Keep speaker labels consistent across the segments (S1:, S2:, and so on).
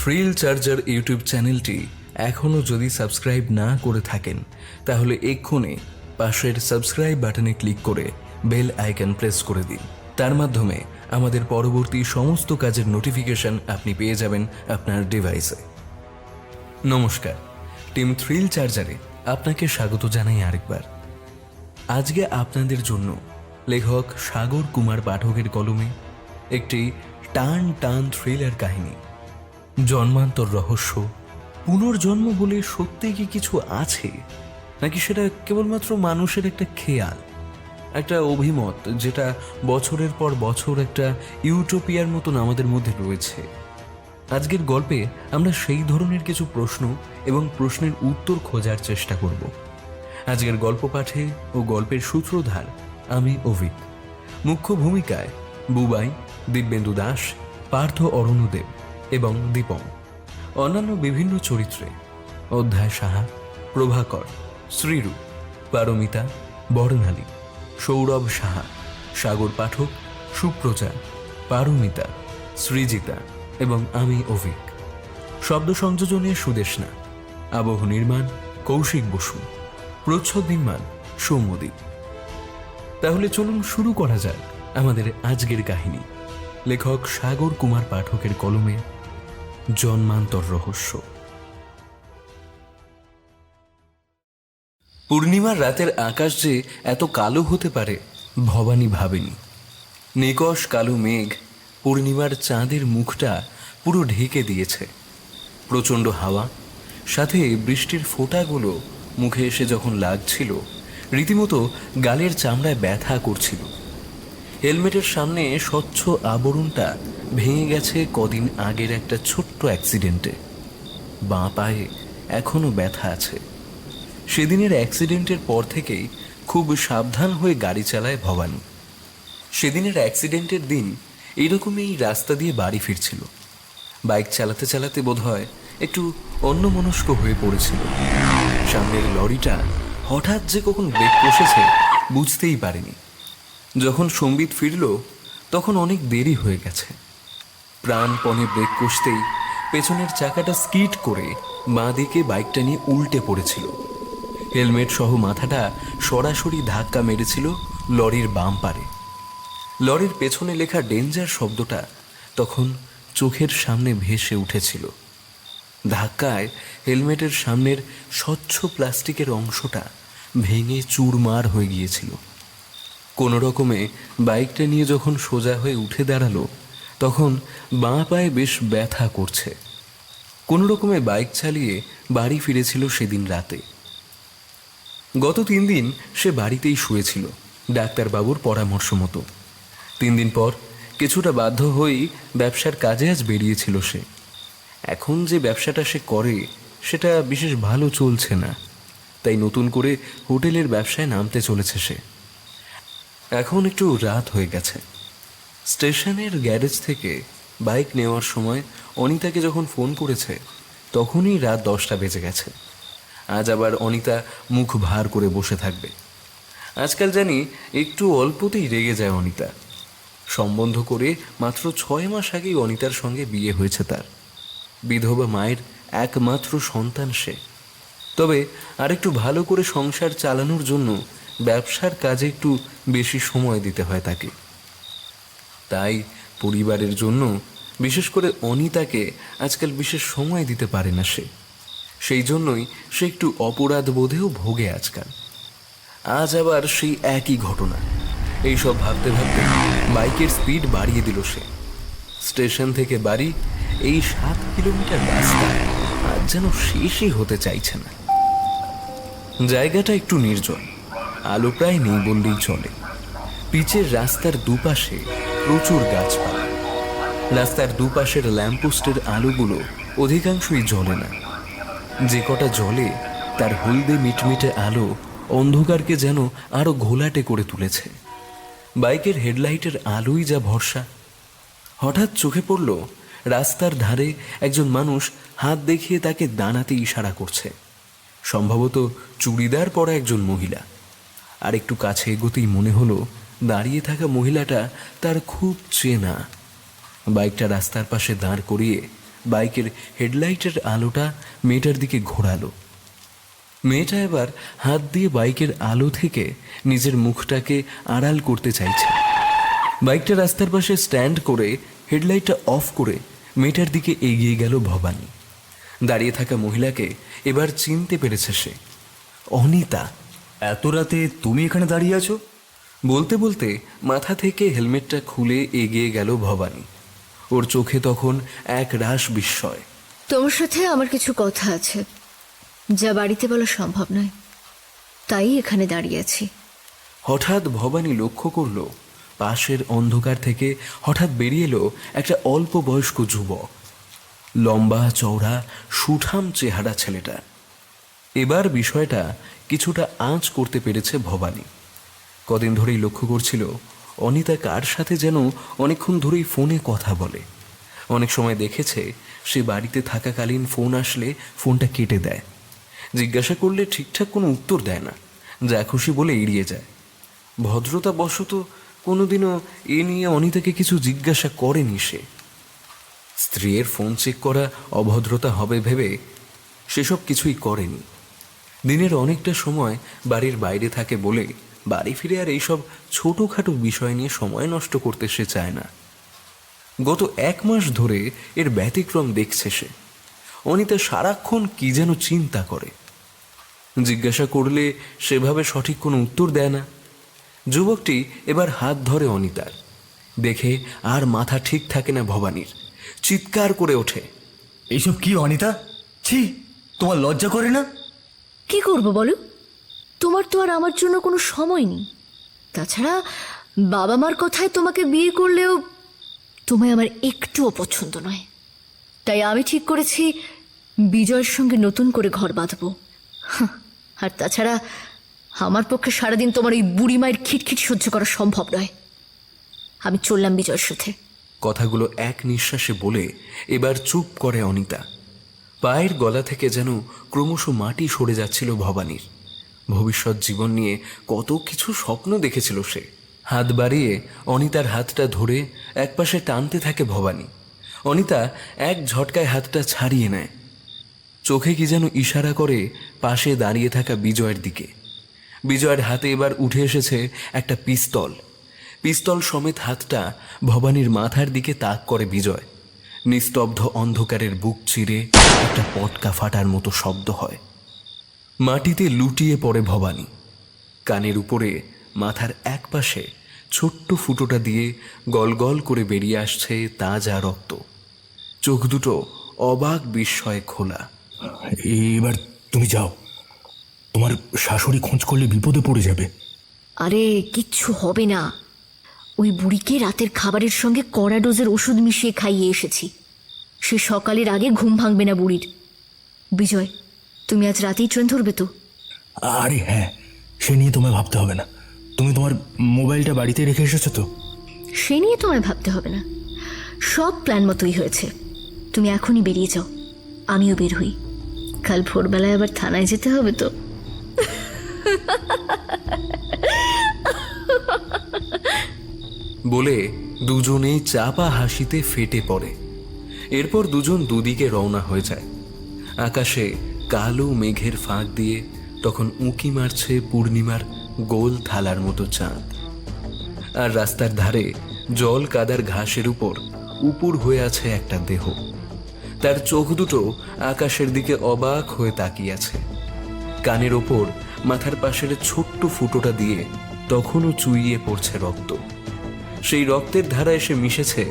S1: Thrill charger YouTube চ্যানেলটি এখনও যদি সাবস্ক্রাইব না করে থাকেন তাহলে এক্ষুনি পাশের সাবস্ক্রাইব বাটনে ক্লিক করে বেল আইকন প্রেস করে দিন। তার মাধ্যমে আমাদের পরবর্তী সমস্ত কাজের নোটিফিকেশন আপনি পেয়ে যাবেন আপনার ডিভাইসে। নমস্কার, টিম থ্রিল চার্জারে আপনাকে স্বাগত জানাই আরেকবার। আজকে আপনাদের জন্য লেখক সাগর কুমার পাঠকের কলমে একটি টান টান থ্রিলার কাহিনী, জন্মান্তর রহস্য। পুনর্জন্ম বলে সত্যি কি কিছু আছে, নাকি সেটা কেবলমাত্র মানুষের একটা খেয়াল, একটা অভিমত যেটা বছরের পর বছর একটা ইউটোপিয়ার মতন আমাদের মধ্যে রয়েছে। আজকের গল্পে আমরা সেই ধরনের কিছু প্রশ্ন এবং প্রশ্নের উত্তর খোঁজার চেষ্টা করব। আজকের গল্প পাঠে ও গল্পের সূত্রধার আমি অভিক। মুখ্য ভূমিকায় বুবাই, দিব্যেন্দু দাস, পার্থ অরণ্যদেব এবং দীপম। অন্যান্য বিভিন্ন চরিত্রে অধ্যায় সাহা, প্রভাকর, শ্রীরূপ, পারমিতা, বর্ণালী, সৌরভ সাহা, সাগর পাঠক, সুপ্রজা, পারমিতা, সৃজিতা এবং আমি অভিক। শব্দ সংযোজনে সুদেশনা, আবহ নির্মাণ কৌশিক বসু, প্রচ্ছদ নির্মাণ সৌম্যদীপ। তাহলে চলুন শুরু করা যাক আমাদের আজকের কাহিনী। লেখক সাগর কুমার পাঠকের কলমে জন্মান্তর রহস্য। পূর্ণিমার রাতের আকাশ যে এত কালো হতে পারে ভবানী ভাবেনি। নিকষ কালো মেঘ পূর্ণিমার চাঁদের মুখটা পুরো ঢেকে দিয়েছে। প্রচণ্ড হাওয়া, সাথে বৃষ্টির ফোঁটাগুলো মুখে এসে যখন লাগছিল, রীতিমতো গালের চামড়ায় ব্যথা করছিল। হেলমেটের সামনে স্বচ্ছ আবরণটা ভেঙে গেছে কদিন আগের একটা ছোট্ট অ্যাক্সিডেন্টে। বাঁ পায়ে এখনও ব্যথা আছে। সেদিনের অ্যাক্সিডেন্টের পর থেকেই খুব সাবধান হয়ে গাড়ি চালায় ভবানী। সেদিনের অ্যাক্সিডেন্টের দিন এইরকমই এই রাস্তা দিয়ে বাড়ি ফিরছিল। বাইক চালাতে চালাতে বোধহয় একটু অন্যমনস্ক হয়ে পড়েছিল। সামনের লরিটা হঠাৎ যে কখন ব্রেক কষেছে বুঝতেই পারেনি। যখন সম্বিত ফিরল তখন অনেক দেরি হয়ে গেছে। প্রাণপণে ব্রেক কষতেই পেছনের চাকাটা স্কিড করে বাঁ দিকে বাইকটা নিয়ে উল্টে পড়েছিল। হেলমেট সহ মাথাটা সরাসরি ধাক্কা মেরেছিল লরির বাম পারে। লরির পেছনে লেখা ডেঞ্জার শব্দটা তখন চোখের সামনে ভেসে উঠেছিল। ধাক্কায় হেলমেটের সামনের স্বচ্ছ প্লাস্টিকের অংশটা ভেঙে চুরমার হয়ে গিয়েছিল। কোনো রকমে বাইকটা নিয়ে যখন সোজা হয়ে উঠে দাঁড়ালো তখন বাঁ পায়ে বেশ ব্যথা করছে। কোনো রকমে বাইক চালিয়ে বাড়ি ফিরেছিল সেদিন রাতে। গত 3 দিন সে বাড়িতেই শুয়েছিল ডাক্তারবাবুর পরামর্শ মতো। 3 দিন পর কিছুটা বাধ্য হয়েই ব্যবসার কাজে আজ বেরিয়েছিল সে। এখন যে ব্যবসাটা সে করে সেটা বিশেষ ভালো চলছে না, তাই নতুন করে হোটেলের ব্যবসায় নামতে চলেছে সে। এখন একটু রাত হয়ে গেছে। স্টেশনের গ্যারেজ থেকে বাইক নেওয়ার সময় অনিতাকে যখন ফোন করেছে তখনই রাত 10টা বেজে গেছে। আজ আবার অনিতা মুখ ভার করে বসে থাকবে। আজকাল জানি একটু অল্পতেই রেগে যায় অনিতা। সম্বন্ধ করে মাত্র 6 মাস আগেই অনিতার সঙ্গে বিয়ে হয়েছে তার। বিধবা মায়ের একমাত্র সন্তান সে। তবে আরেকটু ভালো করে সংসার চালানোর জন্য ব্যবসার কাজে একটু বেশি সময় দিতে হয় তাকে। তাই পরিবারের জন্য বিশেষ করে অনিতাকে আজকাল বিশেষ সময় দিতে পারে না সে। সেই জন্যই সে একটু অপরাধ বোধেও ভোগে আজকাল। আজ আবার সেই একই ঘটনা। এইসব ভাবতে ভাবতে বাইকের স্পিড বাড়িয়ে দিল সে। স্টেশন থেকে বাড়ি এই 7 কিলোমিটার রাস্তা আজ যেন শেষই হতে চাইছে না। জায়গাটা একটু নির্জন, আলো প্রায় নেই বললেই চলে। পিচের রাস্তার দুপাশে প্রচুর গাছপালা। রাস্তার দুপাশের ল্যাম্পপোস্টের আলোগুলো অধিকাংশই জ্বলে না। যে কটা জ্বলে তার হলদে মিটমিটে আলো অন্ধকারকে যেন আরো ঘোলাটে করে তুলেছে। বাইকের হেডলাইটের আলোই যা ভরসা। হঠাৎ চোখে পড়ল রাস্তার ধারে একজন মানুষ হাত দেখিয়ে তাকে দাঁড়াতে ইশারা করছে। সম্ভবত চুড়িদার পরা একজন মহিলা। আর একটু কাছে এগোতেই মনে হলো দাঁড়িয়ে থাকা মহিলাটা তার খুব চেনা। বাইকটা রাস্তার পাশে দাঁড় করিয়ে বাইকের হেডলাইটের আলোটা মেয়েটার দিকে ঘোরালো। মেয়েটা এবার হাত দিয়ে বাইকের আলো থেকে নিজের মুখটাকে আড়াল করতে চাইছে। বাইকটা রাস্তার পাশে স্ট্যান্ড করে হেডলাইটটা অফ করে মেয়েটার দিকে এগিয়ে গেল ভবানী। দাঁড়িয়ে থাকা মহিলাকে এবার চিনতে পেরেছে সে, অনিতা।
S2: এত রাতে তুমি এখানে দাঁড়িয়ে আছো?
S1: বলতে বলতে মাথা থেকে হেলমেটটা খুলে এগিয়ে গেল ভবানী। ওর চোখে তখন এক রাশ বিস্ময়।
S3: তোমার সাথে আমার কিছু কথা আছে, যা বাড়িতে বলা সম্ভব নয়, তাই এখানে দাঁড়িয়ে আছি।
S1: হঠাৎ ভবানী লক্ষ্য করল পাশের অন্ধকার থেকে হঠাৎ বেরিয়ে এলো একটা অল্প বয়স্ক যুবক। লম্বা চওড়া সুঠাম চেহারা ছেলেটা। এবার বিষয়টা কিছুটা আঁচ করতে পেরেছে ভবানী। কদিন ধরেই লক্ষ্য করছিল অনিতা কার সাথে যেন অনেকক্ষণ ধরেই ফোনে কথা বলে। অনেক সময় দেখেছে সে বাড়িতে থাকাকালীন ফোন আসলে ফোনটা কেটে দেয়, জিজ্ঞাসা করলে ঠিকঠাক কোনো উত্তর দেয় না, যা খুশি বলে এড়িয়ে যায়। ভদ্রতা বশত কোনোদিনও এ নিয়ে অনিতাকে কিছু জিজ্ঞাসা করেনি সে। স্ত্রীর ফোন চেক করা অভদ্রতা হবে ভেবে সেসব কিছুই করেনি। দিনের অনেকটা সময় বাড়ির বাইরে থাকে বলে বাড়ি ফিরে আর এইসব ছোটোখাটো বিষয় নিয়ে সময় নষ্ট করতে সে চায় না। গত 1 মাস ধরে এর ব্যতিক্রম দেখছে সে। অনিতা সারাক্ষণ কি যেন চিন্তা করে, জিজ্ঞাসা করলে সেভাবে সঠিক কোনো উত্তর দেয় না। যুবকটি এবার হাত ধরে অনিতার, দেখে আর মাথা ঠিক থাকে না ভবানীর, চিৎকার করে ওঠে,
S2: এইসব কি অনিতা? ছি, তোমার লজ্জা করে না?
S3: কি করব বলো, তোমার তো আর আমার জন্য কোনো সময় নেই। তাছাড়া বাবা মার কথায় তোমাকে বিয়ে করলেও তোমায় আমার একটুও পছন্দ নয়। তাই আমি ঠিক করেছি বিজয়ের সঙ্গে নতুন করে ঘর বাঁধবো। আর তাছাড়া আমার পক্ষে সারাদিন তোমার এই বুড়ি মায়ের খিটখিট সহ্য করা সম্ভব নয়। আমি চললাম বিজয়ের সাথে।
S1: কথাগুলো এক নিঃশ্বাসে বলে এবার চুপ করে অনিতা। পায়ের গলা থেকে যেন ক্রমশ মাটি সরে যাচ্ছিল ভবানীর। ভবিষ্যৎ জীবন নিয়ে কত কিছু স্বপ্ন দেখেছিল সে। হাত বাড়িয়ে অনিতার হাতটা ধরে একপাশে টানতে থাকে ভবানী। অনিতা এক ঝটকায় হাতটা ছাড়িয়ে নেয়, চোখে কি যেন ইশারা করে পাশে দাঁড়িয়ে থাকা বিজয়ের দিকে। বিজয়ের হাতে এবার উঠে এসেছে একটা পিস্তল। পিস্তল সমেত হাতটা ভবানীর মাথার দিকে তাক করে বিজয়। নিস্তব্ধ অন্ধকারের বুক চিরে একটা পটকা ফাটার মতো শব্দ হয়। মাটিতে লুটিয়ে পড়ে ভবানী। কানের উপরে মাথার এক পাশে ছোট্ট ফুটোটা দিয়ে গল গল করে বেরিয়ে আসছে তাজা রক্ত। চোখ দুটো অবাক বিস্ময়ে খোলা।
S2: এবার তুমি যাও, তোমার শাশুড়ি খোঁজ করলে বিপদে পড়ে যাবে।
S3: আরে কিচ্ছু হবে না, ওই বুড়িকে রাতের খাবারের সঙ্গে কড়া ডোজের ওষুধ মিশিয়ে খাইয়ে এসেছি। সে সকালের আগে ঘুম ভাঙবে না বুড়ির। বিজয়, তুমি আজ রাতেই ট্রেন ধরবে তো?
S2: আরে হ্যাঁ, সে নিয়ে তোমায় ভাবতে হবে না। তুমি তোমার মোবাইলটা বাড়িতে রেখে এসেছো তো?
S3: সে নিয়ে তোমায় ভাবতে হবে না, সব প্ল্যান মতোই হয়েছে। তুমি এখনই বেরিয়ে যাও, আমিও বের হই। কাল ভোরবেলায় আবার থানায় যেতে হবে তো।
S1: বলে দুজনেই চাপা হাসিতে ফেটে পড়ে। এরপর দুজন দুদিকে রওনা হয়ে যায়। আকাশে কালো মেঘের ফাঁক দিয়ে তখন উঁকি মারছে পূর্ণিমার গোল থালার মতো চাঁদ। আর রাস্তার ধারে জল কাদার ঘাসের উপর উপুর হয়ে আছে একটা দেহ। তার চোখ দুটো আকাশের দিকে অবাক হয়ে তাকিয়ে আছে। কানের ওপর মাথার পাশের ছোট্ট ফুটোটা দিয়ে তখনও চুইয়ে পড়ছে রক্ত। সেই রক্তের ধারা এসে মিশেছে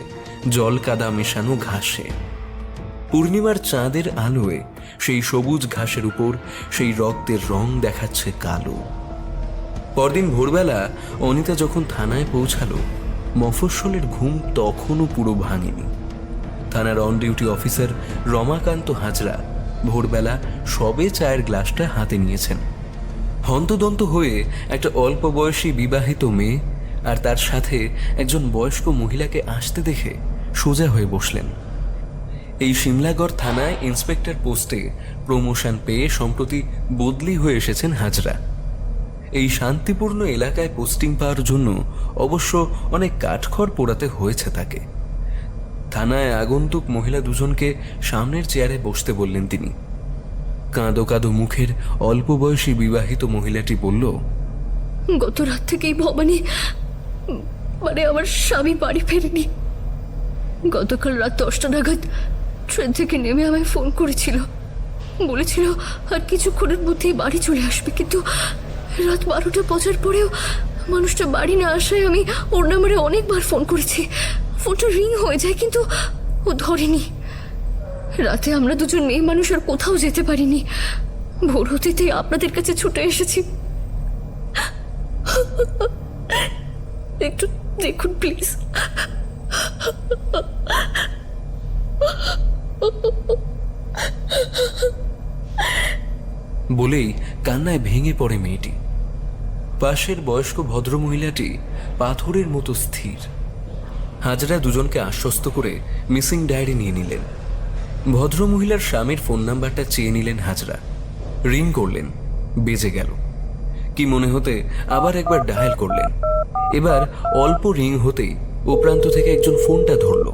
S1: জল কাদা মেশানো ঘাসে। পূর্ণিমার চাঁদের আলোয় সেই সবুজ ঘাসের উপর সেই রক্তের রং দেখাচ্ছে কালো। পরদিন ভোরবেলা অনিতা যখন থানায় পৌঁছালো, মফস্বলের ঘুম তখনও পুরো ভাঙেনি। থানার on duty officer Ramakanta Hazra ভোরবেলা সবে চায়ের গ্লাসটা হাতে নিয়েছেন। হন্তদন্ত হয়ে একটা অল্প বয়সী বিবাহিত মেয়ে আর তার সাথে একজন বয়স্ক মহিলাকে আসতে দেখে সোজা হয়ে বসলেন। এই সিমলাগড় থানায় ইন্সপেক্টর পোস্টে প্রমোশন পেয়ে সম্প্রতি বদলি হয়ে এসেছেন হাজরা। এই শান্তিপূর্ণ এলাকায় পোস্টিং পাওয়ার জন্য অবশ্য অনেক কাঠখড় পোড়াতে হয়েছে তাকে। থানায় আগন্তুক মহিলা দুজনকে সামনের চেয়ারে বসতে বললেন তিনি। কাঁদো কাঁদো মুখের অল্প বয়সী বিবাহিত মহিলাটি বলল,
S3: গত রাত থেকেই ভবানী আমার স্বামী বাড়ি ফেরেনি। গতকাল রাত 10টা নাগাদ ট্রেন থেকে নেমে আমায় ফোন করেছিল, বলেছিল আর কিছুক্ষণের মধ্যেই বাড়ি চলে আসবে, কিন্তু রাত 12টা বাজার পরেও মানুষটা বাড়ি না আসায় আমি ওর নাম্বারে অনেকবার ফোন করেছি। ফোনটা রিং হয়ে যায় কিন্তু ও ধরেনি। রাতে আমরা দুজন মেয়ে মানুষ আর কোথাও যেতে পারিনি। ভোর হতেই আপনাদের কাছে ছুটে এসেছি। একটু দেখুন প্লিজ।
S1: বলেই কান্নায় ভেঙে পড়ে মেয়েটি। পাশের বয়স্ক ভদ্রমহিলাটি পাথরের মতো স্থির। হাজরা দুজনকে আশ্বস্ত করে মিসিং ডায়েরি নিয়ে নিলেন। ভদ্রমহিলার স্বামীর ফোন নাম্বারটা চেয়ে নিলেন হাজরা। রিং করলেন, বেজে গেল। কি মনে হতে আবার একবার ডায়াল করলেন। এবার অল্প রিং হতেই ও প্রান্ত থেকে একজন ফোনটা ধরল।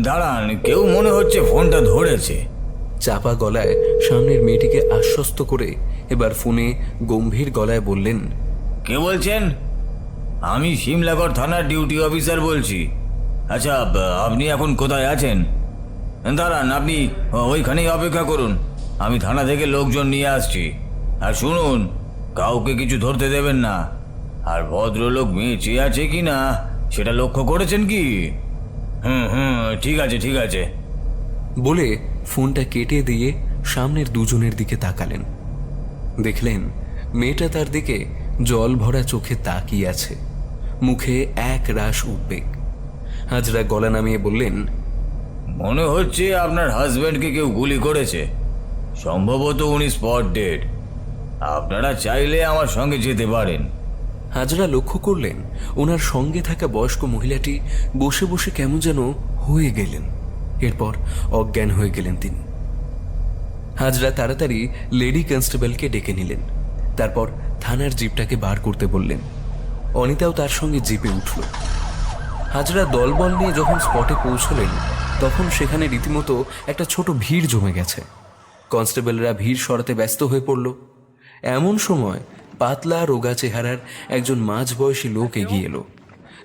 S4: দাঁড়ান, কেউ মনে হচ্ছে ফোনটা ধরেছে।
S1: চাপা গলায় সামনের মেয়েটিকে আশ্বস্ত করে এবার ফোনে গম্ভীর গলায় বললেন,
S4: কে বলছেন? আমি শিমলাগড় থানার ডিউটি অফিসার বলছি। আচ্ছা, আপনি এখন কোথায় আছেন? দাঁড়ান, আপনি ওইখানেই অপেক্ষা করুন, আমি থানা থেকে লোকজন নিয়ে আসছি। আর শুনুন, কাউকে কিছু ধরতে দেবেন না। আর ভদ্রলোক বেঁচে আছে কি না সেটা লক্ষ্য করেছেন কি? হুম, ঠিক আছে ঠিক আছে।
S1: বলে ফোনটা কেটে দিয়ে সামনের দুজনের দিকে তাকালেন। দেখলেন মেয়েটা তার দিকে জল ভরা চোখে তাকিয়ে আছে, মুখে এক রাশ উদ্বেগ। হাজরা গলা নামিয়ে বললেন,
S4: মনে হচ্ছে আপনার হাজব্যান্ডকে কেউ গুলি করেছে, সম্ভবত উনি স্পট ডেড। আপনারা চাইলে আমার সঙ্গে যেতে পারেন।
S1: হাজরা লক্ষ্য করলেন ওনার সঙ্গে থাকা বয়স্ক মহিলাটি বসে বসে কেমন যেন হয়ে গেলেন। এরপর অজ্ঞান হয়ে গেলেন তিনি। হাজরা তাড়াতাড়ি লেডি কনস্টেবলকে ডেকে নিলেন। তারপর থানার জিপটাকে বার করতে বললেন। অনিতাও তার সঙ্গে জিপে উঠল। হাজরা দলবল নিয়ে যখন স্পটে পৌঁছলেন তখন সেখানে রীতিমতো একটা ছোট ভিড় জমে গেছে। কনস্টেবলরা ভিড় সরাতে ব্যস্ত হয়ে পড়ল। এমন সময় পাতলা রোগা চেহারার একজন মাঝবয়সী লোক এগিয়ে এলো।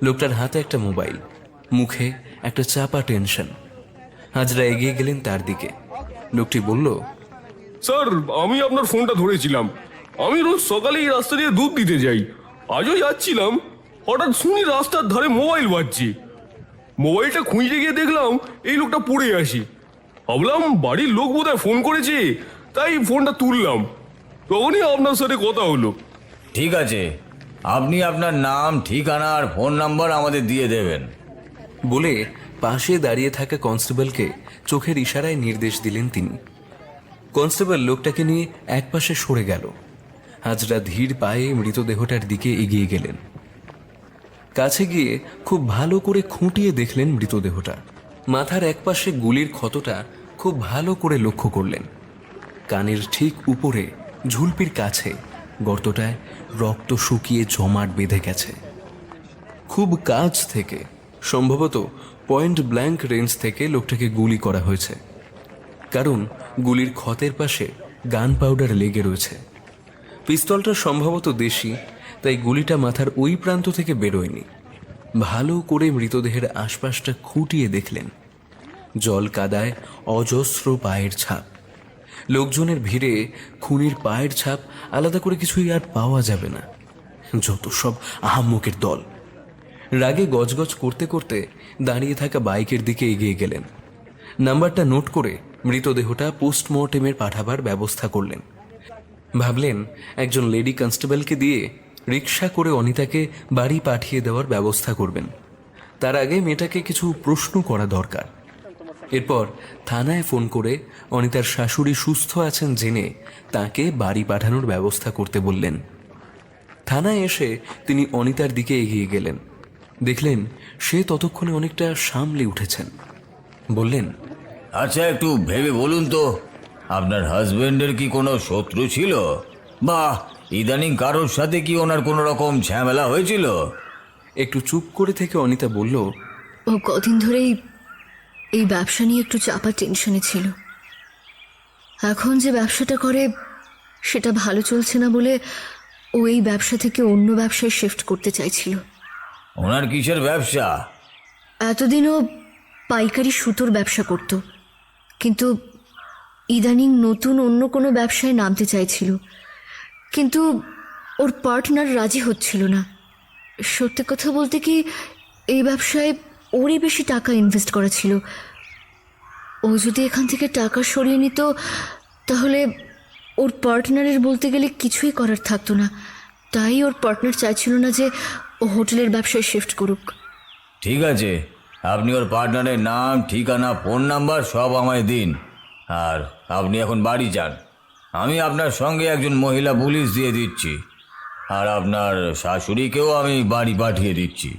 S1: লোকটার হাতে একটা মোবাইল, মুখে একটা চাপা টেনশন। হাজরা এগিয়ে গেলেন তার দিকে। লোকটি বলল,
S5: স্যার, আমি আপনার ফোনটা ধরেছিলাম। আমি রোজ সকালে এই রাস্তা দিয়ে দুধ দিতে যাই। আজও যাচ্ছিলাম, হঠাৎ শুনি রাস্তার ধারে মোবাইল বাজছে। মোবাইলটা খুঁজে গিয়ে দেখলাম এই লোকটা পড়ে আসি। ভাবলাম বাড়ির লোক বোধহয় ফোন করেছে, তাই ফোনটা তুললাম। তখনই আপনার সাথে কথা হলো।
S4: ঠিক আছে, আপনি আপনার নাম, ঠিকানা আর ফোন নাম্বার আমাদের দিয়ে দেবেন।
S1: বলে পাশে দাঁড়িয়ে থাকা কনস্টেবলকে চোখের ইশারায় নির্দেশ দিলেন তিনি। কনস্টেবল লোকটাকে নিয়ে একপাশে সরে গেল। হাজরা ধীর পায়ে মৃতদেহটার দিকে এগিয়ে গেলেন। কাছে গিয়ে খুব ভালো করে খুঁটিয়ে দেখলেন মৃতদেহটা। মাথার একপাশে গুলির ক্ষতটা খুব ভালো করে লক্ষ্য করলেন। কানের ঠিক উপরে ঝুলপির কাছে গর্তটায় রক্ত শুকিয়ে জমাট বেঁধে গেছে। খুব কাছ থেকে, সম্ভবত পয়েন্ট ব্ল্যাঙ্ক রেঞ্জ থেকে লোকটাকে গুলি করা হয়েছে, কারণ গুলির ক্ষতের পাশে গান পাউডার লেগে রয়েছে। পিস্তলটা সম্ভবত দেশি, তাই গুলিটা মাথার ওই প্রান্ত থেকে বেরোয়নি। ভালো করে মৃতদেহের আশপাশটা খুঁটিয়ে দেখলেন। জল কাদায় অজস্র পায়ের ছাপ। লোকজনের ভিড়ে খুনির পায়ের ছাপ আলাদা করে কিছুই আর পাওয়া যাবে না। যত সব আহাম্মকের দল। রাগে গজগজ করতে করতে দাঁড়িয়ে থাকা বাইকের দিকে এগিয়ে গেলেন। নাম্বারটা নোট করে মৃতদেহটা পোস্টমর্টেমের পাঠাবার ব্যবস্থা করলেন। ভাবলেন একজন লেডি কনস্টেবলকে দিয়ে রিক্সা করে অনিতাকে বাড়ি পাঠিয়ে দেওয়ার ব্যবস্থা করবেন। তার আগে মেয়েটাকে কিছু প্রশ্ন করা দরকার। এরপর থানায় ফোন করে অনিতার শাশুড়ি সুস্থ আছেন জেনে তাকে বাড়ি পাঠানোর ব্যবস্থা করতে বললেন। থানায় এসে তিনি অনিতার দিকে এগিয়ে গেলেন। দেখলেন সে ততক্ষণে অনেকটা সামলে উঠেছেন। বললেন,
S4: আচ্ছা, একটু ভেবে বলুন তো, আপনার হাজবেন্ডের কি কোনো শত্রু ছিল, বা ইদানিং কারোর সাথে কি ওনার কোনো রকম ঝামেলা হয়েছিল?
S1: একটু চুপ করে থেকে অনিতা বলল,
S3: ও কদিন ধরেই এই ব্যবসা নিয়ে একটু চাপা টেনশনে ছিল। এখন যে ব্যবসাটা করে সেটা ভালো চলছে না বলে ও এই ব্যবসা থেকে অন্য ব্যবসায় শিফট করতে চাইছিল।
S4: ওনার কিসের ব্যবসা?
S3: এতদিনও পাইকারি সুতোর ব্যবসা করত, কিন্তু ইদানিং নতুন অন্য কোনো ব্যবসায় নামতে চাইছিল, কিন্তু ওর পার্টনার রাজি হচ্ছিল না। সত্যি কথা বলতে কি, এই ব্যবসায় ওরই বেশি টাকা ইনভেস্ট করা ছিল। ও যদি এখান থেকে টাকা সরিয়ে নিত তাহলে ওর পার্টনারের বলতে গেলে কিছুই করার থাকতো না। তাই ওর পার্টনার চাইছিল না যে ও হোটেলের ব্যবসায় শিফট করুক।
S4: ঠিক আছে, আপনি ওর পার্টনারের নাম, ঠিকানা, ফোন নাম্বার সব আমায় দিন, আর আপনি এখন বাড়ি যান। আমি আপনার সঙ্গে একজন মহিলা পুলিশ দিয়ে দিচ্ছি, আর আপনার শাশুড়িকেও আমি বাড়ি পাঠিয়ে দিচ্ছি।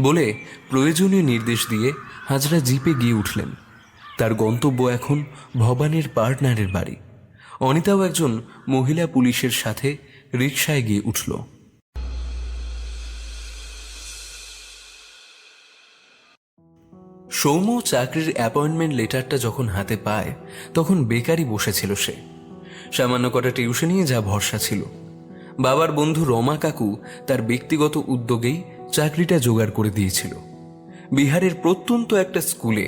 S1: বলে প্রয়োজনীয় নির্দেশ দিয়ে হাজরা জিপে গিয়ে উঠলেন। তার গন্তব্য এখন ভবানীর পার্টনারের বাড়ি। অনিতাও একজন মহিলা পুলিশের সাথে রিকশায় গিয়ে উঠল। সৌম্য চাকরির অ্যাপয়েন্টমেন্ট লেটারটা যখন হাতে পায় তখন বেকারই বসেছিল সে। সামান্য কটা টিউশনিয়ে যা ভরসা ছিল। বাবার বন্ধু রমা কাকু তার ব্যক্তিগত উদ্যোগেই চাকরিটা জোগাড় করে দিয়েছিল। বিহারের প্রত্যন্ত একটা স্কুলে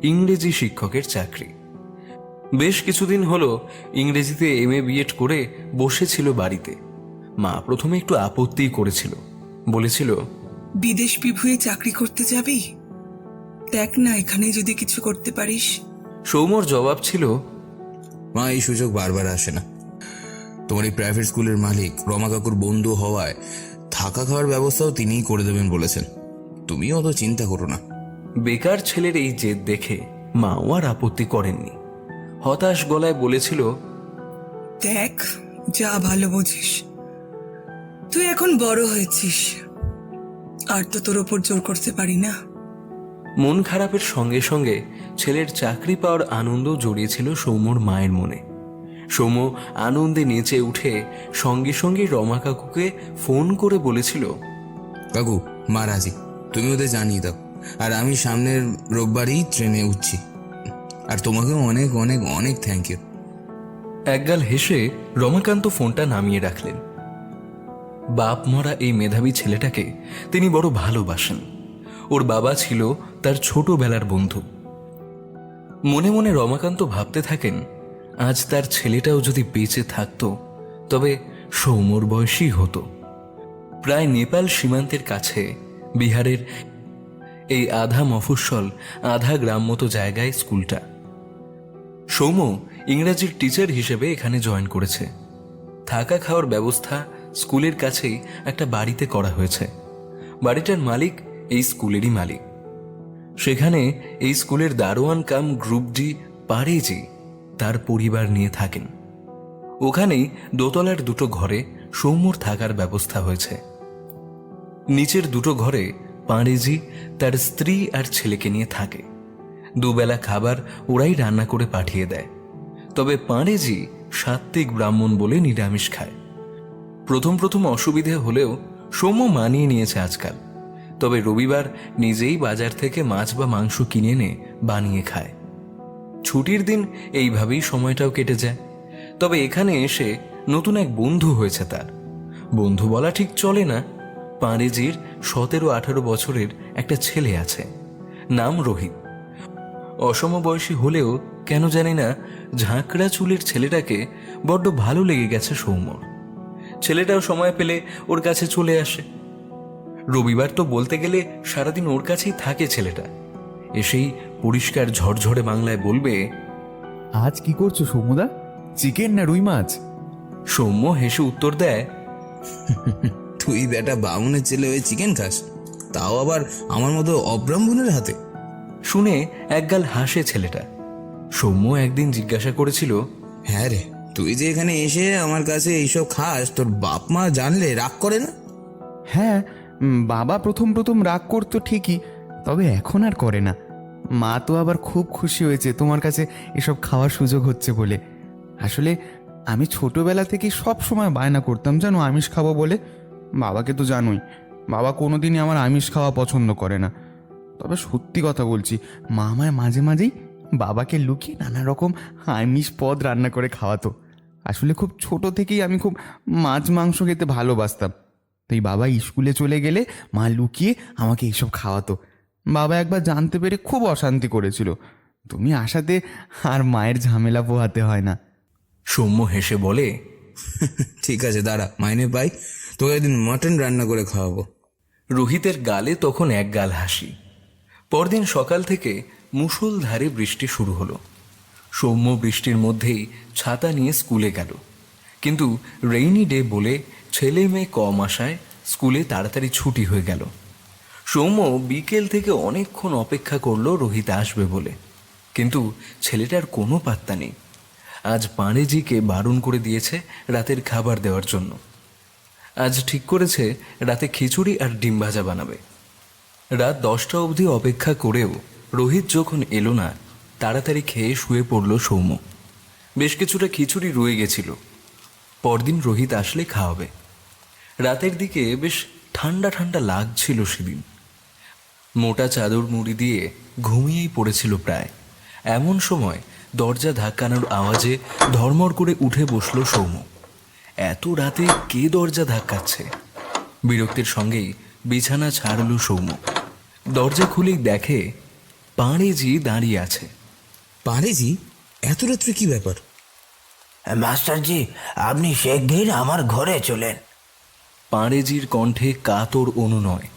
S1: ইংরেজি শিক্ষকের চাকরি। বেশ কিছুদিন হলো ইংরেজিতে MA BEd করে বসেছিল বাড়িতে। মা প্রথমে একটু আপত্তিই করেছিল, বলেছিল,
S6: বিদেশ বিভুঁয়ে চাকরি করতে যাবি? দেখ না, এখানে যদি কিছু করতে পারিস।
S1: সৌম্যর জবাব ছিল,
S2: মা, এই সুযোগ বারবার আসে না। তোমার এই প্রাইভেট স্কুলের মালিক রমা কাকুর বন্ধু হওয়ায় থাকা খাওয়ার ব্যবস্থাও তিনিই করে দেবেন বলেছেন। তুমিও অত চিন্তা করো না।
S1: বেকার ছেলের এই জেদ দেখে মাও আর আপত্তি করেননি। হতাশ গলায় বলেছিল,
S6: দেখ, যা ভালো বুঝিস। তুই এখন বড় হয়েছিস, আর তো তোর ওপর জোর করতে পারি না।
S1: মন খারাপের সঙ্গে সঙ্গে ছেলের চাকরি পাওয়ার আনন্দ জড়িয়েছিল সৌম্যর মায়ের মনে। সৌম্য আনন্দে নেচে উঠে সঙ্গে সঙ্গে রমা কাকুকে ফোন করে বলেছিল,
S2: কাকু, মা রাজি, তুমি ওদের জানিয়ে দাও। আর আমি সামনের রোববারই ট্রেনে উঠছি। আর তোমাকেও অনেক অনেক অনেক থ্যাংক ইউ।
S1: একগাল হেসে রমাকান্ত ফোনটা নামিয়ে রাখলেন। বাপ মরা এই মেধাবী ছেলেটাকে তিনি বড় ভালোবাসেন। ওর বাবা ছিল তার ছোটবেলার বন্ধু। মনে মনে রমাকান্ত ভাবতে থাকেন, আজ তার ছেলেটাও যদি বেঁচে থাকতো তবে সৌম্যর বয়সী হতো। প্রায় নেপাল সীমান্তের কাছে বিহারের এই আধা মফস্বল আধা গ্রাম মতো জায়গায় স্কুলটা। সৌম্য ইংরাজির টিচার হিসেবে এখানে জয়েন করেছে। থাকা খাওয়ার ব্যবস্থা স্কুলের কাছেই একটা বাড়িতে করা হয়েছে। বাড়িটার মালিক এই স্কুলেরই মালিক। সেখানে এই স্কুলের দারোয়ান কাম গ্রুপ ডি পারেজি তার পরিবার নিয়ে থাকেন। ওখানেই দোতলার দুটো ঘরে সৌম্যর থাকার ব্যবস্থা হয়েছে। নিচের দুটো ঘরে পাঁড়েজি তার স্ত্রী আর ছেলেকে নিয়ে থাকে। দুবেলা খাবার ওরাই রান্না করে পাঠিয়ে দেয়। তবে পাঁড়েজি সাত্ত্বিক ব্রাহ্মণ বলে নিরামিষ খায়। প্রথম প্রথম অসুবিধে হলেও সৌম্য মানিয়ে নিয়েছে আজকাল। তবে রবিবার নিজেই বাজার থেকে মাছ বা মাংস কিনে এনে বানিয়ে খায়। ছুটির দিন এইভাবেই সময়টাও কেটে যায়। তবে এখানে এসে নতুন এক বন্ধু হয়েছে তার। বন্ধু বলা ঠিক চলে না। পাঁড়েজির 17-18 বছরের একটা ছেলে আছে, নাম রোহিত। অসমবয়সী হলেও কেন জানি না ঝাঁকড়া চুলের ছেলেটাকে বড্ড ভালো লেগে গেছে সৌম্যর। ছেলেটাও সময় পেলে ওর কাছে চলে আসে। রবিবার তো বলতে গেলে সারাদিন ওর কাছেই থাকে ছেলেটা। এসেই পরিষ্কার ঝরঝরে বাংলায় বলবে,
S7: আজ কি করছো সৌম্যদা? চিকেন না রুই মাছ?
S1: সৌম্য হেসে উত্তর দেয়,
S2: তুই বেটা বামুনের ছেলে হয়ে চিকেন খাস, তাও আবার আমার মতো অব্রাহ্মণের হাতে।
S1: শুনে একগাল হাসে ছেলেটা। সৌম্য একদিন জিজ্ঞাসা করেছিল,
S2: হ্যাঁ রে, তুই যে এখানে এসে আমার কাছে এইসব খাস, তোর বাপ মা জানলে রাগ করে না?
S7: হ্যাঁ, বাবা প্রথম প্রথম রাগ করতো ঠিকই, তবে এখন আর করে না। মা তো আবার খুব খুশি হয়েছে তোমার কাছে এসব খাওয়ার সুযোগ হচ্ছে বলে। আসলে আমি ছোটবেলা থেকেই সব সময় বায়না করতাম জানো আমিষ খাবো বলে। বাবাকে তো জানোই, বাবা কোনোদিনই আমার আমিষ খাওয়া পছন্দ করে না। তবে সত্যি কথা বলছি, মা আমায় মাঝে মাঝেই বাবাকে লুকিয়ে নানা রকম আমিষ পদ রান্না করে খাওয়াতো। আসলে খুব ছোট থেকেই আমি খুব মাছ মাংস খেতে ভালোবাসতাম, তাই বাবা স্কুলে চলে গেলে মা লুকিয়ে আমাকে এইসব খাওয়াতো। বাবা একবার জানতে পেরে খুব অশান্তি করেছিল। তুমি আসাতে আর মায়ের ঝামেলা পোহাতে হয় না।
S1: সৌম্য হেসে বলে,
S2: ঠিক আছে, দাঁড়া, মাইনে পাই, তোকে একদিন মাটন রান্না করে খাওয়াবো।
S1: রোহিতের গালে তখন এক গাল হাসি। পরদিন সকাল থেকে মুষলধারে বৃষ্টি শুরু হলো। সৌম্য বৃষ্টির মধ্যেই ছাতা নিয়ে স্কুলে গেল, কিন্তু রেইনি ডে বলে ছেলে মেয়ে কম আসায় স্কুলে তাড়াতাড়ি ছুটি হয়ে গেল। সৌম্য বিকেল থেকে অনেকক্ষণ অপেক্ষা করলো রোহিত আসবে বলে, কিন্তু ছেলেটার কোনো পাত্তা নেই। আজ পাঁড়েজিকে বারণ করে দিয়েছে রাতের খাবার দেওয়ার জন্য। আজ ঠিক করেছে রাতে খিচুড়ি আর ডিম ভাজা বানাবে। রাত 10টা অবধি অপেক্ষা করেও রোহিত যখন এলো না, তাড়াতাড়ি খেয়ে শুয়ে পড়ল সৌম্য। বেশ কিছুটা খিচুড়ি রয়ে গেছিল, পরদিন রোহিত আসলে খাওয়াবে। রাতের দিকে বেশ ঠান্ডা ঠান্ডা লাগছিল সেদিন। মোটা চাদর মুড়ি দিয়ে ঘুমিয়েই পড়েছিল প্রায়। এমন সময় দরজা ধাক্কানোর আওয়াজে ধর্মর করে উঠে বসল সৌম্য। এত রাতে কে দরজা ধাক্কাচ্ছে? বিরক্তির সঙ্গেই বিছানা ছাড়ল সৌম্য। দরজা খুলেই দেখে পাঁড়েজি দাঁড়িয়ে আছে।
S2: পারেজি, এত রাত্রে কি ব্যাপার?
S4: মাস্টারজি, আপনি শিগগির আমার ঘরে চলেন।
S1: পাঁড়েজির কণ্ঠে কাতর অনুনয়।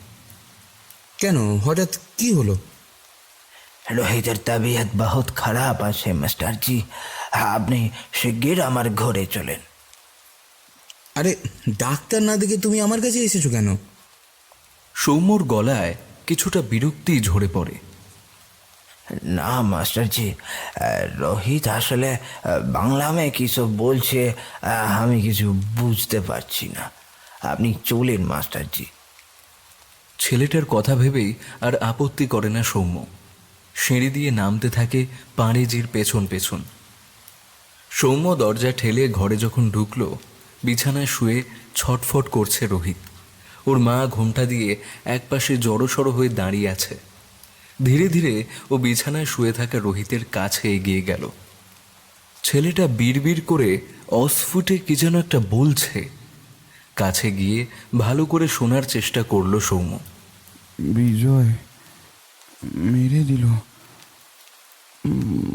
S2: কেন, হঠাৎ কি হলো?
S4: রোহিতের তবিয়ত বহুত খারাপ আছে মাস্টারজি, আপনি শিগগির আমার ঘরে চলেন।
S2: আরে, ডাক্তার না দেখে তুমি আমার কাছে এসেছো কেন?
S1: সৌম্যর গলায় কিছুটা বিরক্তি ঝরে পড়ে।
S4: না মাস্টারজি, রোহিত আসলে বাংলা মেয়ে কিছু বলছে, আমি কিছু বুঝতে পারছি না। আপনি চলেন মাস্টারজি।
S1: ছেলেটার কথা ভেবেই আর আপত্তি করে না সৌম্য। সিঁড়ি দিয়ে নামতে থাকে পাঁড়েজির পেছন পেছন। সৌম্য দরজা ঠেলে ঘরে যখন ঢুকলো, বিছানায় শুয়ে ছটফট করছে রোহিত। ওর মা ঘোমটা দিয়ে একপাশে জড়সড় হয়ে দাঁড়িয়ে আছে। ধীরে ধীরে ও বিছানায় শুয়ে থাকা রোহিতের কাছে এগিয়ে গেল। ছেলেটা বিড়বিড় করে অস্ফুটে কি যেন একটা বলছে। কাছে গিয়ে ভালো করে শোনার চেষ্টা করলো সৌম্য।
S7: বিজয় মেরে দিল,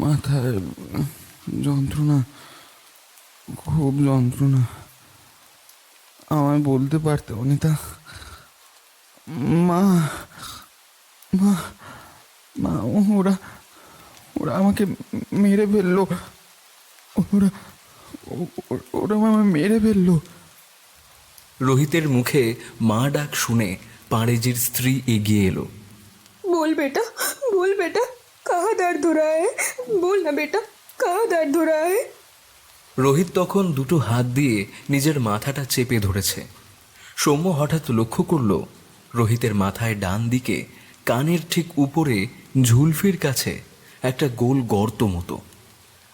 S7: মাথায় যন্ত্রণা, খুব যন্ত্রণা। আমায় বলতে পারতে অনিতা? মা মা মা ওরা ওরা আমাকে মেরে ফেললো, ওরা ওরা আমায় মেরে ফেললো।
S1: রোহিতের মুখে মা ডাক শুনে পাঁড়েজির স্ত্রী এগিয়ে এলো।
S8: बोल बेटा कहाँ दर्द हो रहा है? बोल ना बेटा, कहाँ दर्द हो रहा है?
S1: রোহিত তখন দুটো হাত দিয়ে নিজের মাথাটা চেপে ধরেছে। সৌম্য হঠাৎ লক্ষ্য করল রোহিতের মাথায় ডান দিকে কানের ঠিক উপরে ঝুলফির কাছে একটা গোল গর্ত মতো।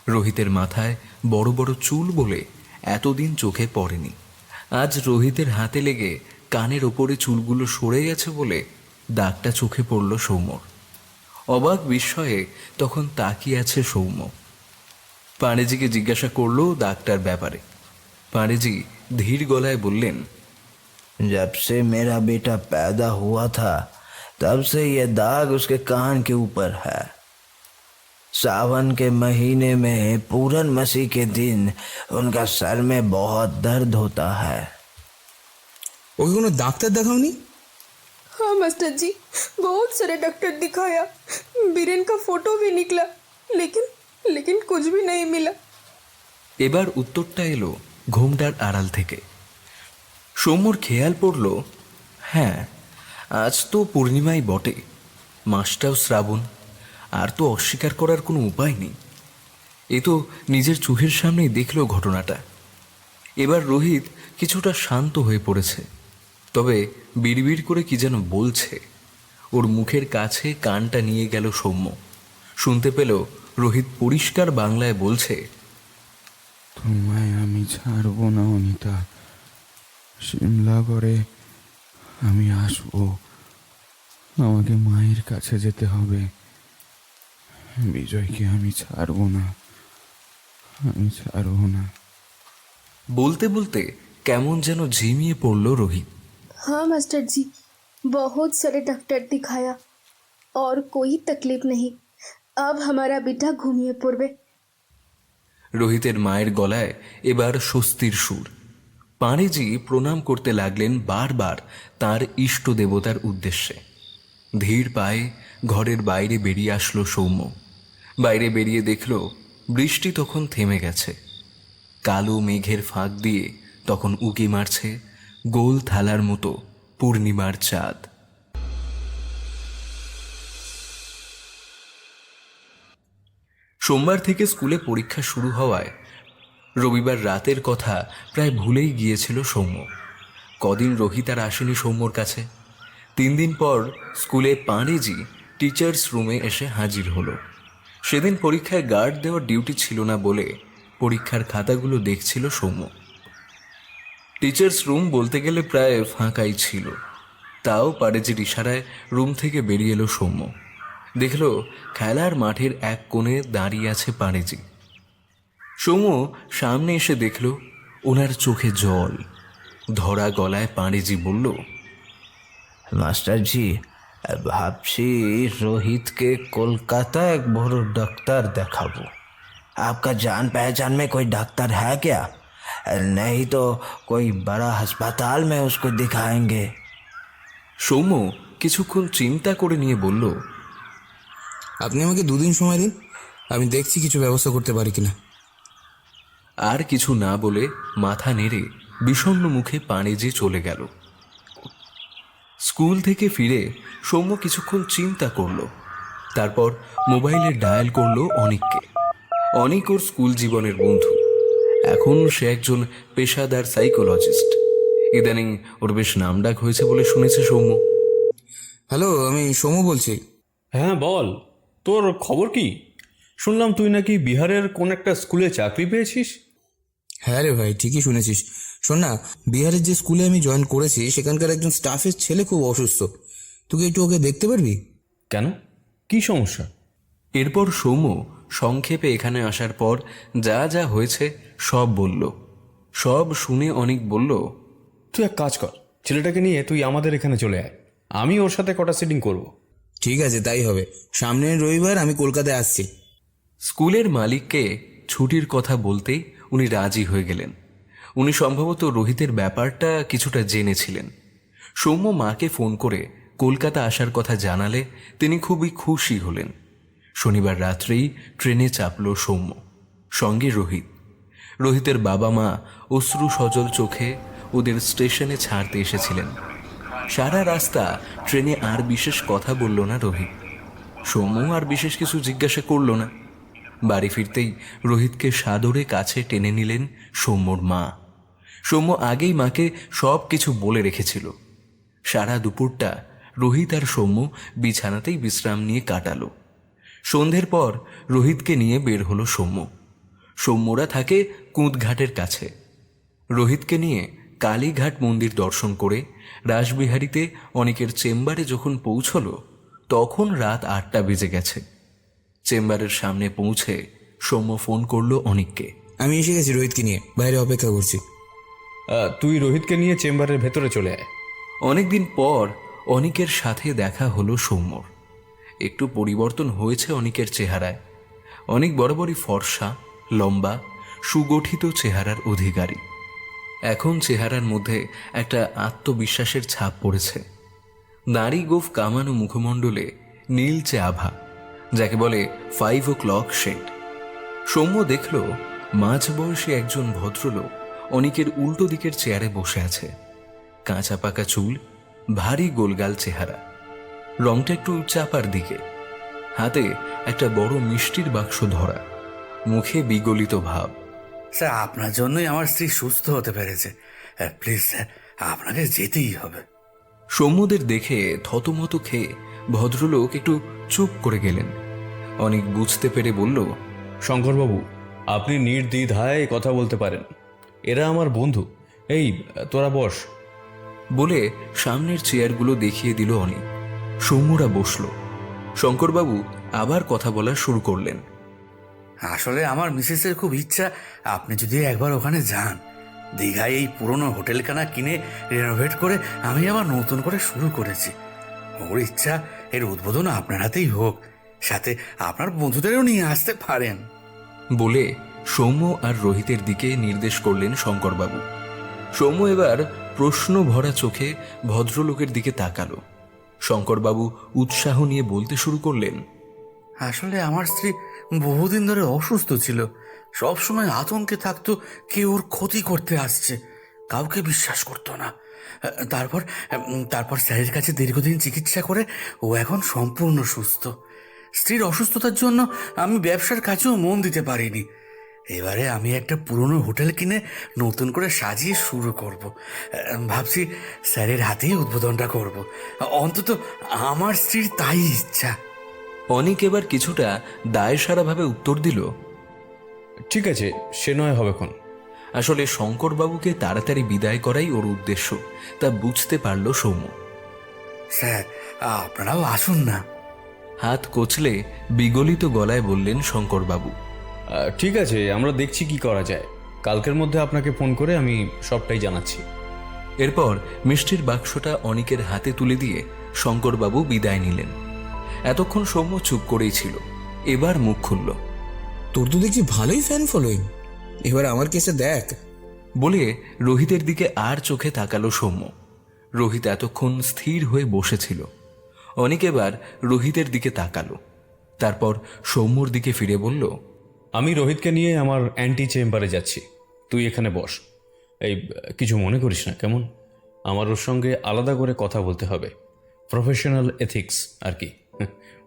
S1: রোহিতের মাথায় বড় বড় চুল বলে এতদিন চোখে পড়েনি। আজ রোহিতের হাতে লেগে কানের ওপরে চুলগুলো সরে গেছে বলে দাগটা চোখে পড়ল সৌম্যর। অবাক বিস্ময়ে তখন তাকিয়ে আছে সৌম্য। পাঁড়েজিকে জিজ্ঞাসা করলো দাগটার ব্যাপারে। পাঁড়েজি ধীর গলায় বললেন,
S4: जब से मेरा बेटा पैदा हुआ था तब से ये दाग उसके कान के ऊपर है। सावन के महीने में पूरन मसीह के दिन उनका सर में बहुत दर्द होता है।
S2: ওকে কোনো ডাক্তার দেখাওনি?
S8: हाँ मास्टर जी, बहुत सारे डॉक्टर दिखाया, बीरेन का फोटो भी निकला, लेकिन कुछ भी नहीं मिला।
S1: এবার উত্তরটা এলো ঘোমটার আড়াল থেকে। সৌম্যর খেয়াল পড়ল, হ্যাঁ, আজ তো পূর্ণিমাই বটে, মাসটাও শ্রাবণ, আর তো অস্বীকার করার কোনো উপায় নেই। এ তো নিজের চোখের সামনেই দেখল ঘটনাটা। এবার রোহিত কিছুটা শান্ত হয়ে পড়েছে, তবে বিড়বিড় করে কি যেন বলছে। ওর মুখের কাছে কানটা নিয়ে গেল সৌম্য। শুনতে পেল রোহিত পরিষ্কার বাংলায় বলছে,
S7: তোমায় আমি ছাড়বো না অনিতা, সিমলা করে আমি আসবো, আমাকে মায়ের কাছে যেতে হবে। বিজয়কে আমি ছাড়বো না, আমি ছাড়বো না।
S1: বলতে বলতে কেমন যেন ঝিমিয়ে পড়ল রোহিত।
S8: हाँ मास्टर जी, बहुत सारे डॉक्टर दिखाया और कोई तकलीफ नहीं। अब हमारा बेटा घूमिए पूर्वे।
S1: রোহিতের মায়ের গলায় এবার স্বস্তির সুর। পাঁড়েজি প্রণাম করতে লাগলেন বারবার তার ইষ্ট দেবতার উদ্দেশ্যে। ধীর পায়ে ঘরের বাইরে বেরিয়ে আসলো সৌম্য। বাইরে বেরিয়ে দেখল বৃষ্টি তখন থেমে গেছে। কালো মেঘের ফাঁক দিয়ে তখন উকি মারছে গোল থালার মতো পূর্ণিমার চাঁদ। সোমবার থেকে স্কুলে পরীক্ষা শুরু হওয়ায় রবিবার রাতের কথা প্রায় ভুলেই গিয়েছিল সৌম্য। কদিন রোহিত আর আসেনি সৌম্যর কাছে। 3 দিন পর স্কুলে পাঁড়েজি টিচার্স রুমে এসে হাজির হলো। সেদিন পরীক্ষায় গার্ড দেওয়ার ডিউটি ছিল না বলে পরীক্ষার খাতাগুলো দেখছিল সৌম্য। টিচার্স রুম বলতে গেলে প্রায় ফাঁকাই ছিল, তাও পাঁড়েজির ইশারায় রুম থেকে বেরিয়ে এলো সৌম্য। দেখল খেলার মাঠের এক কোণে দাঁড়িয়ে আছে পাঁড়েজি। সৌম্য সামনে এসে দেখল ওনার চোখে জল। ধরা গলায় পাঁড়েজি বলল,
S4: মাস্টারজি, ভাবছি রোহিতকে কলকাতা এক বড় ডাক্তার দেখাবো। आपका जान पहचान में कोई डॉक्टर है क्या? नहीं तो कोई बड़ा अस्पताल में उसको दिखाएंगे।
S1: সৌম্য কিছুক্ষণ চিন্তা করে নিয়ে বলল,
S2: আপনি আমাকে 2 দিন সময় দিন, আমি দেখছি কিছু ব্যবস্থা করতে পারি কিনা।
S1: আর কিছু না বলে মাথা নেড়ে বিষণ্ণ মুখে পাঁড়েজি চলে গেল। স্কুল থেকে ফিরে সৌম্য কিছুক্ষণ চিন্তা করল। তারপর মোবাইলে ডায়াল করলো অনিককে। অনিক ওর স্কুল জীবনের বন্ধু। এখন সে একজন পেশাদার সাইকোলজিস্ট। ইদানিং ওর বেশ নামডাক হয়েছে বলে শুনেছে সৌম্য।
S2: হ্যালো, আমি সৌম্য বলছি।
S9: হ্যাঁ বল, তোর খবর কি? শুনলাম তুই নাকি বিহারের কোন একটা স্কুলে চাকরি পেয়েছিস।
S2: হ্যাঁ রে ভাই, ঠিকই শুনেছিস। শোন না, বিহারের যে স্কুলে আমি জয়েন করেছি সেখানকার একজন স্টাফের ছেলে খুব অসুস্থ। তুই কি একটু ওকে দেখতে পারবি?
S9: কেন, কি সমস্যা?
S1: এরপর সৌম্য সংক্ষেপে এখানে আসার পর যা যা হয়েছে সব বলল। সব শুনে অনিক বলল,
S9: তুই এক কাজ কর, ছেলেটাকে নিয়ে তুই আমাদের এখানে চলে আয়, আমি ওর সাথে কটা সিটিং করব।
S2: ঠিক আছে, তাই হবে। সামনের রবিবার আমি কলকাতায় আসছি।
S1: স্কুলের মালিককে ছুটির কথা বলতেই উনি রাজি হয়ে গেলেন। উনি সম্ভবত রোহিতের ব্যাপারটা কিছুটা জেনেছিলেন। সৌম্য মাকে ফোন করে কলকাতা আসার কথা জানালে তিনি খুবই খুশি হলেন। শনিবার রাত্রেই ট্রেনে চাপল সৌম্য, সঙ্গে রোহিত। রোহিতের বাবা মা অশ্রু সজল চোখে ওদের স্টেশনে ছাড়তে এসেছিলেন। সারা রাস্তা ট্রেনে আর বিশেষ কথা বলল না রোহিত। সৌম্য আর বিশেষ কিছু জিজ্ঞাসা করল না। বাড়ি ফিরতেই রোহিতকে সাদরে কাছে টেনে নিলেন সৌম্যর মা। সৌম্য আগেই মাকে সব কিছু বলে রেখেছিল। সারা দুপুরটা রোহিত আর সৌম্য বিছানাতেই বিশ্রাম নিয়ে কাটালো। সন্ধ্যের পর রোহিতকে নিয়ে বের হলো সৌম্য। সৌম্যরা থাকে কুঁদঘাটের কাছে। রোহিতকে নিয়ে কালীঘাট মন্দির দর্শন করে রাসবিহারীতে অনিকের চেম্বারে যখন পৌঁছল তখন রাত 8টা বেজে গেছে। চেম্বারের সামনে পৌঁছে সৌম্য ফোন করলো অনিককে।
S2: আমি এসে গেছি রোহিতকে নিয়ে, বাইরে অপেক্ষা করছি।
S9: তুই রোহিতকে নিয়ে চেম্বারের ভেতরে চলে আয়।
S1: অনেকদিন পর অনিকের সাথে দেখা হলো সৌম্যর। একটু পরিবর্তন হয়েছে অনিকের চেহারায়। অনেক বরাবরই ফর্সা, লম্বা, সুগঠিত চেহারার অধিকারী। এখন চেহারার মধ্যে একটা আত্মবিশ্বাসের ছাপ পড়েছে। দাড়ি গোঁফ কামানো মুখমণ্ডলে নীলচে আভা, যাকে বলে 5 o'clock শেড। সৌম্য দেখল মাঝবয়সী একজন ভদ্রলোক অনিকের উল্টো দিকের চেয়ারে বসে আছে। কাঁচা পাকা চুল, ভারী গোলগাল চেহারা, রংটা একটু চাপার দিকে। হাতে একটা বড় মিষ্টির বাক্স ধরা, মুখে বিগলিত ভাব।
S10: স্যার, আপনার জন্যই আমার স্ত্রী সুস্থ হতে পেরেছে। প্লিজ স্যার, আপনাকে যেতেই হবে।
S1: সৌম্যদের দেখে থতমত খেয়ে ভদ্রলোক একটু চুপ করে গেলেন। অনেক বুঝতে পেরে বলল,
S9: শঙ্করবাবু, আপনি নির্দ্বিধায় কথা বলতে পারেন, এরা আমার বন্ধু। এই তোরা বস।
S1: বলে সামনের চেয়ারগুলো দেখিয়ে দিল অনিক। সৌম্যরা বসল। শঙ্করবাবু আবার কথা বলা শুরু করলেন।
S10: আসলে আমার মিসেসের খুব ইচ্ছা আপনি যদি একবার ওখানে যান। দীঘায় এই পুরনো হোটেলখানা কিনে রেনোভেট করে আমি আবার নতুন করে শুরু করেছি। ওর ইচ্ছা এর উদ্বোধন আপনার হাতেই হোক, সাথে আপনার বন্ধুদেরও নিয়ে আসতে পারেন।
S1: বলে সৌম্য আর রোহিতের দিকে নির্দেশ করলেন শঙ্করবাবু। সৌম্য এবার প্রশ্ন ভরা চোখে ভদ্রলোকের দিকে তাকালো। শঙ্করবাবু উৎসাহ নিয়ে বলতে শুরু করলেন।
S10: আসলে আমার স্ত্রী বহুদিন ধরে অসুস্থ ছিল, সব সময় আতঙ্কে থাকতো কেউ ওর ক্ষতি করতে আসছে, কাউকে বিশ্বাস করতো না। তারপর তারপর স্যারের কাছে দীর্ঘদিন চিকিৎসা করে ও এখন সম্পূর্ণ সুস্থ। স্ত্রীর অসুস্থতার জন্য আমি ব্যবসার কাছেও মন দিতে পারিনি। এবারে আমি একটা পুরনো হোটেল কিনে নতুন করে সাজিয়ে শুরু করব। ভাবছি স্যারের হাতেই উদ্বোধনটা করব, অন্তত আমার স্ত্রীর তাই ইচ্ছা।
S1: অনেক এবার কিছুটা দায়সারাভাবে উত্তর দিল।
S9: ঠিক আছে, সে নয় হবেক্ষণ।
S1: আসলে শঙ্করবাবুকে তাড়াতাড়ি বিদায় করাই ওর উদ্দেশ্য, তা বুঝতে পারল সৌম্য।
S10: স্যার আপনারাও আসুন না।
S1: হাত কচলে বিগলিত গলায় বললেন শঙ্করবাবু।
S9: ঠিক আছে, আমরা দেখছি কি করা যায়। কালকের মধ্যে আপনাকে ফোন করে আমি সবটাই জানাচ্ছি।
S1: এরপর মিষ্টির বাক্সটা অনিকের হাতে তুলে দিয়ে শঙ্করবাবু বিদায় নিলেন। এতক্ষণ সৌম্য চুপ করেই ছিল, এবার মুখ খুলল।
S2: তোর তো দেখছি ভালোই ফ্যান ফলোয়িং, এবার আমার কেসে দেখ।
S1: বলে রোহিতের দিকে আর চোখে তাকালো সৌম্য। রোহিত এতক্ষণ স্থির হয়ে বসেছিল। অনিক এবার রোহিতের দিকে তাকালো, তারপর সৌম্যর দিকে ফিরে বলল,
S9: আমি রোহিতকে নিয়ে আমার অ্যান্টি চেম্বারে যাচ্ছি, তুই এখানে বস। এই কিছু মনে করিস না কেমন? আমার ওর সঙ্গে আলাদা করে কথা বলতে হবে, প্রফেশনাল এথিক্স আর কি,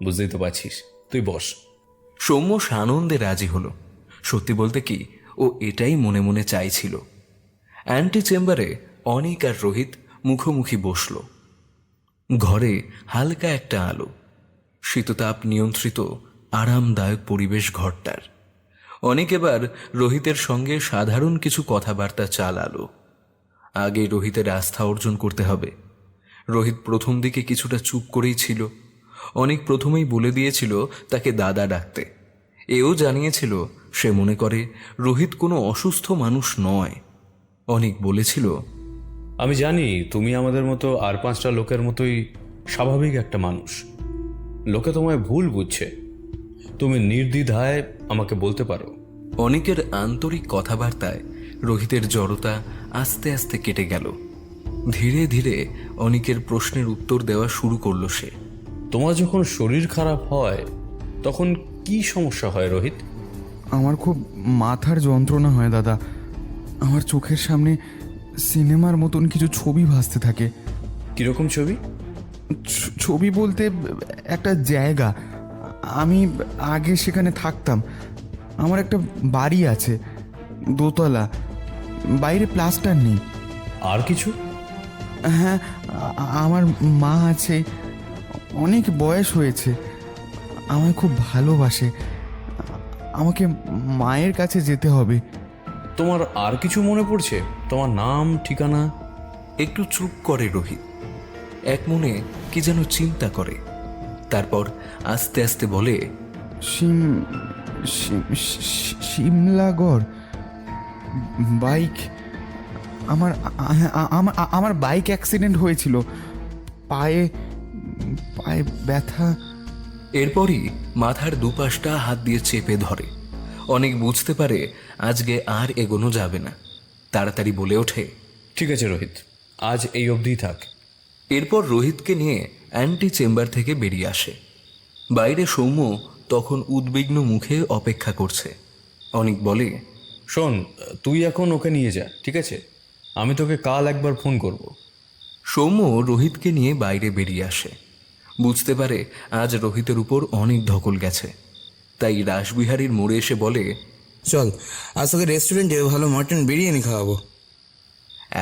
S9: বুঝতেই তো পারছিস। তুই বস।
S1: সৌম্য সানন্দে রাজি হলো। সত্যি বলতে কি, ও এটাই মনে মনে চাইছিল। অ্যান্টি চেম্বারে অনিক আর রোহিত মুখোমুখি বসল। ঘরে হালকা একটা আলো, শীততাপ নিয়ন্ত্রিত আরামদায়ক পরিবেশ ঘরটার। অনেক এবার রোহিতের সঙ্গে সাধারণ কিছু কথাবার্তা চালালো। আগে রোহিতের আস্থা অর্জন করতে হবে। রোহিত প্রথম দিকে কিছুটা চুপ করেই ছিল। অনেক প্রথমেই বলে দিয়েছিল তাকে দাদা ডাকতে। এও জানিয়েছিল সে মনে করে রোহিত কোনো অসুস্থ মানুষ নয়। অনেক বলেছিল,
S9: আমি জানি তুমি আমাদের মতো আর 5টা লোকের মতোই স্বাভাবিক একটা মানুষ। লোকে তোমায় ভুল বুঝছে, তুমি নির্দ্বিধায় আমাকে বলতে পারো।
S1: অনেকের আন্তরিক কথাবার্তায় রোহিতের জড়তা আস্তে আস্তে কেটে গেল। ধীরে ধীরে অনেকের প্রশ্নের উত্তর দেওয়া শুরু করলো সে।
S9: তোমার যখন শরীর খারাপ হয় তখন কি সমস্যা হয় রোহিত?
S7: আমার খুব মাথার যন্ত্রণা হয় দাদা। আমার চোখের সামনে সিনেমার মতন কিছু ছবি ভাসতে থাকে।
S9: কিরকম ছবি?
S7: ছবি বলতে একটা জায়গা, আমি আগে সেখানে থাকতাম। আমার একটা বাড়ি আছে, দোতলা, বাইরে প্লাস্টার নেই।
S9: আর কিছু?
S7: হ্যাঁ, আমার মা আছে, অনেক বয়স হয়েছে, আমায় খুব ভালোবাসে। আমাকে মায়ের কাছে যেতে হবে।
S9: তোমার আর কিছু মনে পড়ছে? তোমার নাম, ঠিকানা?
S1: একটু চুপ করে রোহিত, এক মনে কি যেন চিন্তা করে। তারপর আস্তে আস্তে বলে,
S7: সিমলাগড়। বাইক, আমার বাইক অ্যাক্সিডেন্ট হয়েছিল, পায়ে ব্যথা।
S1: এরপরই মাথার দুপাশটা হাত দিয়ে চেপে ধরে। অনেক বুঝতে পারে আজকে আর এগোনো যাবে না। তাড়াতাড়ি বলে ওঠে,
S9: ঠিক আছে রোহিত, আজ এই অবধিই থাক।
S1: এরপর রোহিতকে নিয়ে অ্যান্টি চেম্বার থেকে বেরিয়ে আসে। বাইরে সৌম্য তখন উদ্বিগ্ন মুখে অপেক্ষা করছে। অনেক বলে,
S9: শোন, তুই এখন ওকে নিয়ে যা, ঠিক আছে? আমি তোকে কাল একবার ফোন করব।
S1: সৌম্য রোহিতকে নিয়ে বাইরে বেরিয়ে আসে। বুঝতে পারে আজ রোহিতের উপর অনেক ধকল গেছে, তাই রাসবিহারীর মোড়ে এসে বলে,
S2: চল আজ তোকে রেস্টুরেন্টে ভালো মাটন বিরিয়ানি খাওয়াবো।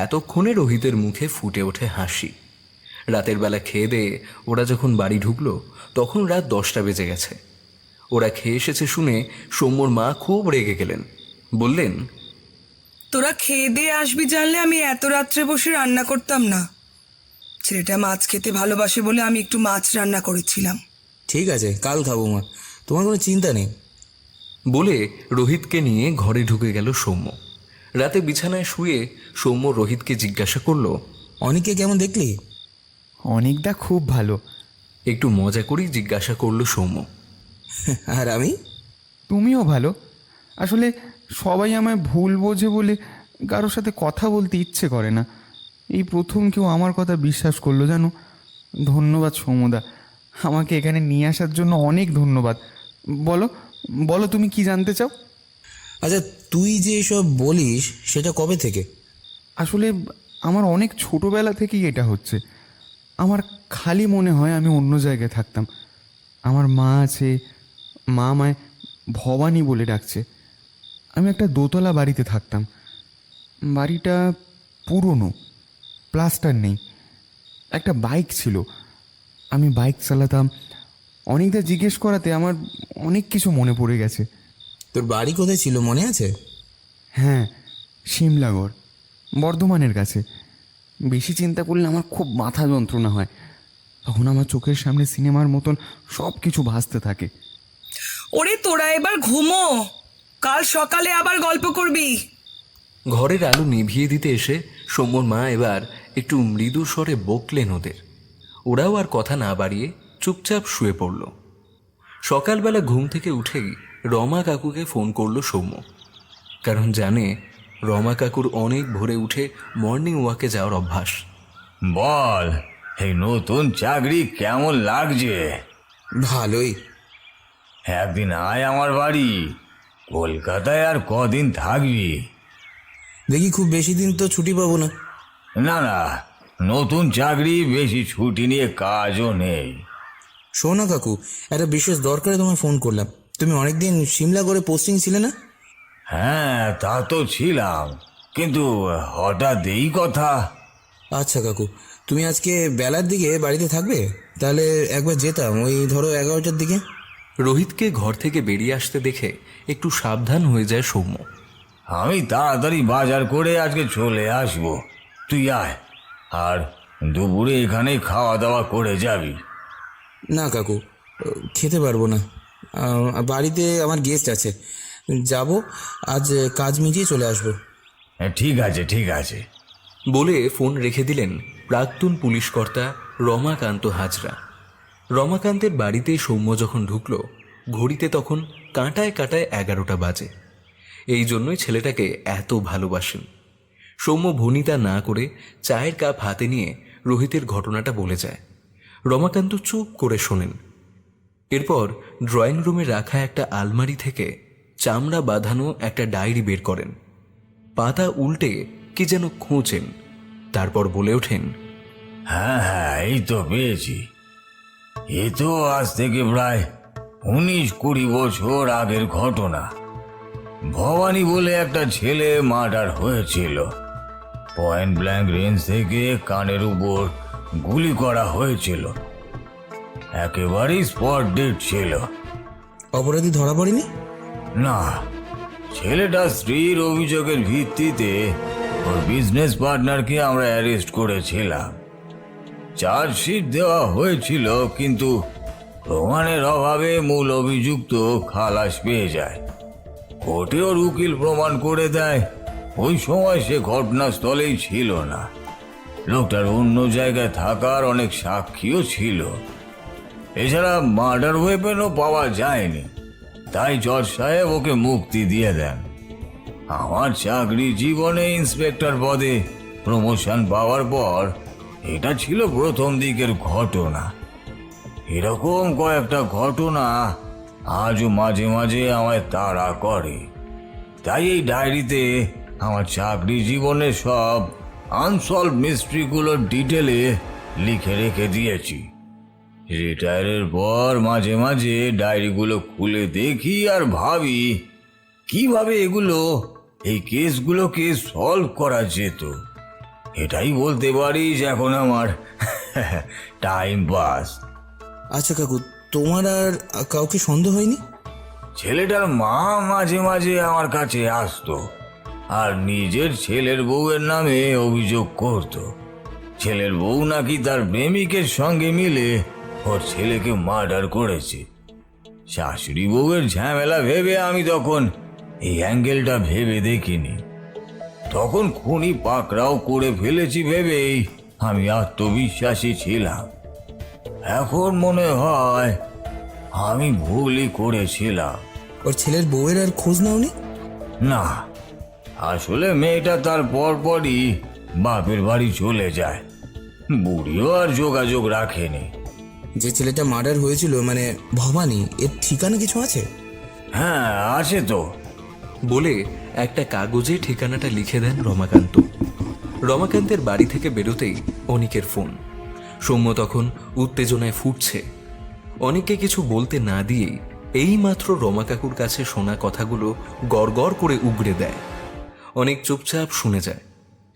S1: এতক্ষণে রোহিতের মুখে ফুটে ওঠে হাসি। রাতের বেলা খেয়ে দিয়ে ওরা যখন বাড়ি ঢুকলো তখন রাত 10টা বেজে গেছে। ওরা খেয়ে এসেছে শুনে সৌম্যর মা খুব রেগে গেলেন। বললেন,
S6: তোরা খেয়ে দিয়ে আসবি জানলে আমি এত রাত্রে বসে রান্না করতাম না। ছেলেটা মাছ খেতে ভালোবাসে বলে আমি একটু মাছ রান্না করেছিলাম।
S2: ঠিক আছে, কাল খাবো মা, তোমার কোনো চিন্তা নেই।
S1: বলে রোহিতকে নিয়ে ঘরে ঢুকে গেল সৌম্য। রাতে বিছানায় শুয়ে সৌম্য রোহিতকে জিজ্ঞাসা করলো,
S2: অনেককে কেমন দেখলি?
S7: অনেকটা খুব ভালো।
S1: একটু মজা করেই জিজ্ঞাসা করলো সৌম্য।
S2: আর আমি?
S7: তুমিও ভালো। আসলে সবাই আমায় ভুল বোঝে বলে কারোর সাথে কথা বলতে ইচ্ছে করে না। এই প্রথম কেউ আমার কথা বিশ্বাস করলো, জানো। ধন্যবাদ সৌম্যদা, আমাকে এখানে নিয়ে আসার জন্য অনেক ধন্যবাদ। বলো বলো, তুমি কি জানতে চাও?
S2: আচ্ছা, তুই যে এসব বলিস সেটা কবে থেকে?
S7: আসলে আমার অনেক ছোটোবেলা থেকেই এটা হচ্ছে। আমার খালি মনে হয় আমি অন্য জায়গায় থাকতাম। আমার মা আছে, মা আমায় ভবানী বলে ডাকছে। আমি একটা দোতলা বাড়িতে থাকতাম। বাড়িটা পুরনো, প্লাস্টার নেই। একটা বাইক ছিল, আমি বাইক চালাতাম। অনেকটা জিজ্ঞেস করাতে আমার অনেক কিছু মনে পড়ে গেছে।
S2: তোর বাড়ি কোথায় ছিল মনে আছে?
S7: হ্যাঁ, সিমলাগড়, বর্ধমানের কাছে। বেশি চিন্তা করলে আমার খুব মাথা যন্ত্রণা হয়। তখন আমার চোখের সামনে সিনেমার মতন সব কিছু ভাসতে থাকে।
S6: ওরে তোরা এবার ঘুমো, কাল সকালে আবার গল্প করবি।
S1: ঘরের আলো নিভিয়ে দিতে এসে সৌম্যর মা এবার একটু মৃদু স্বরে বকলেন ওদের। ওরাও আর কথা না বাড়িয়ে চুপচাপ শুয়ে পড়ল। সকালবেলা ঘুম থেকে উঠেই রমা কাকুকে ফোন করলো সৌম্য, কারণ জানে রমা কাকুর অনেক ভোরে উঠে মর্নিং ওয়াকে যাওয়ার অভ্যাস।
S4: বল, এই নতুন চাকরি কেমন লাগছে?
S2: ভালোই।
S4: একদিন আয় আমার বাড়ি। কলকাতায় আর কদিন থাকবি?
S2: দেখি, খুব বেশি দিন তো ছুটি পাবো না।
S4: না না, নতুন চাকরি, বেশি ছুটি নিয়ে কাজও নেই।
S2: শোনো কাকু, একটা বিশেষ দরকারে তোমায় ফোন করলাম। তুমি অনেকদিন সিমলা করে পোস্টিং ছিলে না?
S4: হ্যাঁ, তা তো ছিলাম, কিন্তু হঠাৎ এই কথা।
S2: আচ্ছা কাকু, তুমি আজকে বেলার দিকে বাড়িতে থাকবে? তাহলে একবার যেতাম, ওই ধরো 11টার দিকে।
S1: রোহিতকে ঘর থেকে বেরিয়ে আসতে দেখে একটু সাবধান হয়ে যায় সৌম্য।
S4: আমি তাড়াতাড়ি বাজার করে আজকে চলে আসবো, তুই আয়। আর দুপুরে এখানে খাওয়া দাওয়া করে যাবি।
S2: না কাকু, খেতে পারবো না। বাড়িতে আমার গেস্ট আছে, যাব আজ, কাজ মিটিয়ে চলে আসবো।
S4: ঠিক আছে ঠিক আছে।
S1: বলে ফোন রেখে দিলেন প্রাক্তন পুলিশকর্তা রমাকান্ত হাজরা। রমাকান্তের বাড়িতে সৌম্য যখন ঢুকলো, ঘড়িতে তখন কাঁটায় কাঁটায় 11টা বাজে। এই জন্যই ছেলেটাকে এত ভালোবাসেন। সৌম্য ভনিতা না করে চায়ের কাপ হাতে নিয়ে রোহিতের ঘটনাটা বলে যায়। রমাকান্ত চুপ করে শোনেন। এরপর ড্রয়িং রুমে রাখা একটা আলমারি থেকে চামড়া বাঁধানো একটা ডায়েরি বের করেন। পাতা উল্টে কি যেন খোঁচেন, তারপর বলে ওঠেন,
S4: হ্যাঁ হ্যাঁ, এই তো পেয়েছি। এ তো আজ থেকে প্রায় 19-20 বছর আগের ঘটনা। ভবানী বলে একটা ছেলে মার্ডার হয়েছিল। পয়েন্ট ব্ল্যাঙ্ক রেঞ্জ থেকে কানের উপর গুলি করা হয়েছিল। একেবারেই স্পট ডেট ছিল।
S2: অপরাধী ধরা পড়েনি?
S4: না, ছেলেটার স্ত্রীর অভিযোগের ভিত্তিতে ওর বিজনেস পার্টনারকে আমরা অ্যারেস্ট করেছিলাম। চার্জশিট দেওয়া হয়েছিল, কিন্তু প্রমাণের অভাবে মূল অভিযুক্ত খালাস পেয়ে যায়। কোর্টে ওর উকিল প্রমাণ করে দেয় ওই সময় সে ঘটনাস্থলেই ছিল না। লোকটার অন্য জায়গায় থাকার অনেক সাক্ষীও ছিল। এছাড়া মার্ডার ওয়েপেনও পাওয়া যায়নি, তাই জজ সাহেব ওকে মুক্তি দিয়ে দেন। আমার চাকরি জীবনে ইন্সপেক্টর পদে প্রমোশন পাওয়ার পর এটা ছিল প্রথম দিকের ঘটনা। এরকম কয়েকটা ঘটনা আজও মাঝে মাঝে আমায় তাড়া করে। তাই এই ডায়েরিতে আমার চাকরি জীবনের সব আনসলভ মিস্ট্রিগুলোর ডিটেলে লিখে রেখে দিয়েছি। রিটায়ারের পর মাঝে মাঝে ডায়েরিগুলো খুলে দেখি আর ভাবি কিভাবে এগুলো, এই কেসগুলোকে সলভ করা যেত। এটাই বলতে পারিস এখন আমার টাইম পাস।
S2: আচ্ছা কাকু, তোমার আর কাউকে সন্দেহ হয়নি?
S4: ছেলেটার মা মাঝে মাঝে আমার কাছে আসতো আর নিজের ছেলের বউয়ের নামে অভিযোগ করত। ছেলের বউ নাকি তার প্রেমিকের সঙ্গে মিলে ওর ছেলেকে মার্ডার করেছে। শাশুড়ি বউয়ের ঝামেলা ভেবে আমি তখন এই অ্যাঙ্গেলটা ভেবে দেখিনি। তখন খুনি পাকড়াও করে ফেলেছি ভেবেই আমি আত্মবিশ্বাসী ছিলাম। এখন মনে হয় আমি ভুলই করেছিলাম।
S2: ওর ছেলের বউয়ের আর খোঁজ নাওনি?
S4: না, আসলে মেয়েটা তার পরপরই বাপের বাড়ি চলে যায়। বুড়িও আর যোগাযোগ রাখেনি।
S2: যে ছেলেটা মার্ডার হয়েছিল মানে ভবানী, এর ঠিকানা কিছু আছে?
S4: হ্যাঁ, আছে তো।
S1: বলে একটা কাগজে ঠিকানাটা লিখে দেন রমাকান্ত। রমাকান্তের বাড়ি থেকে বেরোতেই অনিকের ফোন। সৌম্য তখন উত্তেজনায় ফুটছে। অনিককে কিছু বলতে না দিয়েই এইমাত্র রমাকাকুর কাছে শোনা কথাগুলো গড়গড় করে উগড়ে দেয়। অনেক চুপচাপ শুনে যায়।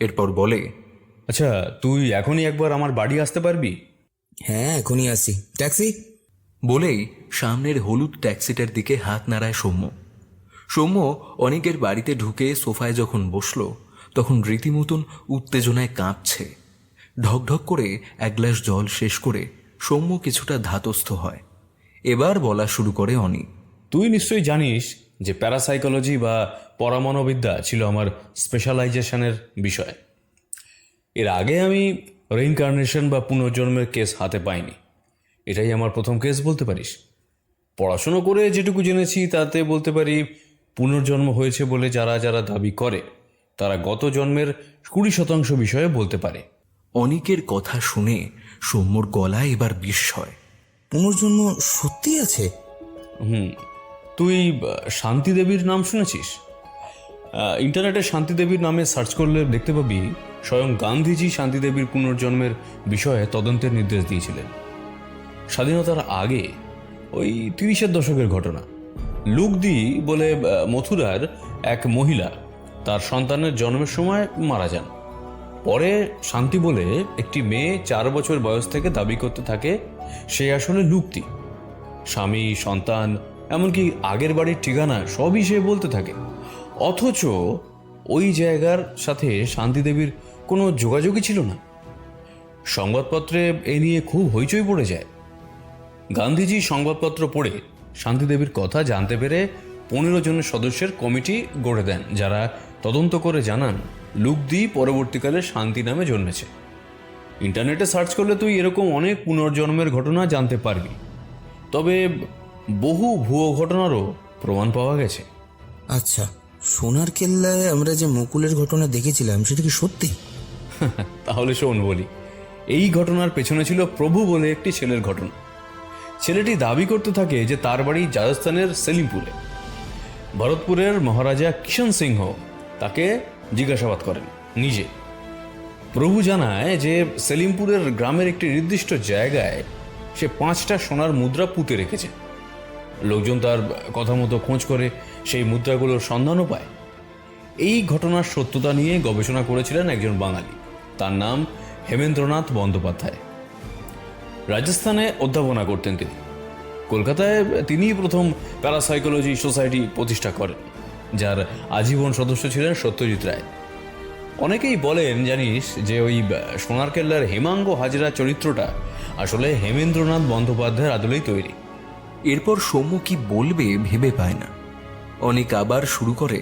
S1: এরপর বলে,
S9: আচ্ছা, তুই এখনই একবার আমার বাড়ি আসতে পারবি?
S2: হ্যাঁ, এখনই আসি। ট্যাক্সি?
S1: বলেই সামনের হলুদ ট্যাক্সিটার দিকে হাত নাড়ায় সৌম্য। সৌম্য অনিকের বাড়িতে ঢুকে সোফায় যখন বসল, তখন রীতিমতন উত্তেজনায় কাঁপছে। ঢকঢক করে এক গ্লাস জল শেষ করে সৌম্য কিছুটা ধাতস্থ হয়। এবার বলা শুরু করে অনিক।
S9: তুই নিশ্চয়ই জানিস যে প্যারাসাইকোলজি বা পরামনোবিদ্যা ছিল আমার স্পেশালাইজেশনের বিষয়। এর আগে আমি রিইনকার্নেশন বা পুনর্জন্মের কেস হাতে পাইনি। এটাই আমার প্রথম কেস বলতে পারিস। পড়াশুনো করে যেটুকু জেনেছি তাতে বলতে পারি, পুনর্জন্ম হয়েছে বলে যারা যারা দাবি করে তারা গত জন্মের 20% বিষয়ে বলতে পারে।
S1: অনিকের কথা শুনে সৌম্যর গলায় এবার বিস্ময়।
S2: পুনর্জন্ম সত্যি আছে?
S9: তুই শান্তি দেবীর নাম শুনেছিস? ইন্টারনেটে শান্তি দেবীর নামে সার্চ করলে দেখতে পাবি স্বয়ং গান্ধীজি শান্তি দেবীর পুনর্জন্মের বিষয়ে তদন্তের নির্দেশ দিয়েছিলেন। স্বাধীনতার আগে ওই 30-এর দশকের ঘটনা। লুকদি বলে মথুরার এক মহিলা তার সন্তানের জন্মের সময় মারা যান। পরে শান্তি বলে একটি মেয়ে 4 বছর বয়স থেকে দাবি করতে থাকে সে আসলে লুকদি। স্বামী, সন্তান, এমনকি আগের বাড়ির ঠিকানা সবই সে বলতে থাকে। অথচ ওই জায়গার সাথে শান্তি দেবীর কোনো যোগাযোগই ছিল না। সংবাদপত্রে এ নিয়ে খুব হইচই পড়ে যায়। গান্ধীজি সংবাদপত্র পড়ে শান্তি দেবীর কথা জানতে পেরে 15 জনের সদস্যের কমিটি গড়ে দেন, যারা তদন্ত করে জানান লুকদি পরবর্তীকালে শান্তি নামে জন্মেছে। ইন্টারনেটে সার্চ করলে তুই এরকম অনেক পুনর্জন্মের ঘটনা জানতে পারবি। তবে বহু ভুয়ো ঘটনারও প্রমাণ পাওয়া গেছে।
S2: আচ্ছা, সোনার কেল্লায় আমরা যে মুকুলের ঘটনা দেখেছিলাম সেটা কি সত্যি?
S9: তাহলে শোন বলি। এই ঘটনার পেছনে ছিল প্রভু বলে একটি ছেলের ঘটনা। ছেলেটি দাবি করতে থাকে যে তার বাড়ি রাজস্থানের সেলিমপুরে। ভরতপুরের মহারাজা কিষণ সিংহ তাকে জিজ্ঞাসাবাদ করেন নিজে। প্রভু জানায় যে সেলিমপুরের গ্রামের একটি নির্দিষ্ট জায়গায় সে 5টা সোনার মুদ্রা পুঁতে রেখেছে। লোকজন তার কথা মতো খোঁজ করে সেই মুদ্রাগুলোর সন্ধানও পায়। এই ঘটনার সত্যতা নিয়ে গবেষণা করেছিলেন একজন বাঙালি, তার নাম হেমেন্দ্রনাথ বন্দ্যোপাধ্যায়। রাজস্থানে অধ্যাপনা করতেন তিনি। কলকাতায় তিনিই প্রথম প্যারাসাইকোলজি সোসাইটি প্রতিষ্ঠা করেন, যার আজীবন সদস্য ছিলেন সত্যজিৎ রায়। অনেকেই বলেন জানিস যে ওই সোনার কেল্লার হেমাঙ্গ হাজরা চরিত্রটা আসলে হেমেন্দ্রনাথ বন্দ্যোপাধ্যায়ের আদলেই তৈরি।
S1: এরপর সৌম্য কি বলবে ভেবে পায় না। অনিক আবার শুরু করে,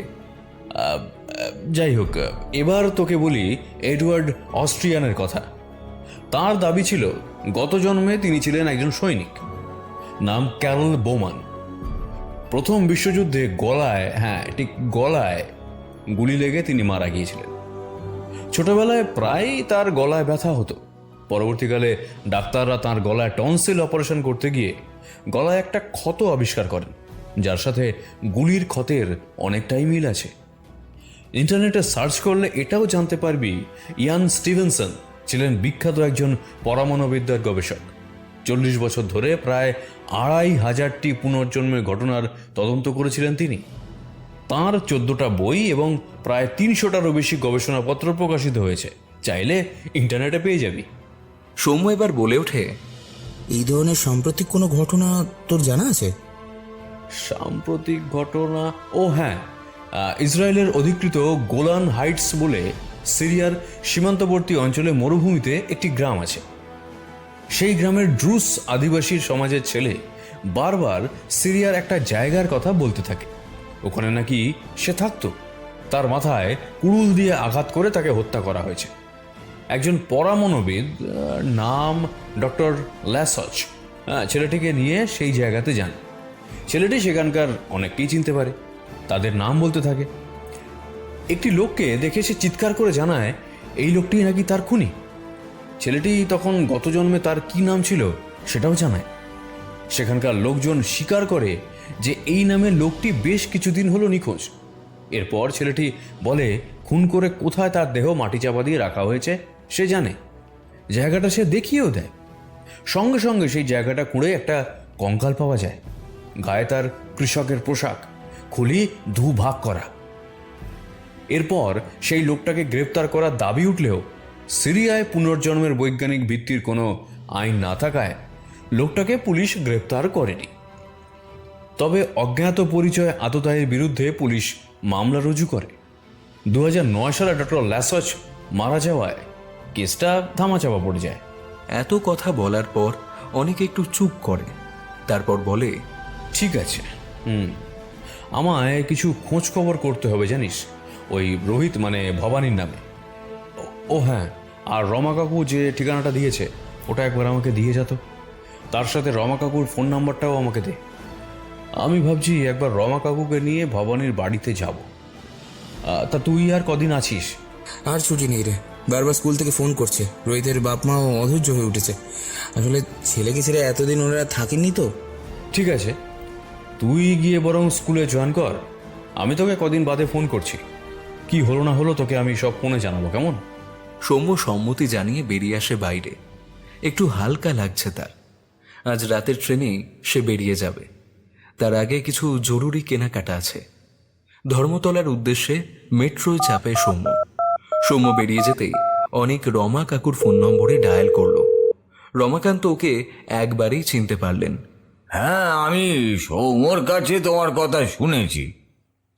S9: যাই হোক, এবার তোকে বলি এডওয়ার্ড অস্ট্রিয়ানের কথা। তার দাবি ছিল গত জন্মে তিনি ছিলেন একজন সৈনিক, নাম ক্যারল বোমান। প্রথম বিশ্বযুদ্ধে গলায় গুলি লেগে তিনি মারা গিয়েছিলেন। ছোটবেলায় প্রায় তার গলায় ব্যথা হতো। পরবর্তীকালে ডাক্তাররা তার গলায় টনসিল অপারেশন করতে গিয়ে গলায় একটা ক্ষত আবিষ্কার করেন, যার সাথে গুলির ক্ষতের অনেকটাই মিল আছে। ইন্টারনেটে সার্চ করলে এটাও জানতে পারবি ইয়ান স্টিভেনসন ছিলেন বিখ্যাত একজন পরামনোবিদ্যার গবেষক। 40 বছর ধরে প্রায় 2500টি পুনর্জন্মের ঘটনার তদন্ত করেছিলেন তিনি। তাঁর 14টা বই এবং প্রায় 300টারও বেশি গবেষণাপত্র প্রকাশিত হয়েছে। চাইলে ইন্টারনেটে পেয়ে যাবি।
S1: সৌম্য এবার বলে ওঠে,
S2: এই ধরনের সাম্প্রতিক কোনো ঘটনা তোর জানা আছে?
S9: সাম্প্রতিক ঘটনা? ও হ্যাঁ, ইসরায়েলের অধিকৃত গোলান হাইটস বলে সিরিয়ার সীমান্তবর্তী অঞ্চলে মরুভূমিতে একটি গ্রাম আছে। সেই গ্রামের ড্রুস আদিবাসী সমাজের ছেলে বারবার সিরিয়ার একটা জায়গার কথা বলতে থাকে। ওখানে নাকি সে থাকতো। তার মাথায় কুড়ুল দিয়ে আঘাত করে তাকে হত্যা করা হয়েছে। একজন পরামনোবিদ, নাম ডক্টর ল্যাসচ, ছেলেটিকে নিয়ে সেই জায়গাতে যান। ছেলেটি সেখানকার অনেককেই চিনতে পারে, তাদের নাম বলতে থাকে। একটি লোককে দেখে সে চিৎকার করে জানায় এই লোকটি নাকি তার খুনি। ছেলেটি তখন গত জন্মে তার কি নাম ছিল সেটাও জানায়। সেখানকার লোকজন স্বীকার করে যে এই নামের লোকটি বেশ কিছুদিন হলো নিখোঁজ। এরপর ছেলেটি বলে খুন করে কোথায় তার দেহ মাটি চাপা দিয়ে রাখা হয়েছে সে জানে। জায়গাটা সে দেখিয়েও দেয়। সঙ্গে সঙ্গে সেই জায়গাটা খুঁড়ে একটা কঙ্কাল পাওয়া যায়। গায়ে তার কৃষকের পোশাক, খুলি দুভাগ করা। এরপর সেই লোকটাকে গ্রেপ্তার করার দাবি উঠলেও সিরিয়ায় পুনর্জন্মের বৈজ্ঞানিক ভিত্তির কোনো আইন না থাকায় লোকটাকে পুলিশ গ্রেপ্তার করেনি। তবে অজ্ঞাত পরিচয় আততায়ীর বিরুদ্ধে পুলিশ মামলা রুজু করে। 2009 সালে ডক্টর ল্যাসচ মারা যাওয়ায় কেসটা ধামাচাপা পড়ে যায়।
S1: এত কথা বলার পর অনেকে একটু চুপ করে, তারপর বলে,
S9: ঠিক আছে, আমায় কিছু খোঁজ খবর করতে হবে জানিস, ওই রোহিত মানে ভবানীর নামে। ও হ্যাঁ, আর রমা কাকু যে ঠিকানাটা দিয়েছে ওটা একবার আমাকে দিয়ে যেত। তার সাথে রমা কাকুর ফোন নাম্বারটাও আমাকে দে। আমি ভাবছি একবার রমা কাকুকে নিয়ে ভবানীর বাড়িতে যাব। তা তুই আর কদিন আছিস?
S2: আর ছুটি নেই রে, বারবার স্কুল থেকে ফোন করছে। রোহিতের বাপ মাও অধৈর্য হয়ে উঠেছে। আসলে ছেলেকে ছেড়ে এতদিন ওরা থাকেননি তো।
S9: ঠিক আছে, তুই গিয়ে বরং স্কুলে জয়েন কর। আমি তোকে কদিন বাদে ফোন করছি। কি হলো না হলো তোকে আমি সব ফোনে জানাবো, কেমন?
S1: সৌম্য সম্মতি জানিয়ে বেরিয়ে আসে বাইরে। একটু হালকা লাগছে তার। আজ রাতের ট্রেনেই সে বেরিয়ে যাবে। তার আগে কিছু জরুরি কেনাকাটা আছে। ধর্মতলার উদ্দেশ্যে মেট্রোয় চাপে সৌম্য। সৌম্য বেরিয়ে যেতেই অনেক রমা কাকুর ফোন নম্বরে ডায়াল করল। রমাকান্ত ওকে একবারেই চিনতে পারলেন।
S4: হ্যাঁ, আমি সৌম্যর কাছে তোমার কথা শুনেছি।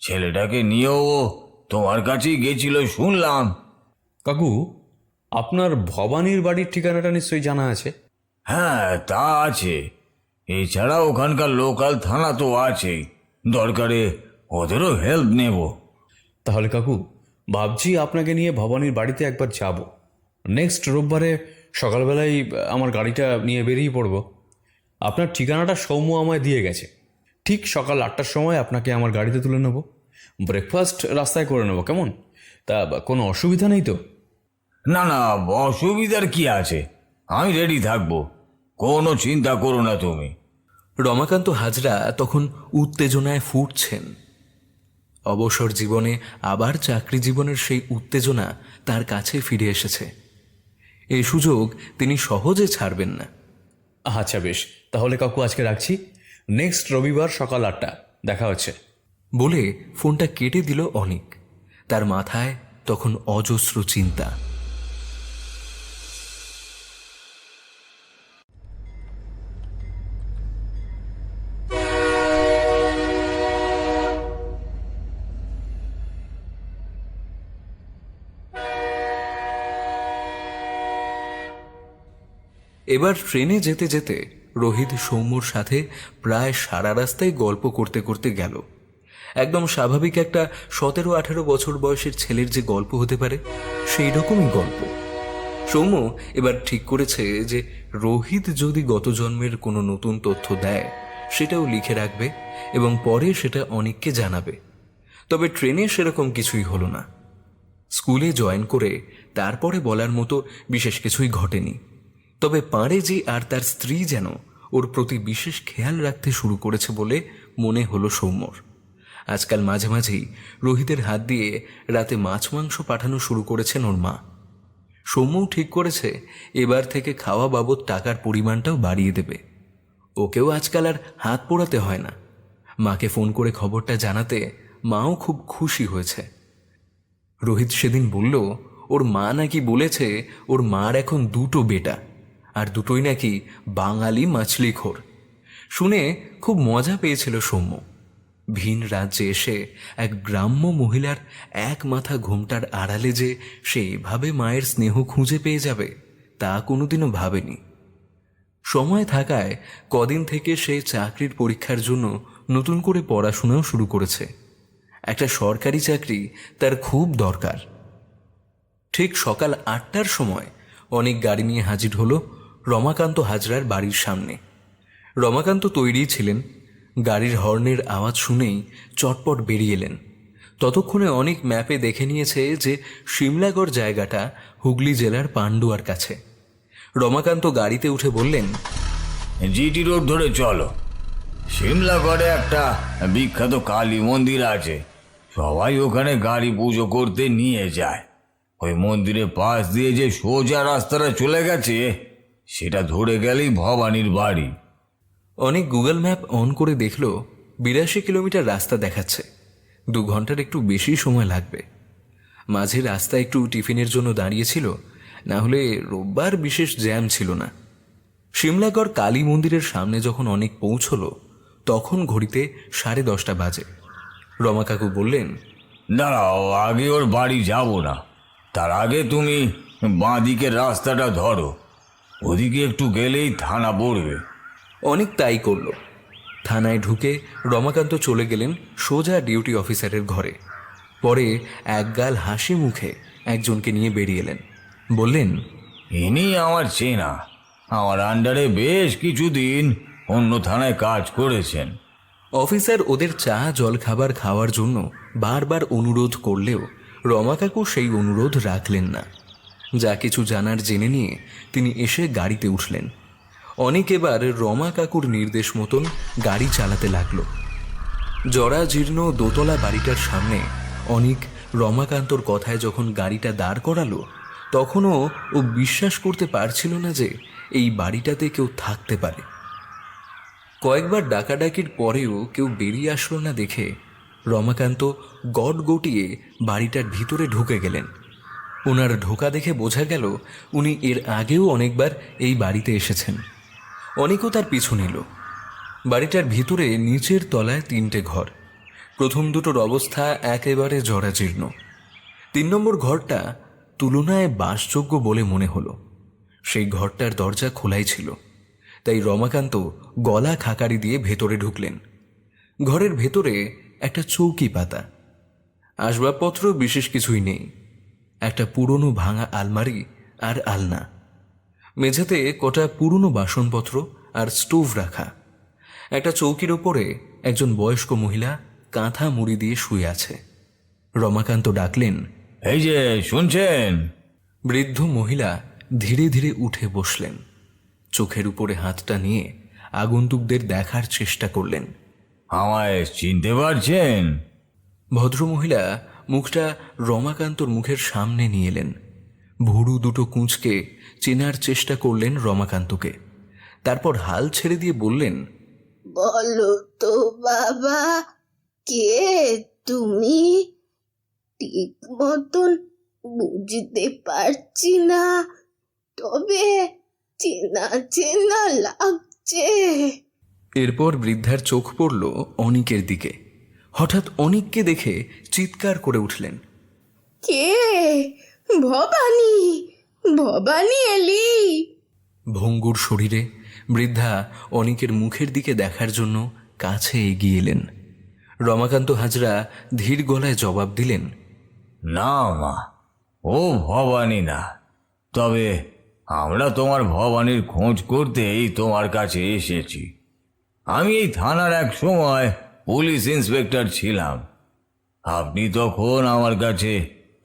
S4: ছেলেটাকে নিয়েও তোমার কাছেই গেছিল শুনলাম।
S9: কাকু, আপনার ভবানীর বাড়ির ঠিকানাটা নিশ্চয়ই জানা আছে?
S4: হ্যাঁ, তা আছে। এছাড়া ওখানকার লোকাল থানা তো আছেই, দরকারে ওদেরও হেল্প নেব।
S9: তাহলে কাকু, ভাবছি আপনাকে নিয়ে ভবানীর বাড়িতে একবার যাব। নেক্সট রোববারে সকালবেলায় আমার গাড়িটা নিয়ে বেরিয়ে পড়ব। আপনার ঠিকানাটা সৌম্য আমায় দিয়ে গেছে। ঠিক সকাল 8টার সময় আপনাকে আমার গাড়িতে তুলে নেব। ব্রেকফাস্ট রাস্তায় করে নেব, কেমন? তা কোনো অসুবিধা নেই তো?
S4: না না, অসুবিধার কি আছে, আমি রেডি থাকবো, কোনো চিন্তা করো না তুমি।
S1: রমাকান্ত হাজরা তখন উত্তেজনায় ফুটছেন। অবসর জীবনে আবার চাকরি জীবনের সেই উত্তেজনা তার কাছে ফিরে এসেছে। এই সুযোগ তিনি সহজে ছাড়বেন না।
S9: আচ্ছা বেশ, তাহলে কাকু আজকে রাখছি। নেক্সট রবিবার সকাল 8টা দেখা হচ্ছে।
S1: বলে ফোনটা কেটে দিল অনিক। তার মাথায় তখন অজস্র চিন্তা। এবার ট্রেনে যেতে যেতে রোহিত সৌম্যর সাথে প্রায় সারা রাস্তায় গল্প করতে করতে গেল। একদম স্বাভাবিক একটা 17-18 বছর বয়সের ছেলের যে গল্প হতে পারে সেই রকমই গল্প। সৌম্য এবার ঠিক করেছে যে রোহিত যদি গত জন্মের কোনো নতুন তথ্য দেয় সেটাও লিখে রাখবে এবং পরে সেটা অনেককে জানাবে। তবে ট্রেনে সেরকম কিছুই হলো না। স্কুলে জয়েন করে তারপরে বলার মতো বিশেষ কিছুই ঘটেনি। তবে পাঁড়েজি আর তার স্ত্রী যেন ওর প্রতি বিশেষ খেয়াল রাখতে শুরু করেছে বলে মনে হলো সৌম্যর। আজকাল মাঝে মাঝেই রোহিতের হাত দিয়ে রাতে মাছ মাংস পাঠানো শুরু করেছেন ওর মা। সৌম্যও ঠিক করেছে এবার থেকে খাওয়া বাবদ টাকার পরিমাণটাও বাড়িয়ে দেবে। ওকেও আজকাল আর হাত পোড়াতে হয় না। মাকে ফোন করে খবরটা জানাতে মাও খুব খুশি হয়েছে। রোহিত সেদিন বলল ওর মা নাকি বলেছে ওর মার এখন 2টো বেটা, আর দুটোই নাকি বাঙালি মাছলিখোর। শুনে খুব মজা পেয়েছিল সৌম্য। ভিন রাজ্যে এসে এক গ্রাম্য মহিলার এক মাথা ঘোমটার আড়ালে যে সে এভাবে মায়ের স্নেহ খুঁজে পেয়ে যাবে তা কোনোদিনও ভাবেনি। সময় থাকায় কদিন থেকে সে চাকরির পরীক্ষার জন্য নতুন করে পড়াশোনাও শুরু করেছে। একটা সরকারি চাকরি তার খুব দরকার। ঠিক সকাল 8টার সময় অনেক গাড়ি নিয়ে হাজির হলো রমাকান্ত হাজরার বাড়ির সামনে। রমাকান্ত তৈরি ছিলেন। গাড়ির হর্নের আওয়াজ শুনেই চটপট বেরিয়ে এলেন। ততক্ষণে অনেক ম্যাপে দেখে নিয়েছে যে সিমলাগড় জায়গাটা হুগলি জেলার পান্ডুয়ার কাছে। রমাকান্ত গাড়িতে উঠে বললেন,
S4: জিটি রোড ধরে চলো। সিমলাগড়ে একটা বিখ্যাত কালী মন্দির আছে, সবাই ওখানে গাড়ি পুজো করতে নিয়ে যায়। ওই মন্দিরের পাশ দিয়ে যে সোজা রাস্তাটা চলে গেছে সেটা ধরে গেলেই ভবানীর বাড়ি।
S1: অনেক গুগল ম্যাপ অন করে দেখল 82 কিলোমিটার রাস্তা দেখাচ্ছে। 2 ঘন্টার একটু বেশি সময় লাগবে। মাঝে রাস্তা একটু টিফিনের জন্য দাঁড়িয়েছিল, না হলে রোববার বিশেষ জ্যাম ছিল না। সিমলাগড় কালী মন্দিরের সামনে যখন অনেক পৌঁছলো তখন ঘড়িতে 10:30 বাজে। রমা কাকু বললেন,
S4: দাঁড়াও, আগে ওর বাড়ি যাব না, তার আগে তুমি বাঁ দিকের রাস্তাটা ধরো, ওদিকে একটু গেলেই থানা পড়বে।
S1: অনেক তাই করল। থানায় ঢুকে রমাকান্ত চলে গেলেন সোজা ডিউটি অফিসারের ঘরে। পরে একগাল হাসি মুখে একজনকে নিয়ে বেরিয়ে এলেন। বললেন,
S4: ইনি আমার চেনা, আমার আন্ডারে বেশ কিছুদিন অন্য থানায় কাজ করেছেন।
S1: অফিসার ওদের চা জলখাবার খাওয়ার জন্য বারবার অনুরোধ করলেও রমা কাকু সেই অনুরোধ রাখলেন না। যা কিছু জানার জেনে নিয়ে তিনি এসে গাড়িতে উঠলেন। অনেক এবার রমা কাকুর নির্দেশ মতন গাড়ি চালাতে লাগলো। জরাজীর্ণ দোতলা বাড়িটার সামনে অনেক রমাকান্তর কথায় যখন গাড়িটা দাঁড় করালো তখনও ও বিশ্বাস করতে পারছিল না যে এই বাড়িটাতে কেউ থাকতে পারে। কয়েকবার ডাকাডাকির পরেও কেউ বেরিয়ে আসলো না দেখে রমাকান্ত গট গটিয়ে বাড়িটার ভিতরে ঢুকে গেলেন। ওনার ঢোকা দেখে বোঝা গেল উনি এর আগেও অনেকবার এই বাড়িতে এসেছেন। অনেকও তার পিছু নিল। বাড়িটার ভিতরে নিচের তলায় 3টে ঘর। প্রথম দুটোর অবস্থা একেবারে জরাজীর্ণ। 3 নম্বর ঘরটা তুলনায় বাসযোগ্য বলে মনে হলো। সেই ঘরটার দরজা খোলাই ছিল, তাই রমাকান্ত গলা খাকারি দিয়ে ভেতরে ঢুকলেন। ঘরের ভেতরে একটা চৌকি পাতা, আসবাবপত্র বিশেষ কিছুই নেই। একটা পুরনো ভাঙা আলমারি আর আলনা। মেঝেতে কটা পুরনো বাসনপত্র আর স্টোভ রাখা। একটা চৌকির ওপরে একজন বয়স্ক মহিলা কাঁথা মুড়ি দিয়ে শুয়ে আছে। রমাকান্ত ডাকলেন,
S4: এই যে শুনছেন?
S1: বৃদ্ধ মহিলা ধীরে ধীরে উঠে বসলেন। চোখের উপরে হাতটা নিয়ে আগন্তুকদের দেখার চেষ্টা করলেন।
S4: আমায় চিনতে পারছেন?
S1: ভদ্রমহিলা মুখটা রমাকান্তর মুখের সামনে নিয়ে এলেন। ভুরু দুটো কুঁচকে চেনার চেষ্টা করলেন রমাকান্তকে। তারপর হাল ছেড়ে দিয়ে বললেন,
S8: বলো তো বাবা, কে তুমি? ঠিক মতন বুঝতে পারছি না, তবে চেনা চেনা লাগছে।
S1: এরপর বৃদ্ধার চোখ পড়ল অনিকের দিকে। হঠাৎ অনিককে দেখে চিৎকার করে উঠলেন,
S8: কে? ভবানী, ভবানী এলি?
S1: ভঙ্গুর শরীরে বৃদ্ধা অনিকের মুখের দিকে দেখার জন্য কাছে এগিয়ে এলেন। রমাকান্ত হাজরা ধীর গলায় জবাব দিলেন,
S4: না মা, ও ভবানী না, তবে আমরা তোমার ভবানীর খোঁজ করতেই তোমার কাছে এসেছি। আমি এই থানার এক সময় পুলিশ ইন্সপেক্টর ছিলাম। আপনি তখন আমার কাছে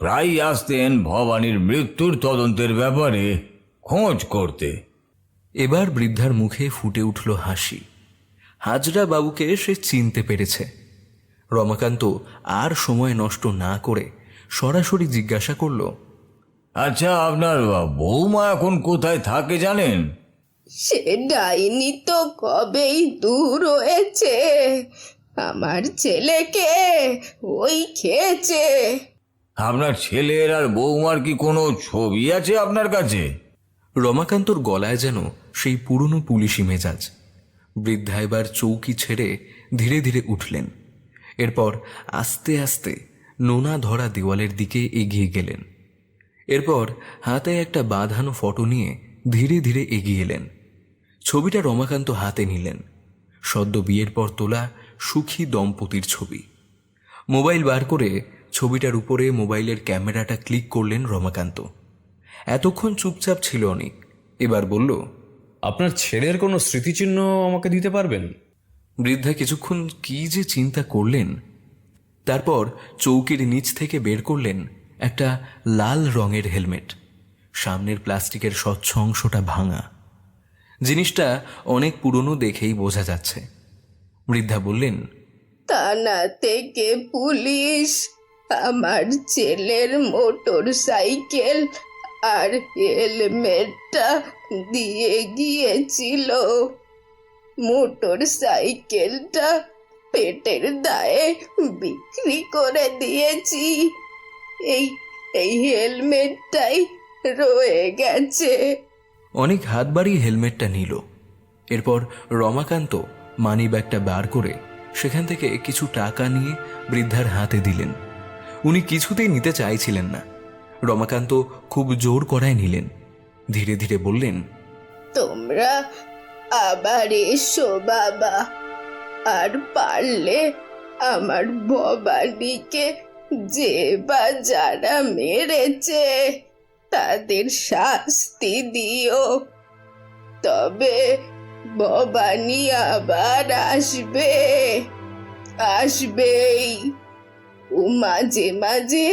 S4: প্রায়ই আসতেন ভবানীর মৃত্যুর তদন্তের ব্যাপারে খোঁজ করতে।
S1: এবার বৃদ্ধার মুখে ফুটে উঠল হাসি। হাজরা বাবুকে সে চিনতে পেরেছে। রমাকান্ত আর সময় নষ্ট না করে সরাসরি জিজ্ঞাসা করল,
S4: আচ্ছা, আপনার বৌমা এখন কোথায় থাকে জানেন?
S8: সে ডাইনি তো কবেই দূর হয়েছে, আমার ছেলেকে ওই খেয়েছে।
S4: আপনার ছেলের আর বৌমার কি কোনো ছবি আছে আপনার কাছে?
S1: রমাকান্তর গলায় যেন সেই পুরনো পুলিশি মেজাজ। বৃদ্ধা এবার চৌকি ছেড়ে ধীরে ধীরে উঠলেন। এরপর আস্তে আস্তে নোনা ধরা দেওয়ালের দিকে এগিয়ে গেলেন। এরপর হাতে একটা বাঁধানো ফটো নিয়ে ধীরে ধীরে এগিয়ে এলেন। ছবিটা রমাকান্ত হাতে নিলেন। সদ্য বিয়ের পর তোলা সুখী দম্পতির ছবি। মোবাইল বার করে ছবিটার উপরে মোবাইলের ক্যামেরাটা ক্লিক করলেন রমাকান্ত। এতক্ষণ চুপচাপ ছিল অনেক। এবার বলল,
S9: আপনার ছেলের কোনো স্মৃতিচিহ্ন আমাকে দিতে পারবেন?
S1: বৃদ্ধা কিছুক্ষণ কি যে চিন্তা করলেন। তারপর চৌকির নিচ থেকে বের করলেন একটা লাল রঙের হেলমেট। সামনের প্লাস্টিকের স্বচ্ছ অংশটা ভাঙা। জিনিসটা অনেক পুরনো দেখেই বোঝা যাচ্ছে। বৃদ্ধা বললেন,
S8: থানা থেকে পুলিশ আমার ছেলের মোটর সাইকেল আর হেলমেটটা দিয়ে গিয়েছিল। মোটর সাইকেলটা পেটের দায়ে বিক্রি করে দিয়েছি। এই এই হেলমেটটাই রয়ে গেছে।
S1: অনেক হাত বাড়িয়ে হেলমেটটা নিল। এরপর রমাকান্ত মানি ব্যাগটা বার করে সেখান থেকে কিছু টাকা নিয়ে বৃদ্ধার হাতে দিলেন। উনি কিছুতেই নিতে চাইছিলেন না। রমাকান্ত খুব জোর করায় নিলেন। ধীরে ধীরে বললেন,
S8: তোমরা আবার এসো বাবা, আর পারলে আমার ভবানীকে যে বা যারা মেরেছে তাদের শাস্তি দিও। তবে ভবানী আবার আসবেই। ও মাঝে মাঝে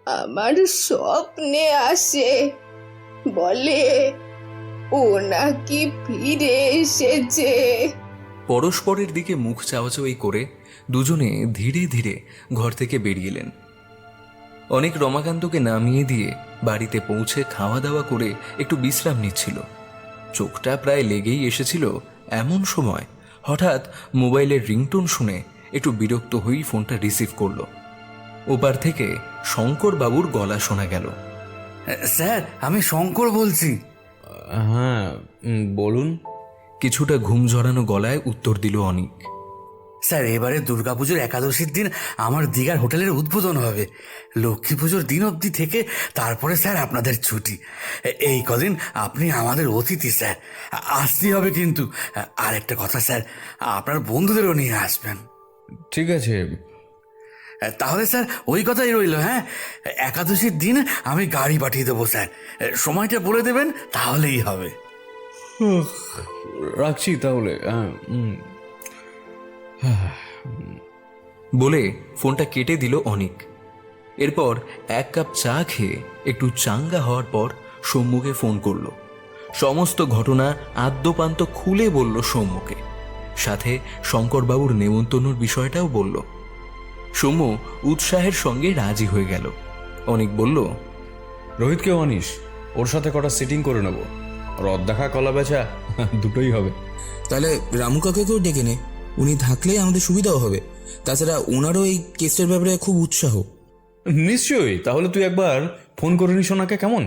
S8: আমার স্বপ্নে আসে, বলে ও নাকি ফিরে এসেছে।
S1: পরস্পরের দিকে মুখ চাওয়াচাওয়ি করে দুজনে ধীরে ধীরে ঘর থেকে বেরিয়ে এলেন। অনেক রমাকান্তকে নামিয়ে দিয়ে বাড়িতে পৌঁছে খাওয়া দাওয়া করে একটু বিশ্রাম নিচ্ছিল। চোখটা প্রায় লেগেই এসেছিল। এমন সময় হঠাৎ মোবাইলের রিংটোন শুনে একটু বিরক্ত হয়েই ফোনটা রিসিভ করলো। ওপার থেকে শঙ্কর বাবুর গলা শোনা গেল।
S10: স্যার, আমি শঙ্কর বলছি।
S9: হ্যাঁ, বলুন।
S1: কিছুটা ঘুম ঝরানো গলায় উত্তর দিল অনিক।
S10: স্যার, এবারে দুর্গাপুজোর একাদশীর দিন আমার দীঘার হোটেলের উদ্বোধন হবে। লক্ষ্মী পুজোর দিন অবধি থেকে তারপরে স্যার আপনাদের ছুটি। এই কদিন আপনি আমাদের অতিথি স্যার, আসতেই হবে। কিন্তু আর একটা কথা স্যার, আপনার বন্ধুদেরও নিয়ে আসবেন।
S9: ঠিক আছে।
S10: তাহলে স্যার ওই কথাই রইল। হ্যাঁ, একাদশীর দিন আমি গাড়ি পাঠিয়ে দেবো স্যার। সময়টা বলে দেবেন, তাহলেই হবে।
S9: রাখছি তাহলে।
S1: বলে ফোনটা কেটে দিল অনিক। এরপর এক কাপ চা খেয়ে একটু চাঙ্গা হওয়ার পর সৌম্যকে ফোন করল। সমস্ত ঘটনা আদ্যপান্ত খুলে বলল সৌম্যকে। সাথে শঙ্করবাবুর নেমন্তন্নর বিষয়টাও বলল। সৌম্য উৎসাহের সঙ্গে রাজি হয়ে গেল। অনিক বলল,
S9: রোহিতকেও আনিস, ওর সাথে কটা সিটিং করে নেব। রদ দেখা কলা বেচা দুটোই হবে।
S2: তাহলে রামু কাকাকেও ডেকে নে, উনি থাকলে আমাদের সুবিধাও হবে। তাছাড়া ওনারও এই কেসটার ব্যাপারে খুব উৎসাহ।
S9: নিশ্চয়ই। তাহলে তুই একবার ফোন করে নিস ওনাকে, কেমন?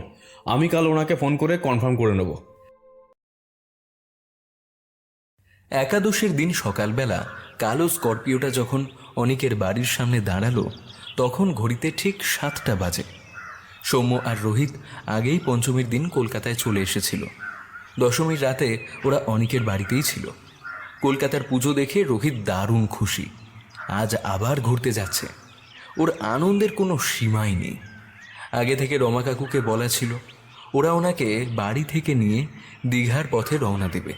S9: আমি কাল ওনাকে ফোন করে কনফার্ম করে নেব।
S1: একাদশীর দিন সকালবেলা কালো স্করপিওটা যখন অনিকের বাড়ির সামনে দাঁড়ালো, তখন ঘড়িতে ঠিক 7টা বাজে। সৌম্য আর রোহিত আগেই পঞ্চমীর দিন কলকাতায় চলে এসেছিল। দশমীর রাতে ওরা অনিকের বাড়িতেই ছিল। কলকাতার পুজো দেখে রোহিত দারুণ খুশি। আজ আবার ঘুরতে যাচ্ছে। ওর আনন্দের কোনো সীমাই নেই। আগে থেকে রমা কাকুকে বলা ছিল ওরা ওনাকে বাড়ি থেকে নিয়ে দীঘার পথে রওনা দেবে।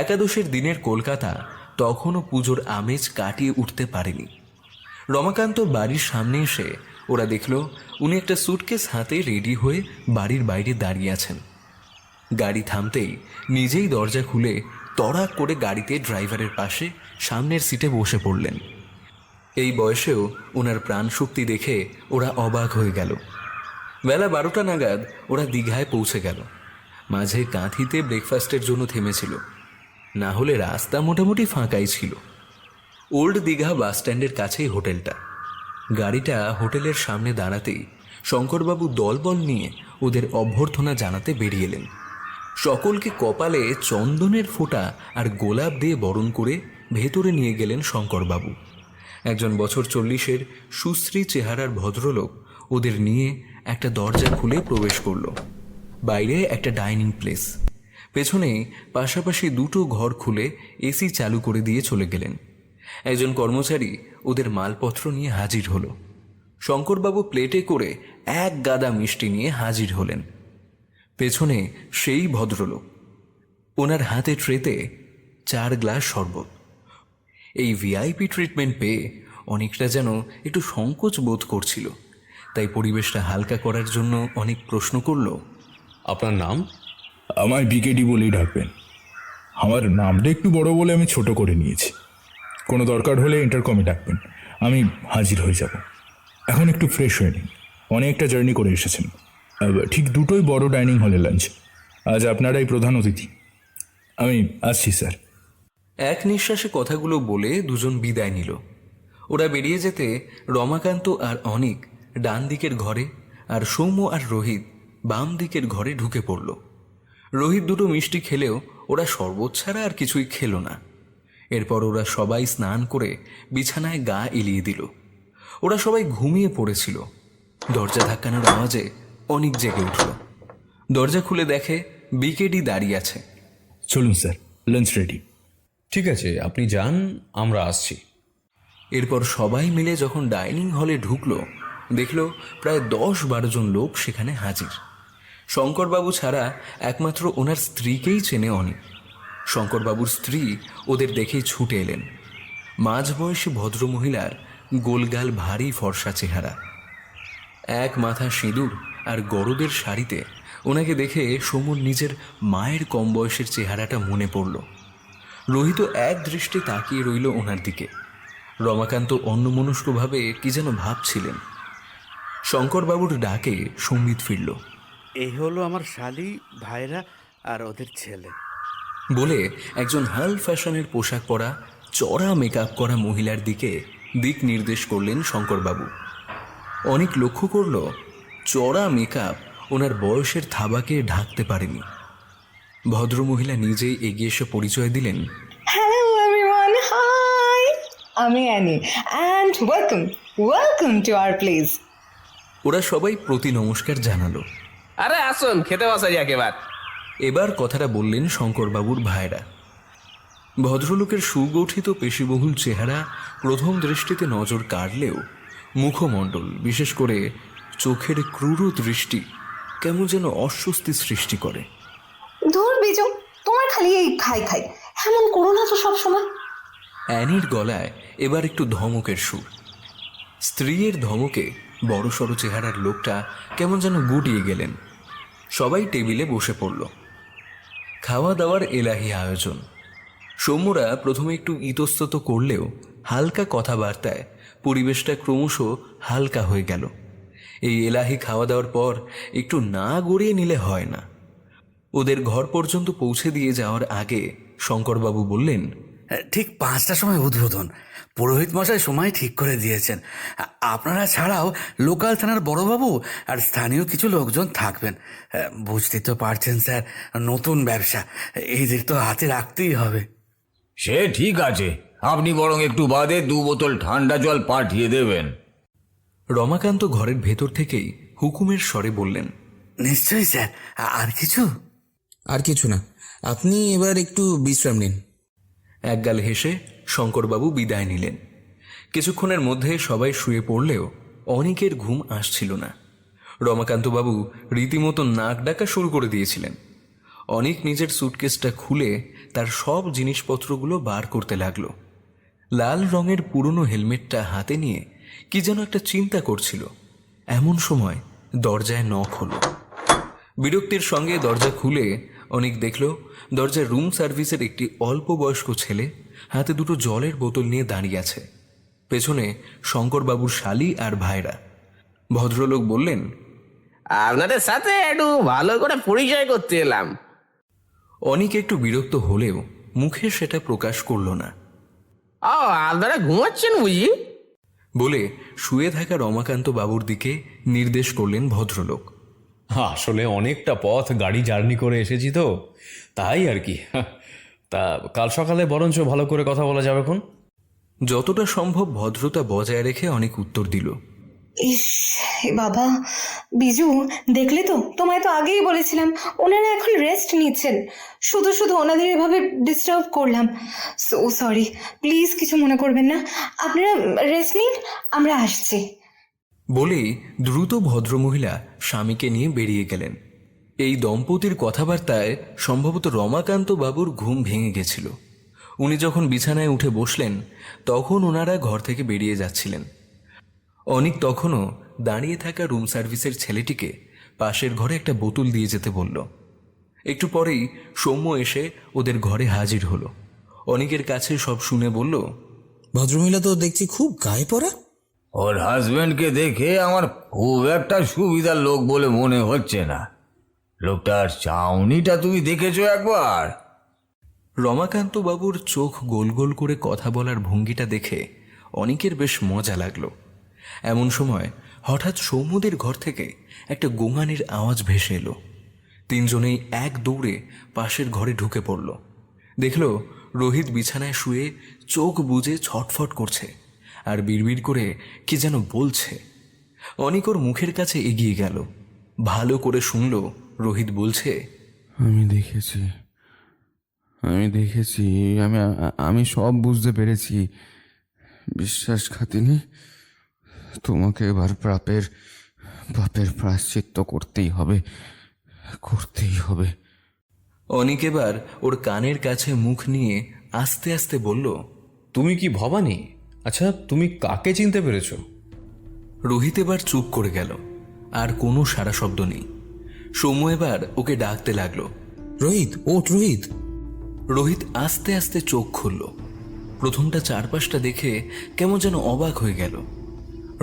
S1: একাদশের দিনের কলকাতা তখনও পুজোর আমেজ কাটিয়ে উঠতে পারেনি। রমাকান্তর বাড়ির সামনে এসে ওরা দেখল উনি একটা সুটকেস হাতে রেডি হয়ে বাড়ির বাইরে দাঁড়িয়ে আছেন। গাড়ি থামতেই নিজেই দরজা খুলে তড়াক করে গাড়িতে ড্রাইভারের পাশে সামনের সিটে বসে পড়লেন। এই বয়সেও ওনার প্রাণশক্তি দেখে ওরা অবাক হয়ে গেল। বেলা 12টা নাগাদ ওরা দীঘায় পৌঁছে গেল। মাঝে কাঁথিতে ব্রেকফাস্টের জন্য থেমেছিল, না হলে রাস্তা মোটামুটি ফাঁকাই ছিল। ওল্ড দীঘা বাস স্ট্যান্ডের কাছেই হোটেলটা। গাড়িটা হোটেলের সামনে দাঁড়াতেই শঙ্করবাবু দলবল নিয়ে ওদের অভ্যর্থনা জানাতে বেরিয়ে এলেন। সকলকে কপালে চন্দনের ফোঁটা আর গোলাপ দিয়ে বরণ করে ভেতরে নিয়ে গেলেন শঙ্করবাবু। একজন বছর 40-এর সুশ্রী চেহারার ভদ্রলোক ওদের নিয়ে একটা দরজা খুলে প্রবেশ করলো। বাইরে একটা ডাইনিং প্লেস, পেছনে পাশাপাশি দুটো ঘর খুলে এসি চালু করে দিয়ে চলে গেলেন। একজন কর্মচারী ওদের মালপত্র নিয়ে হাজির হলো। শঙ্করবাবু প্লেটে করে এক গাদা মিষ্টি নিয়ে হাজির হলেন। পেছনে সেই ভদ্রলোক, ওনার হাতে ট্রেতে 4 গ্লাস শরবত। এই ভিআইপি ট্রিটমেন্ট পেয়ে অনেকটা যেন একটু সংকোচ বোধ করছিল, তাই পরিবেশটা হালকা করার জন্য অনেক প্রশ্ন করল।
S9: আপনার নাম?
S11: আমায় বিকেডি বলেই ডাকবেন। আমার নামটা একটু বড় বলে আমি ছোট করে নিয়েছি। কোনো দরকার হলে ইন্টারকমে ডাকবেন, আমি হাজির হয়ে যাব। এখন একটু ফ্রেশ হয়ে নিন, অনেকটা জার্নি করে এসেছেন। ঠিক দুটোই বড় ডাইনিং হলে লাঞ্চ। আজ আপনারাই প্রধান অতিথি। আমি আসছি স্যার।
S1: এক নিঃশ্বাসে কথাগুলো বলে দুজন বিদায় নিল। ওরা বেরিয়ে যেতে রমাকান্ত আর অনিক ডান দিকের ঘরে, আর সৌম্য আর রোহিত বাম দিকের ঘরে ঢুকে পড়ল। রোহিত দুটো মিষ্টি খেলেও ওরা শরবত ছাড়া আর কিছুই খেলো না। এরপর ওরা সবাই স্নান করে বিছানায় গা এলিয়ে দিল। ওরা সবাই ঘুমিয়ে পড়েছিল। দরজা ধাক্কানোর আওয়াজে অনিক জেগে উঠল। দরজা খুলে দেখে বিকেডি দাঁড়িয়ে আছে।
S11: চলুন স্যার, লাঞ্চ রেডি।
S9: ঠিক আছে, আপনি যান, আমরা আসছি।
S1: এরপর সবাই মিলে যখন ডাইনিং হলে ঢুকলো, দেখলো প্রায় 10-12 জন লোক সেখানে হাজির। শঙ্করবাবু ছাড়া একমাত্র ওনার স্ত্রীকেই চেনে অনেক। শঙ্করবাবুর স্ত্রী ওদের দেখেই ছুটে এলেন। মাঝবয়সী ভদ্রমহিলার গোলগাল ভারী ফর্সা চেহারা, এক মাথা সিঁদুর আর গরদের শাড়িতে ওনাকে দেখে সমর নিজের মায়ের কম বয়সের চেহারাটা মনে পড়ল। রোহিত এক দৃষ্টি তাকিয়ে রইল ওনার দিকে। রমাকান্ত অন্যমনস্কভাবে কি যেন ভাবছিলেন। শঙ্করবাবুর ডাকে সম্বিত ফিরল।
S10: এই হলো আমার শালি, ভাইরা আর ওদের ছেলে।
S1: বলে একজন হাল ফ্যাশনের পোশাক পরা, চড়া মেকআপ করা মহিলার দিকে দিক নির্দেশ করলেন শঙ্করবাবু। অনেক লক্ষ্য করল চড়া মেকআপ ওনার বয়সের থাবাকে ঢাকতে পারেনি। ভদ্রমহিলা নিজেই এগিয়ে এসে পরিচয় দিলেন।
S12: Hello everyone, hi! আমি Annie and welcome to our place.
S1: ওরা সবাই প্রতি নমস্কার জানালো।
S5: আরে আসুন, খেতে বসা যাক এবার।
S1: এবার কথাটা বললেন শঙ্করবাবুর ভাইরা। ভদ্রলোকের সুগঠিত পেশিবহুল চেহারা প্রথম দৃষ্টিতে নজর কাড়লেও মুখমণ্ডল, বিশেষ করে চোখের ক্রূর দৃষ্টি কেমন যেন অস্বস্তি সৃষ্টি করে।
S12: ধুর বিজু, তোমার খালি এই খাই এমন করো না তো সবসময়।
S1: অ্যানির গলায় এবার একটু ধমকের সুর। স্ত্রীর ধমকে বড়সড় চেহারার লোকটা কেমন যেন গুটিয়ে গেলেন। সবাই টেবিলে বসে পড়ল। খাওয়া দাওয়ার এলাহি আয়োজন। সৌম্যরা প্রথমে একটু ইতস্তত করলেও হালকা কথাবার্তায় পরিবেশটা ক্রমশ হালকা হয়ে গেল। এই এলাহি খাওয়া দাওয়ার পর একটু না গড়িয়ে নিলে হয় না। ওদের ঘর পর্যন্ত পৌঁছে দিয়ে যাওয়ার আগে শঙ্করবাবু বললেন,
S10: ঠিক 5টার সময় উদ্বোধন। পুরোহিত মশাই সময় ঠিক করে দিয়েছেন। আপনারা ছাড়াও লোকাল থানার বড়বাবু আর স্থানীয় কিছু লোকজন থাকবেন। বুঝতে তো পারছেন স্যার, নতুন ব্যবসা, এদের তো হাতে রাখতেই হবে।
S4: সে ঠিক আছে, আপনি বরং একটু বাদে 2 বোতল ঠান্ডা জল পাঠিয়ে দেবেন।
S1: রমাকান্ত ঘরের ভেতর থেকেই হুকুমের স্বরে বললেন,
S10: নিশ্চয়ই স্যার। আর কিছু?
S2: আর কিছু না, আপনি এবার একটু বিশ্রাম নিন।
S1: একগাল হেসে শঙ্করবাবু বিদায় নিলেন। কিছুক্ষণের মধ্যে সবাই শুয়ে পড়লেও অনেকের ঘুম আসছিল না। রমাকান্তবাবু রীতিমতো নাক ডাকা শুরু করে দিয়েছিলেন। অনেক নিজের সুটকেসটা খুলে তার সব জিনিসপত্রগুলো বার করতে লাগলো। লাল রঙের পুরনো হেলমেটটা হাতে নিয়ে কি যেন একটা চিন্তা করছিল। এমন সময় দরজায় নক হলো। বিরক্তির সঙ্গে দরজা খুলে অনেক দেখল দরজায় রুম সার্ভিসের একটি অল্প বয়স্ক ছেলে হাতে দুটো জলের বোতল নিয়ে দাঁড়িয়ে আছে। পেছনে শঙ্করবাবুর শালি আর ভাইরা। ভদ্রলোক বললেন,
S5: আপনাদের সাথে একটু ভালো করে পরিচয় করতে এলাম।
S1: অনেক একটু বিরক্ত হলেও মুখে সেটা প্রকাশ করল না।
S5: ও, আপনারা ঘুমাচ্ছেন বুঝি?
S1: বলে শুয়ে থাকা রমাকান্ত বাবুর দিকে নির্দেশ করলেন ভদ্রলোক।
S9: আসলে অনেকটা পথ গাড়ি জার্নি করে এসেছি তো, তাই আর কি। তা কাল সকালে বরঞ্চ ভালো করে কথা বলা যাবে এখন।
S1: যতটা সম্ভব ভদ্রতা বজায় রেখে অনেক উত্তর দিল।
S12: ইস, এ বাবা, বিজু, দেখলে তো, তোমায় তো আগেই বলেছিলাম ওনারা এখন রেস্ট নিচ্ছেন। শুধু শুধু ওনাদের এভাবে ডিস্টার্ব করলাম। সো সরি, প্লিজ কিছু মনে করবেন না। আপনারা রেস্ট নিন, আমরা আসছি।
S1: বলেই দ্রুত ভদ্রমহিলা স্বামীকে নিয়ে বেরিয়ে গেলেন। এই দম্পতির কথাবার্তায় সম্ভবত রমাকান্ত বাবুর ঘুম ভেঙে গেছিল। উনি যখন বিছানায় উঠে বসলেন তখন ওনারা ঘর থেকে বেরিয়ে যাচ্ছিলেন। অনিক তখনও দাঁড়িয়ে থাকা রুম সার্ভিসের ছেলেটিকে পাশের ঘরে একটা বোতল দিয়ে যেতে বলল। একটু পরেই সৌম্য এসে ওদের ঘরে হাজির হলো। অনিকের কাছে সব শুনে বলল,
S2: ভদ্রমহিলা তো দেখছি খুব গায়ে পড়া।
S4: ওর হাজবেন্ডকে দেখে আমার খুব একটা সুবিধার লোক বলে মনে হচ্ছে না। লোকটার চাউনিটা তুমি দেখেছো একবার?
S1: রমাকান্ত বাবুর চোখ গোল গোল করে কথা বলার ভঙ্গিটা দেখে অনিকের বেশ মজা লাগলো। এমন সময় হঠাৎ সৌম্যদের ঘর থেকে একটা গোঙানির আওয়াজ ভেসে এলো। তিনজনেই এক দৌড়ে পাশের ঘরে ঢুকে পড়ল। দেখল রোহিত বিছানায় শুয়ে চোখ বুজে ছটফট করছে আর বিড়বিড় করে কি যেন বলছে। অনিক ওর মুখের কাছে এগিয়ে গেল। ভালো করে শুনল রোহিত বলছে,
S7: আমি দেখেছি, আমি সব বুঝতে পেরেছি। বিশ্বাসঘাতিনী, তোমাকে এবার পাপের প্রায়শ্চিত্ত করতেই হবে।
S1: অনিক এবার ওর কানের কাছে মুখ নিয়ে আস্তে আস্তে বলল,
S9: তুমি কি ভবানী? আচ্ছা, তুমি কাকে চিনতে পেরেছো?
S1: রোহিত এবার চুপ করে গেল, আর কোনো সারা শব্দ নেই। সৌম্য এবার ওকে ডাকতে লাগলো,
S2: রোহিত, ওঠ রোহিত।
S1: রোহিত আস্তে আস্তে চোখ খুলল। প্রথমটা চারপাশটা দেখে কেমন যেন অবাক হয়ে গেল।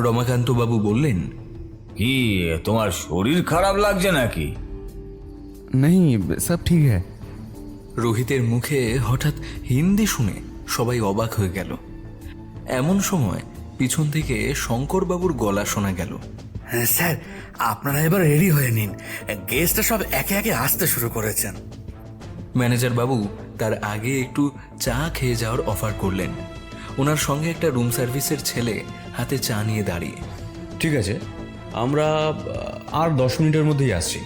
S1: রমাকান্ত বাবু বললেন,
S4: কি তোমার শরীর খারাপ লাগছে নাকি?
S7: নেই, সব ঠিক হ্যাঁ।
S1: রোহিতের মুখে হঠাৎ হিন্দি শুনে সবাই অবাক হয়ে গেল। এমন সময় পিছন থেকে শঙ্করবাবুর গলা শোনা গেল,
S10: স্যার, আপনারা এবার রেডি হয়ে নিন, গেস্টরা সব একে একে আসতে শুরু করেছেন।
S1: ম্যানেজার বাবু তার আগে একটু চা খেয়ে যাওয়ার অফার করলেন। ওনার সঙ্গে একটা রুম সার্ভিসের ছেলে হাতে চা নিয়ে দাঁড়িয়ে।
S9: ঠিক আছে, আমরা আর 10 মিনিটের মধ্যেই আসছি।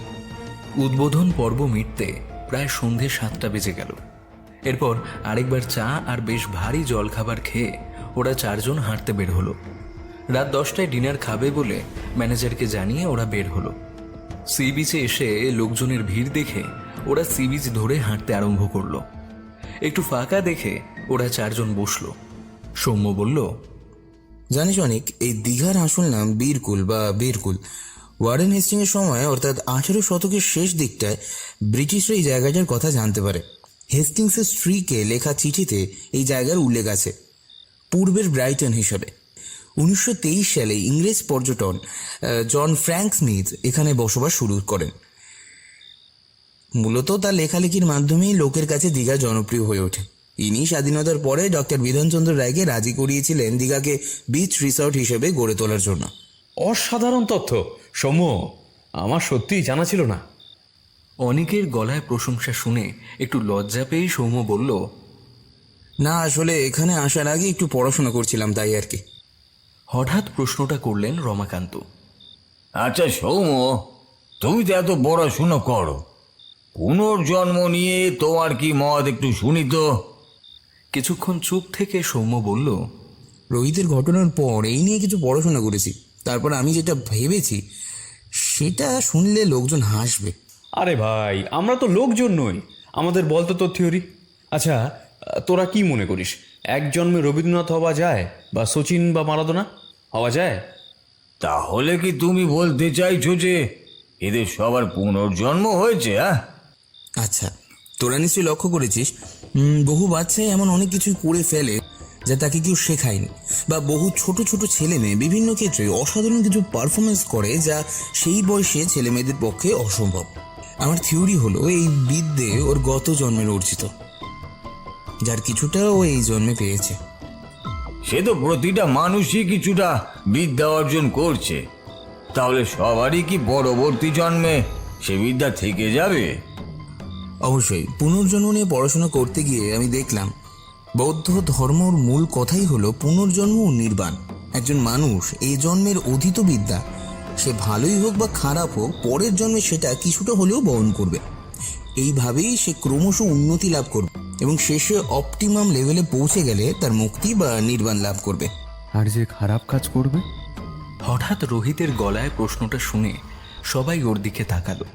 S1: উদ্বোধন পর্ব মিটতে প্রায় সন্ধে 7টা বেজে গেল। এরপর আরেকবার চা আর বেশ ভারী জলখাবার খেয়ে ওরা চারজন হাঁটতে বের হলো। রাত 10টায় ডিনার খাবে বলে ম্যানেজারকে জানিয়ে ওরা বের হলো। সি বিচে এসে লোকজনের ভিড় দেখে ওরা সি বিচ ধরে হাঁটতে আরম্ভ করলো। একটু ফাঁকা দেখে ওরা চারজন বসলো। সৌম্য বলল,
S2: জানিস অনেক, এই দীঘার আসল নাম বীরকুল বা বীরকুল। ওয়ারেন হেস্টিংয়ের সময়, অর্থাৎ 18 শতকের শেষ দিকটায় ব্রিটিশরা এই জায়গাটার কথা জানতে পারে। হেস্টিংসের স্ত্রীকে লেখা চিঠিতে এই জায়গার উল্লেখ আছে পূর্বের ব্রাইটন হিসাবে। 1923 সালে ইংরেজ পর্যটন জন ফ্র্যাঙ্ক স্মিথ এখানে বসবাস শুরু করেন। মূলত তার লেখালেখির মাধ্যমেই লোকের কাছে দীঘা জনপ্রিয় হয়ে ওঠে। ইনি স্বাধীনতার পরে ডক্টর বিধানচন্দ্র রায়কে রাজি করিয়েছিলেন দীঘাকে বিচ রিসর্ট হিসেবে গড়ে তোলার জন্য।
S9: অসাধারণ তথ্য সৌম্য, আমার সত্যিই জানা ছিল না।
S1: অনেকের গলায় প্রশংসা শুনে একটু লজ্জা পেয়ে সৌম্য বলল,
S2: না, আসলে এখানে আসার আগে একটু পড়াশোনা করছিলাম, তাই আর কি।
S1: হঠাৎ প্রশ্নটা করলেন রমাকান্ত।
S4: আচ্ছা সৌম্য, তুমি তো এত পড়াশুনো করো, পুনর্জন্ম নিয়ে তোমার কি মত একটু শুনি তো।
S1: কিছুক্ষণ চুপ থেকে সৌম্য বলল,
S2: রোহিতের ঘটনার পর এই নিয়ে কিছু পড়াশোনা করেছি। তারপর আমি যেটা ভেবেছি সেটা শুনলে লোকজন হাসবে।
S9: আরে ভাই, আমরা তো লোকজন নই, আমাদের বলতো তোর থিওরি। আচ্ছা, তোরা কি মনে করিস, এক জন্মে রবীন্দ্রনাথ হওয়া যায়, বা সচিন বা মারাদোনা হওয়া যায়?
S4: তাহলে কি তুমি বলতে চাইছো যে এদের সবার পুনর্জন্ম হয়েছে?
S2: আচ্ছা, তোরা নিশ্চয়ই লক্ষ্য করেছিস বহু বাচ্চাই এমন অনেক কিছু করে ফেলে যা তাকে কেউ শেখায়নি, বা বহু ছোট ছোট ছেলে মেয়ে বিভিন্ন ক্ষেত্রে অসাধারণ কিছু পারফরমেন্স করে যা সেই বয়সে ছেলে মেয়েদের পক্ষে অসম্ভব। আমার থিওরি হলো এই বিদ্যে ওর গত জন্মের অর্জিত, যার কিছুটা ও এই জন্মে পেয়েছে।
S4: সে তো প্রতিটা মানুষই কিছুটা বিদ্যা অর্জন করছে, তাহলে সবারই কি পরবর্তী জন্মে সে বিদ্যা থেকে যাবে?
S2: অবশ্যই। পুনর্জন্ম নিয়ে পড়াশোনা করতে গিয়ে আমি দেখলাম বৌদ্ধ ধর্মর মূল কথাই হলো পুনর্জন্ম ও নির্বাণ। একজন মানুষ এই জন্মের অধীত বিদ্যা, সে ভালোই হোক বা খারাপ হোক, পরের জন্মে সেটা কিছুটা হলেও বহন করবে। এইভাবেই সে ক্রমশ উন্নতি লাভ করবে এবং শেষে অপটিমাম লেভেলে পৌঁছে গেলে তার মুক্তি বা নির্বাণ লাভ করবে।
S7: আর যে খারাপ কাজ করবে?
S1: হঠাৎ রোহিতের গলায় প্রশ্নটা শুনে সবাই ওর দিকে তাকালো।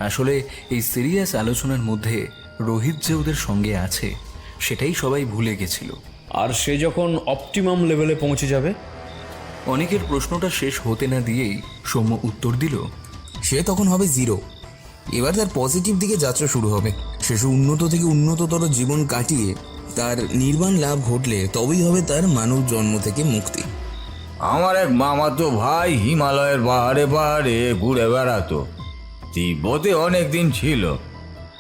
S1: আসলে এই সিরিয়াস আলোচনার মধ্যে রোহিত যে ওদের সঙ্গে আছে সেটাই সবাই ভুলে গেছিল।
S9: আর সে যখন অপটিমাম লেভেলে পৌঁছে যাবে?
S1: অনেকের প্রশ্নটা শেষ হতে না দিয়েই সৌম্য উত্তর দিল,
S2: সে তখন হবে জিরো। এবার তার পজিটিভ দিকে যাত্রা শুরু হবে। শেষে উন্নত থেকে উন্নততর জীবন কাটিয়ে তার নির্বাণ লাভ ঘটলে তবেই হবে তার মানব জন্ম থেকে মুক্তি।
S4: আমার এক মামাতো ভাই হিমালয়ের পাহাড়ে পাহাড়ে ঘুরে বেড়াতো। তিব্বতে অনেক দিন ছিল।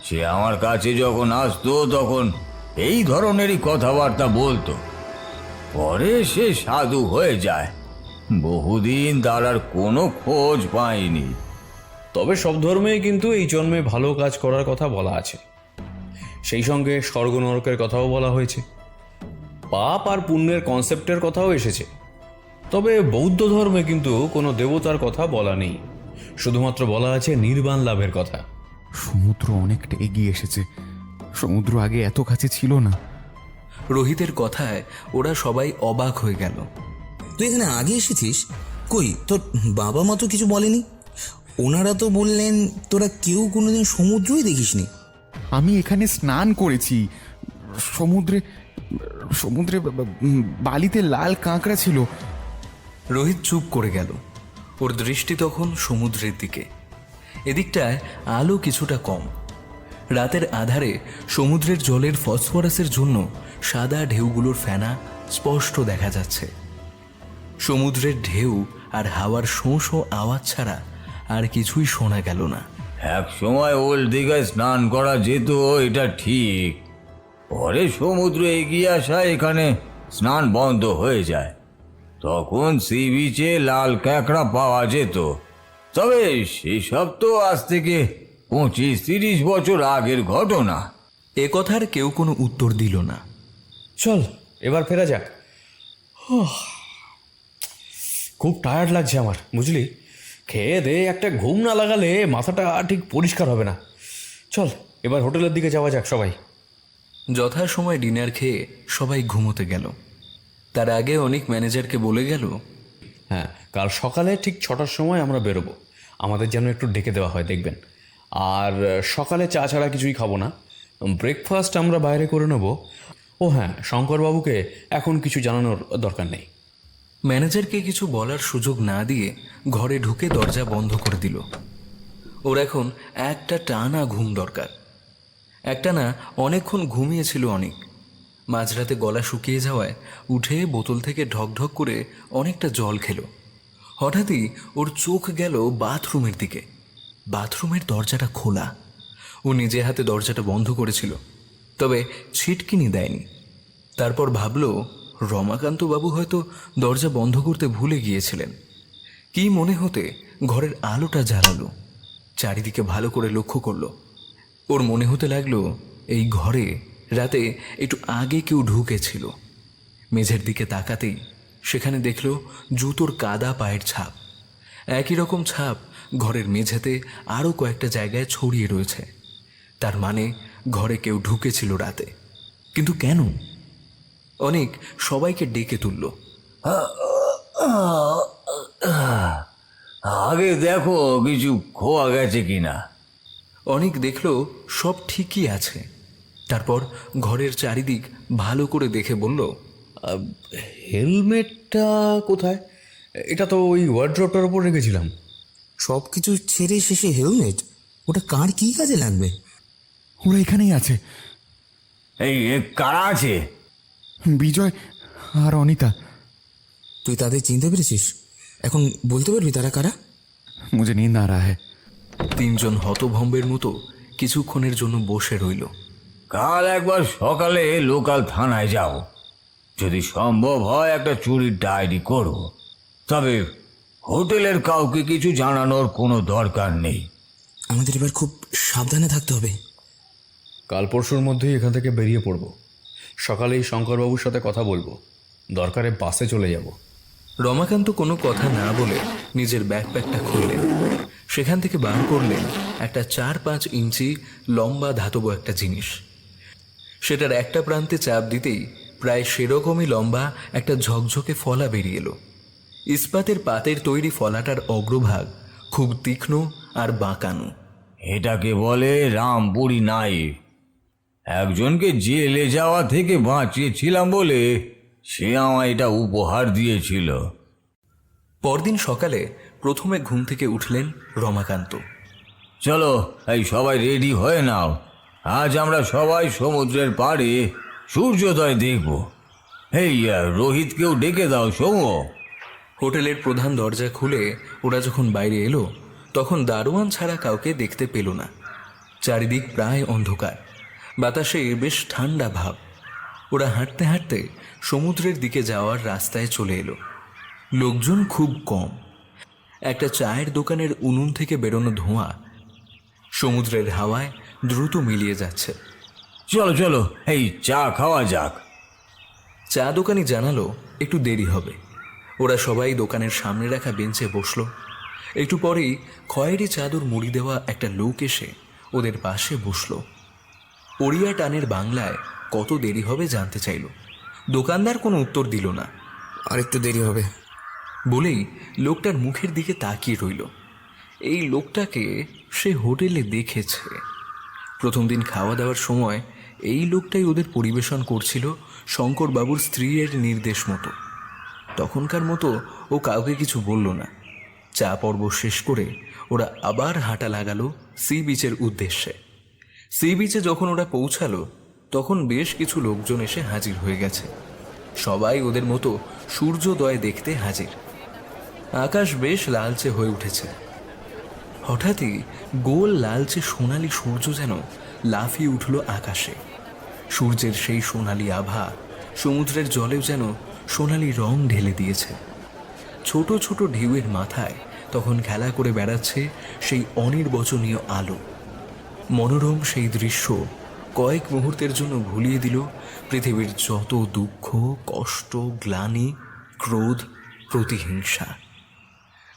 S4: সে আমার কাছে যখন আসতো তখন এই ধরনেরই কথাবার্তা বলতো। পরে সে সাধু হয়ে যায়। বহুদিন তার আর কোনো খোঁজ পাইনি।
S9: তবে সব ধর্মেই কিন্তু এই জন্মে ভালো কাজ করার কথা বলা আছে। সেই সঙ্গে স্বর্গ নরকের কথাও বলা হয়েছে। পাপ আর পুণ্যের কনসেপ্টের কথাও এসেছে। তবে বৌদ্ধ ধর্মে কিন্তু কোনো দেবতার কথা বলা নেই, শুধুমাত্র বলা আছে নির্বাণ লাভের কথা।
S7: সমুদ্র অনেকটা এগিয়ে এসেছে। সমুদ্র আগে এত কাছে ছিল না।
S1: রোহিতের কথায় ওরা সবাই অবাক হয়ে গেল।
S2: তুই এখানে আগে এসেছিস? কই, তোর বাবা মা তো কিছু বলেনি? ওনারা তো বললেন তোরা কেউ কোনোদিন সমুদ্রই দেখিসনি।
S7: আমি এখানে স্নান করেছি। সমুদ্রে সমুদ্রে বালিতে লাল কাঁকড়া ছিল।
S1: রোহিত চুপ করে গেল। ওর দৃষ্টি তখন সমুদ্রের দিকে। এদিকটায় আলো কিছুটা কম। রাতের আধারে সমুদ্রের জলের ফসফরাসের জন্য সাদা ঢেউগুলোর ফেনা স্পষ্ট দেখা যাচ্ছে। সমুদ্রের ঢেউ আর হাওয়ার শোঁ শোঁ আওয়াজ ছাড়া আর কিছুই শোনা গেল না।
S4: এক সময় ওল্ড দীঘায় স্নান করা যেত, এটা ঠিক। পরে সমুদ্র এগিয়ে আসায় এখানে স্নান বন্ধ হয়ে যায়। তখন সি বিচে লাল কাঁকড়া পাওয়া যেত। তবে সেসব তো আজ থেকে 25-30 বছর আগের ঘটনা।
S1: এ কথার কেউ কোনো উত্তর দিল না।
S9: চল এবার ফেরা যাক। খুব টায়ার্ড লাগছে আমার, বুঝলি। খেয়ে দে একটা ঘুম না লাগালে মাথাটা ঠিক পরিষ্কার হবে না। চল এবার হোটেলের দিকে যাওয়া যাক সবাই।
S1: যথাসময় ডিনার খেয়ে সবাই ঘুমোতে গেল। তার আগে অনেক ম্যানেজারকে বলে গেল,
S9: হ্যাঁ, কাল সকালে ঠিক 6টার সময় আমরা বেরোবো। আমাদের যেন একটু ডেকে দেওয়া হয়, দেখবেন। আর সকালে চা ছাড়া কিছুই খাবো না। ব্রেকফাস্ট আমরা বাইরে করে নেব। ও হ্যাঁ, শঙ্করবাবুকে এখন কিছু জানানোর দরকার নেই।
S1: ম্যানেজারকে কিছু বলার সুযোগ না দিয়ে ঘরে ঢুকে দরজা বন্ধ করে দিল। ওর এখন একটা টানা ঘুম দরকার। একটানা অনেকক্ষণ ঘুমিয়েছিল অনেক। মাঝরাতে গলা শুকিয়ে যাওয়ায় উঠে বোতল থেকে ঢকঢক করে অনেকটা জল খেলো। হঠাৎই ওর চোখ গেল বাথরুমের দিকে। বাথরুমের দরজাটা খোলা। ও নিজে হাতে দরজাটা বন্ধ করেছিল, তবে ছিটকিনি দেয়নি। তারপর ভাবল রমাকান্তবাবু হয়তো দরজা বন্ধ করতে ভুলে গিয়েছিলেন। কি মনে হতে ঘরের আলোটা জ্বালালো। চারিদিকে ভালো করে লক্ষ্য করলো। ওর মনে হতে লাগলো এই ঘরে রাতে একটু আগে কেউ ঢুকেছিল। মেঝের দিকে তাকাতেই সেখানে দেখল জুতোর কাদা পায়ের ছাপ। একই রকম ছাপ ঘরের মেঝেতে আরও কয়েকটা জায়গায় ছড়িয়ে রয়েছে। তার মানে ঘরে কেউ ঢুকেছিল রাতে। কিন্তু কেন? অনেক সবাইকে ডেকে তুলল।
S4: আগে দেখো কিছু খোয়া গেছে কিনা।
S1: অনেক দেখল সব ঠিকই আছে। তারপর ঘরের চারিদিক ভালো করে দেখে বলল,
S9: হেলমেটটা কোথায়? এটা তো ওই ওয়ার্ড্রপটার উপর রেখেছিলাম।
S2: সব কিছু ছেড়ে শেষে হেলমেট? ওটা কার কী কাজে লাগবে?
S7: ওরা এখানেই আছে।
S4: এই কারা আছে?
S7: বিজয় আর অনিতা।
S2: তুই তাদের চিনতে পেরেছিস? এখন বলতে পারবি তারা কারা?
S7: মুঝে নীন্দ আ রহা হ্যায়।
S1: তিনজন হতভম্বের মতো কিছুক্ষণের জন্য বসে রইল।
S4: কাল একবার সকালে লোকাল থানায় যাও। যদি সম্ভব হয় একটা চুরির ডায়েরি করো। তবে হোটেলের কাউকে কিছু জানানোর কোনো দরকার নেই।
S2: আমাদের এবার খুব সাবধানে থাকতে হবে।
S9: কাল পরশুর মধ্যেই এখান থেকে বেরিয়ে পড়ব। সকালেই শঙ্করবাবুর সাথে কথা বলবো, দরকারে বাসে চলে যাব।
S1: রমাকান্ত কোনো কথা না বলে নিজের ব্যাকপ্যাকটা খুললেন। সেখান থেকে বার করলেন একটা 4-5 ইঞ্চি লম্বা ধাতব একটা জিনিস। সেটার একটা প্রান্তে চাপ দিতেই প্রায় সেরকমই লম্বা একটা ঝকঝকে ফলা বেরিয়ে এলো। ইস্পাতের পাতের তৈরি ফলাটার অগ্রভাগ খুব তীক্ষ্ণ আর বাঁকানো।
S4: এটাকে বলে রামপুরি নাইফ। একজনকে জেলে যাওয়া থেকে বাঁচিয়েছিলাম বলে সে আমায় এটা উপহার দিয়েছিল।
S1: পরদিন সকালে প্রথমে ঘুম থেকে উঠলেন রমাকান্ত।
S4: চলো, এই সবাই রেডি হয়ে নাও, আজ আমরা সবাই সমুদ্রের পাড়ে সূর্যোদয় দেখব। এই রোহিতকেও ডেকে দাও সৌম।
S1: হোটেলের প্রধান দরজা খুলে ওরা যখন বাইরে এলো তখন দারোয়ান ছাড়া কাউকে দেখতে পেল না। চারিদিক প্রায় অন্ধকার, বাতাসে বেশ ঠান্ডা ভাব। ওরা হাঁটতে হাঁটতে সমুদ্রের দিকে যাওয়ার রাস্তায় চলে এলো। লোকজন খুব কম। একটা চায়ের দোকানের উনুন থেকে বেরোনো ধোঁয়া সমুদ্রের হাওয়ায় দ্রুত মিলিয়ে যাচ্ছে।
S4: চলো চলো, এই চা খাওয়া যাক।
S1: চা দোকানি জানালো একটু দেরি হবে। ওরা সবাই দোকানের সামনে রাখা বেঞ্চে বসলো। একটু পরেই খয়েরি চাদর মুড়ি দেওয়া একটা লোক এসে ওদের পাশে বসলো। ওড়িয়া টানের বাংলায় কত দেরি হবে জানতে চাইল। দোকানদার কোনো উত্তর দিল না।
S2: আর একটু দেরি হবে
S1: বলেই লোকটার মুখের দিকে তাকিয়ে রইল। এই লোকটাকে সে হোটেলে দেখেছে। প্রথম দিন খাওয়া দাওয়ার সময় এই লোকটাই ওদের পরিবেশন করছিল শঙ্করবাবুর স্ত্রীর নির্দেশ মতো। তখনকার মতো ও কাউকে কিছু বলল না। চা পর্ব শেষ করে ওরা আবার হাঁটা লাগালো সি বিচের উদ্দেশ্যে। সি বিচে যখন ওরা পৌঁছালো তখন বেশ কিছু লোকজন এসে হাজির হয়ে গেছে। সবাই ওদের মতো সূর্যোদয় দেখতে হাজির। আকাশ বেশ লালচে হয়ে উঠেছে। হঠাৎই গোল লালচে সোনালি সূর্য যেন লাফিয়ে উঠল আকাশে। সূর্যের সেই সোনালি আভা সমুদ্রের জলেও যেন সোনালি রং ঢেলে দিয়েছে। ছোট ছোট ঢেউয়ের মাথায় তখন খেলা করে বেড়াচ্ছে সেই অনির্বচনীয় আলো। মনোরম সেই দৃশ্য কয়েক মুহূর্তের জন্য ভুলিয়ে দিল পৃথিবীর যত দুঃখ, কষ্ট, গ্লানি, ক্রোধ, প্রতিহিংসা।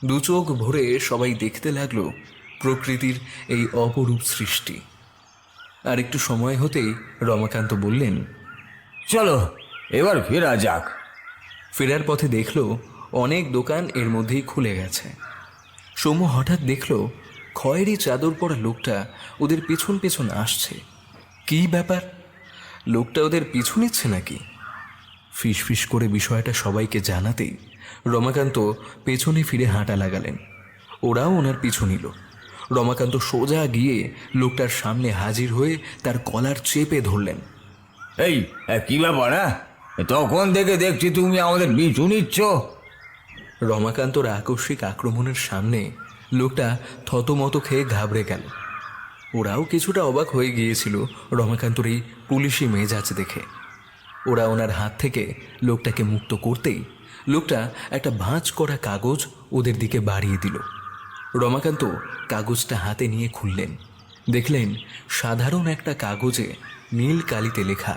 S1: দু চোখ ভরে সবাই দেখতে লাগলো প্রকৃতির এই অপরূপ সৃষ্টি। আর একটু সময় হতেই রমাকান্ত বললেন,
S4: চলো এবার ফেরা যাক।
S1: ফেরার পথে দেখলো অনেক দোকান এর মধ্যেই খুলে গেছে। সৌম্য হঠাৎ দেখলো খয়েরি চাদর পরা লোকটা ওদের পেছন পেছন আসছে। কী ব্যাপার? লোকটা ওদের পিছু নিচ্ছে নাকি? ফিসফিস করে বিষয়টা সবাইকে জানাতেই রমাকান্ত পেছনে ফিরে হাঁটা লাগালেন। ওরাও ওনার পিছু নিল। রমাকান্ত সোজা গিয়ে লোকটার সামনে হাজির হয়ে তার কলার চেপে ধরলেন।
S4: এই কি ব্যাপার? তখন থেকে দেখছি তুমি আমাদের পিছু নিচ্ছ।
S1: রমাকান্তর আকস্মিক আক্রমণের সামনে লোকটা থতমত খেয়ে ঘাবড়ে গেল। ওরাও কিছুটা অবাক হয়ে গিয়েছিল রমাকান্তর এই পুলিশি মেজাজ দেখে। ওরা ওনার হাত থেকে লোকটাকে মুক্ত করতেই লোকটা একটা ভাঁজ করা কাগজ ওদের দিকে বাড়িয়ে দিল। রমাকান্ত কাগজটা হাতে নিয়ে খুললেন। দেখলেন সাধারণ একটা কাগজে নীল কালিতে লেখা,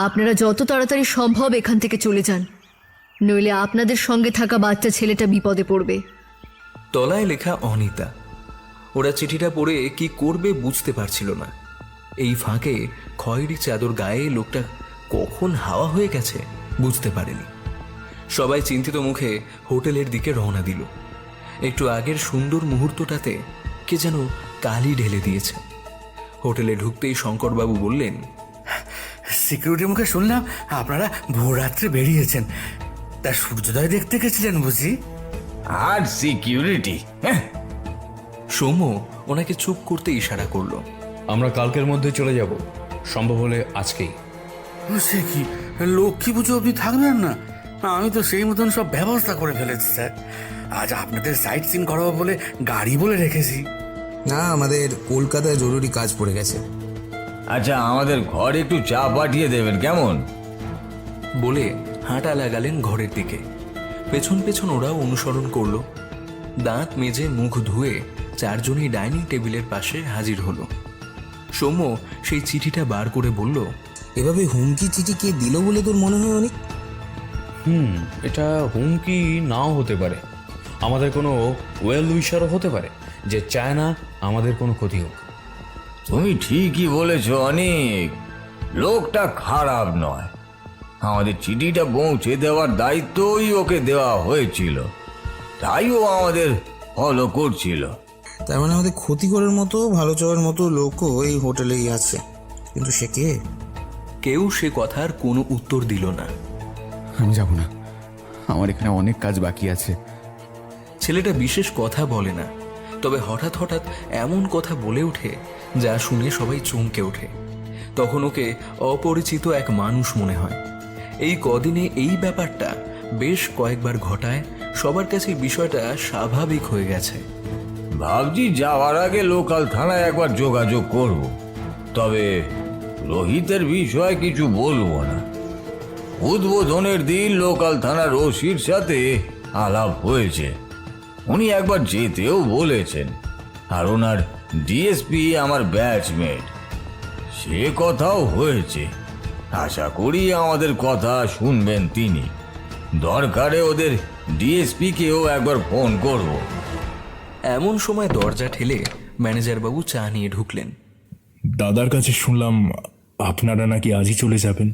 S3: আপনারা যত তাড়াতাড়ি সম্ভব এখান থেকে চলে যান, নইলে আপনাদের সঙ্গে থাকা বাচ্চা ছেলেটা বিপদে পড়বে।
S1: তলায় লেখা অনিতা। ওরা চিঠিটা পড়ে কি করবে বুঝতে পারছিল না। এই ফাঁকে খয়েরি চাদর গায়ে লোকটা কখন হাওয়া হয়ে গেছে বুঝতে পারেনি। সবাই চিন্তিত মুখে হোটেলের দিকে রওনা দিল। একটু আগের সুন্দর মুহূর্তটাতে কে যেন কালি ঢেলে দিয়েছে। হোটেলে ঢুকতেই শঙ্করবাবু বললেন,
S10: সিকিউরিটির মুখে শুনলাম আপনারা ভোর রাত্রে বেরিয়েছেন, তা সূর্যোদয় দেখতে গেছিলেন বুঝি?
S4: আর সিকিউরিটি?
S1: সৌম্য ওনাকে চুপ করতে ইশারা করলো।
S9: আমরা কালকের মধ্যে চলে যাব, সম্ভব হলে আজকেই।
S10: সে কি, লক্ষ্মী পুজো অবধি থাকবেন না? আমি তো সেই মতন সব ব্যবস্থা করে ফেলেছি স্যার। আজ আপনাদের সাইট সিন করাবো বলে গাড়ি বলে রেখেছি।
S2: না, আমাদের কলকাতায় জরুরি কাজ পড়ে গেছে।
S4: আচ্ছা, আমাদের ঘরে একটু চা পাঠিয়ে দেবেন কেমন?
S1: বলে হাঁটা লাগালেন ঘরের দিকে। পেছন পেছন ওরাও অনুসরণ করলো। দাঁত মেজে মুখ ধুয়ে চারজনই ডাইনিং টেবিলের পাশে হাজির হলো। সৌম্য সেই চিঠিটা বার করে বলল,
S2: এভাবে হুমকি চিঠি কে দিল বলে তোর মনে হয় অনেক?
S9: এটা হুমকি নাও হতে পারে, আমাদের কোনো ওয়েল উইশারও হতে পারে যে চায় না আমাদের কোনো ক্ষতি হোক।
S4: তুমি ঠিকই বলেছ অনেক, লোকটা খারাপ নয়। আমাদের চিঠিটা পৌঁছে দেওয়ার দায়িত্বই ওকে দেওয়া হয়েছিল, তাই ও আমাদের ফলো করছিল।
S2: তার মানে আমাদের ক্ষতি করার মতো, ভালো চাওয়ার মতো লোকও এই হোটেলেই আছে, কিন্তু সে কে?
S1: কেউ সে কথার কোনো উত্তর দিল না।
S7: আমি যাব না, আমার এখানে অনেক কাজ বাকি আছে।
S1: ছেলেটা বিশেষ কথা বলে না, তবে হঠাৎ হঠাৎ এমন কথা বলে ওঠে যা শুনে সবাই চমকে ওঠে। তখন ওকে অপরিচিত এক মানুষ মনে হয়। এই কদিনে এই ব্যাপারটা বেশ কয়েকবার ঘটায়, সবার কাছে বিষয়টা স্বাভাবিক হয়ে গেছে।
S4: ভাবছি যাওয়ার আগে লোকাল থানায় একবার যোগাযোগ করব, তবে রোহিতের বিষয়ে কিছু বলবো না। উদ্বোধনের দিন লোকাল থানার ওসির সাথে আলাপ হয়েছে, উনি একবার যেতেও বলেছেন, আর ওনার ডিএসপি আমার ব্যাচমেট, সে কথাও হয়েছে। আশা করি আমাদের কথা শুনবেন তিনি। দরকারে ওদের ডিএসপিকেও একবার ফোন করব।
S1: এমন সময় দরজা ঠেলে ম্যানেজারবাবু চা নিয়ে ঢুকলেন।
S11: দাদার কাছে শুনলাম আপনারা নাকি আজই চলে যাবেন।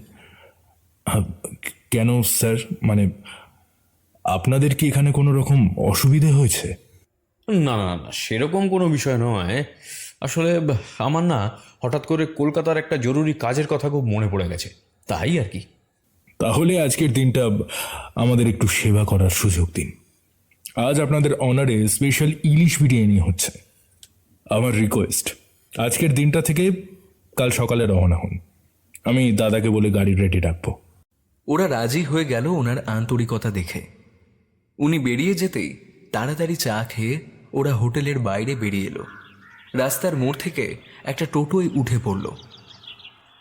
S11: কেন স্যার, মানে আপনাদের কি এখানে কোনো রকম অসুবিধে হয়েছে?
S9: না না না, সেরকম কোনো বিষয় নয়। আসলে আমার না হঠাৎ করে কলকাতার একটা জরুরি কাজের কথা খুব মনে পড়ে গেছে, তাই আর কি।
S11: তাহলে আজকের দিনটা আমাদের একটু সেবা করার সুযোগ দিন। আজ আপনাদের অনারে স্পেশাল ইলিশ বিরিয়ানি হচ্ছে। আমার রিকোয়েস্ট, আজকের দিনটা থেকে কাল সকালে রওনা হন। আমি দাদাকে বলে গাড়ি রেডি রাখবো।
S1: ওরা রাজি হয়ে গেল ওনার আন্তরিকতা দেখে। উনি বেরিয়ে যেতেই তাড়াতাড়ি চা খেয়ে ওরা হোটেলের বাইরে বেরিয়ে এলো। রাস্তার মোড় থেকে একটা টোটোয় উঠে পড়ল।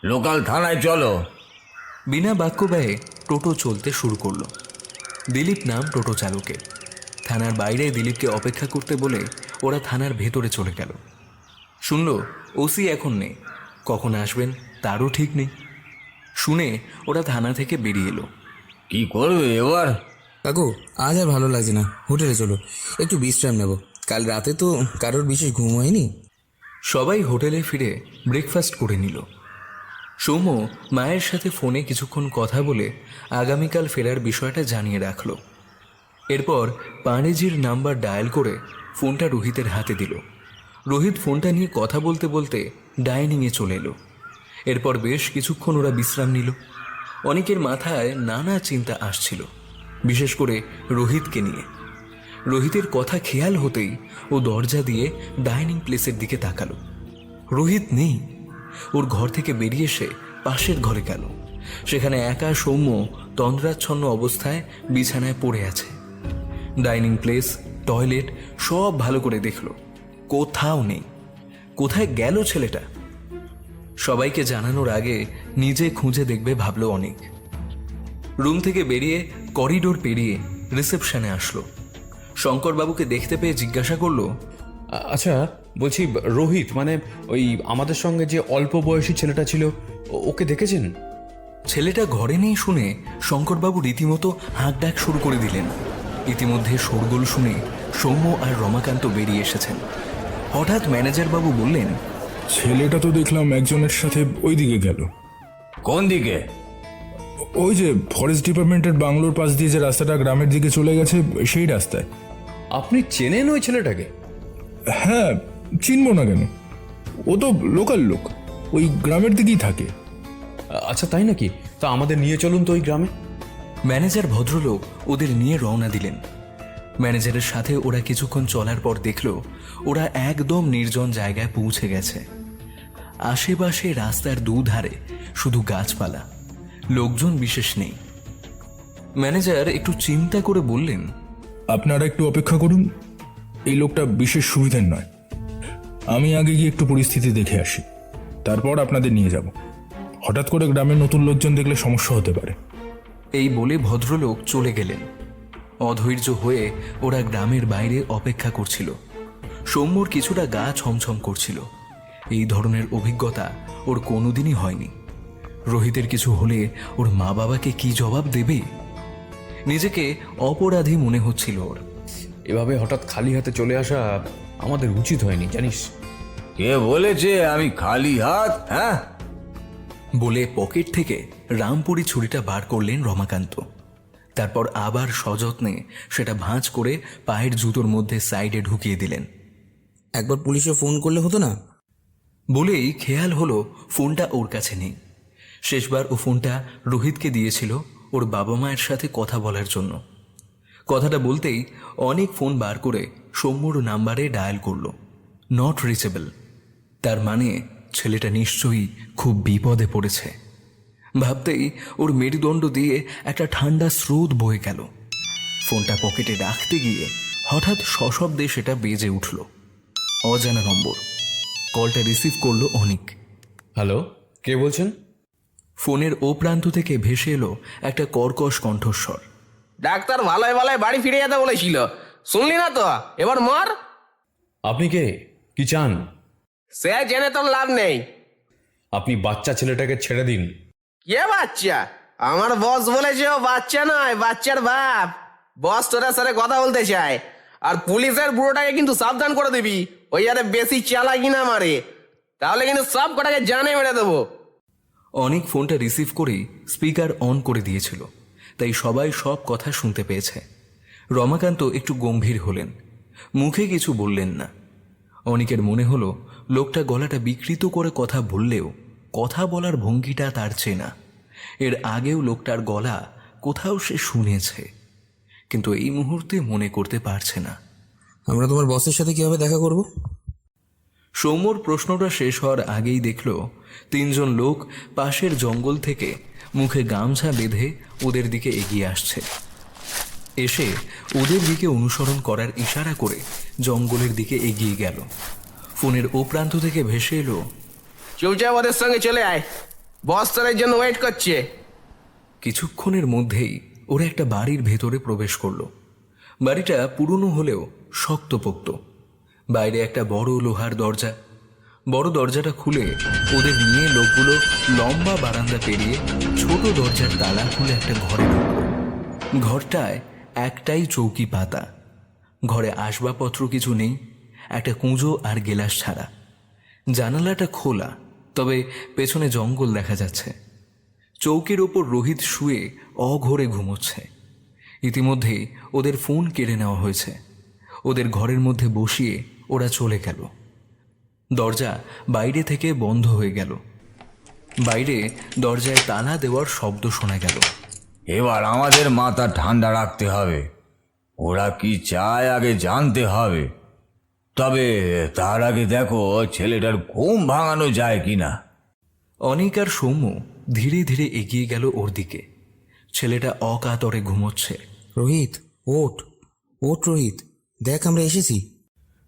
S4: লোকাল থানায় চলো।
S1: বিনা বাক্য ব্যয়ে টোটো চলতে শুরু করলো। দিলীপ নাম টোটো চালকের। থানার বাইরে দিলীপকে অপেক্ষা করতে বলে ওরা থানার ভেতরে চলে গেল। শুনল ওসি এখন নেই, কখন আসবেন তারও ঠিক নেই। শুনে ওরা থানা থেকে বেরিয়ে এলো।
S4: কি করবে এবার?
S2: কাকু, আজ আর ভালো লাগছে না, হোটেলে চলো, একটু বিশ্রাম নেব। কাল রাতে তো কারোর বিশেষ ঘুম হয়নি।
S1: সবাই হোটেলে ফিরে ব্রেকফাস্ট করে নিল। সৌম্য মায়ের সাথে ফোনে কিছুক্ষণ কথা বলে আগামীকাল ফেরার বিষয়টা জানিয়ে রাখল। এরপর পাঁড়েজির নাম্বার ডায়াল করে ফোনটা রোহিতের হাতে দিল। রোহিত ফোনটা নিয়ে কথা বলতে বলতে ডাইনিংয়ে চলে এলো। এরপর বেশ কিছুক্ষণ ওরা বিশ্রাম নিল। অনেকের মাথায় নানা চিন্তা আসছিল, বিশেষ করে রোহিতকে নিয়ে। রোহিতের কথা খেয়াল হতেই ও দরজা দিয়ে ডাইনিং প্লেসের দিকে তাকালো। রোহিত নেই। ওর ঘর থেকে বেরিয়ে এসে পাশের ঘরে গেল। সেখানে একা সৌম্য তন্দ্রাচ্ছন্ন অবস্থায় বিছানায় পড়ে আছে। ডাইনিং প্লেস, টয়লেট সব ভালো করে দেখলো, কোথাও নেই। কোথায় গেল ছেলেটা? সবাইকে জানানোর আগে নিজে খুঁজে দেখবে ভাবলো অনেক। রুম থেকে বেরিয়ে করিডোর পেরিয়ে রিসেপশনে আসলো। শঙ্করবাবুকে দেখতে পেয়ে জিজ্ঞাসা করলো,
S9: আচ্ছা বলছি, রোহিত মানে ওই আমাদের সঙ্গে যে অল্প বয়সী ছেলেটা ছিল, ওকে দেখেছেন?
S1: ছেলেটা ঘরে নেই শুনে শঙ্করবাবু রীতিমতো হাঁক ডাক শুরু করে দিলেন। ইতিমধ্যে শোরগোল শুনে সৌম্য আর রমাকান্ত বেরিয়ে এসেছেন। হঠাৎ ম্যানেজারবাবু বললেন,
S11: ছেলেটা তো দেখলাম একজনের সাথে ওই দিকে গেল।
S4: কোন দিকে?
S11: ওই যে ফরেস্ট ডিপার্টমেন্টের বাংলোর পাশ দিয়ে যে রাস্তাটা গ্রামের দিকে চলে গেছে, সেই রাস্তায়।
S9: আপনি চেনেন ওই ছেলেটাকে?
S11: হ্যাঁ, চিনবো না কেন? ও তো লোকাল লোক, ওই গ্রামের দিকেই থাকে।
S9: আচ্ছা তাই নাকি? তা আমাদের নিয়ে চলুন তো ওই গ্রামে।
S1: ম্যানেজার ভদ্রলোক ওদের নিয়ে রওনা দিলেন। ম্যানেজারের সাথে ওরা কিছুক্ষণ চলার পর দেখল ওরা একদম নির্জন জায়গায় পৌঁছে গেছে। আশেপাশে রাস্তার দুধারে শুধু গাছপালা, লোকজন বিশেষ নেই। ম্যানেজার একটু চিন্তা করে বললেন,
S11: আপনারা একটু অপেক্ষা করুন, এই লোকটা বিশেষ সুবিধার নয়। আমি আগে গিয়ে একটু পরিস্থিতি দেখে আসি, তারপর আপনাদের নিয়ে যাব। হঠাৎ করে গ্রামের নতুন লোকজন দেখলে সমস্যা হতে পারে।
S1: এই বলে ভদ্রলোক চলে গেলেন। অধৈর্য হয়ে ওরা গ্রামের বাইরে অপেক্ষা করছিল। সৌম্যর কিছুটা গা ছমছম করছিল। এই ধরনের অভিজ্ঞতা ওর কোনোদিনই হয়নি। রোহিতের কিছু হলে ওর মা বাবাকে কি জবাব দেবে? নিজেকে অপরাধী মনে হচ্ছিল ওর।
S9: এভাবে হঠাৎ খালি হাতে চলে আসা আমাদের উচিত হয়নি, জানিস।
S4: কে বলেছে আমি খালি হাত? হ্যাঁ,
S1: বলে পকেট থেকে রামপুরি ছুরিটা বার করলেন রমাকান্ত। তারপর আবার সযত্নে সেটা ভাঁজ করে পায়ের জুতোর মধ্যে সাইডে ঢুকিয়ে দিলেন।
S2: একবার পুলিশে ফোন করলে হতো না?
S1: বলেই খেয়াল হলো ফোনটা ওর কাছে নেই। শেষবার ও ফোনটা রোহিতকে দিয়েছিল ওর বাবা মায়ের সাথে কথা বলার জন্য। কথাটা বলতেই অনেক ফোন বার করে সৌম্যর নাম্বারে ডায়াল করলো। Not reachable. তার মানে ছেলেটা নিশ্চয়ই খুব বিপদে পড়েছে। ভাবতেই ওর মেরুদণ্ড দিয়ে একটা ঠান্ডা স্রোত বয়ে গেল। ফোনটা পকেটে রাখতে গিয়ে হঠাৎ সশব্দে সেটা বেজে উঠল। অজানা নম্বর। কলটা রিসিভ করলো অনিক।
S9: হ্যালো, কে বলছেন?
S1: ফোনের ও প্রান্ত থেকে ভেসে এলো একটা কর্কশ কণ্ঠস্বর।
S13: ডাক্তার ভালোয় ভালোয় বাড়ি ফিরে যেতে বলেছিল, শুনলি না তো? এবার মর।
S9: আপনি কে? কি চান?
S13: সে জেনে তোর লাভ নেই।
S9: আপনি বাচ্চা ছেলেটাকে ছেড়ে দিন।
S13: কে বাচ্চা? আমার বস বলেছে ও বাচ্চা নয়, বাচ্চার বাপ। বস তোদের সাথে কথা বলতে চায়। আর পুলিশের বুড়োটাকে কিন্তু সাবধান করে দিবি, ওই যাতে বেশি চালাকি না মারে, তাহলে কিন্তু সব কটাকে জানে মেরে দেবো।
S1: অনেক ফোনটা রিসিভ করেই স্পিকার অন করে দিয়েছিল, তাই সবাই সব কথা শুনতে পেয়েছে। রমাকান্ত একটু গম্ভীর হলেন, মুখে কিছু বললেন না। অনেকের মনে হলো লোকটা গলাটা বিকৃত করে কথা বললেও কথা বলার ভঙ্গিটা তার চেনা। এর আগেও লোকটার গলা কোথাও সে শুনেছে, কিন্তু এই মুহূর্তে মনে করতে পারছে না।
S2: আমরা তোমার বসের সাথে কিভাবে দেখা করব?
S1: সৌম্যর প্রশ্নটা শেষ হওয়ার আগেই দেখল তিনজন লোক পাশের জঙ্গল থেকে মুখে গামছা বেঁধে ওদের দিকে এগিয়ে আসছে। এসে ওদের দিকে অনুসরণ করার ইশারা করে জঙ্গলের দিকে এগিয়ে গেল। ফোনের ও প্রান্ত থেকে ভেসে এলো,
S13: চুপচাপ ওদের সঙ্গে চলে আয়, বস তোদের জন্য ওয়েট করছে।
S1: কিছুক্ষণের মধ্যেই ওরা একটা বাড়ির ভেতরে প্রবেশ করলো। বাড়িটা পুরনো হলেও শক্তপোক্ত। বাইরে একটা বড় লোহার দরজা। বড় দরজাটা খুলে ওদের নিয়ে লোকগুলো লম্বা বারান্দা পেরিয়ে ছোট দরজার তালা খুলে একটা ঘরে ঢুকলো। ঘরটায় একটাই চৌকি পাতা। ঘরে আসবাবপত্র কিছু নেই, একটা কুঁজো আর গেলাস ছাড়া। জানালাটা খোলা, তবে পেছনে জঙ্গল দেখা যাচ্ছে। চৌকির ওপর রোহিত শুয়ে অঘোরে ঘুমোচ্ছে। ইতিমধ্যেই ওদের ফোন কেড়ে নেওয়া হয়েছে। ওদের ঘরের মধ্যে বসিয়ে ওরা চলে গেল। দরজা বাইরে থেকে বন্ধ হয়ে গেল। বাইরে দরজায় তালা দেওয়ার শব্দ শোনা গেল।
S4: এবার আমাদের মাথা ঠান্ডা রাখতে হবে। ওরা কি চায় আগে জানতে হবে। তবে তার আগে দেখো ছেলেটার ঘুম ভাঙানো যায় কিনা।
S1: অনিক আর সৌম্য ধীরে ধীরে এগিয়ে গেল ওর দিকে। ছেলেটা অকাতরে ঘুমোচ্ছে।
S2: রোহিত, ওঠ ওঠ রোহিত, দেখ আমরা এসেছি।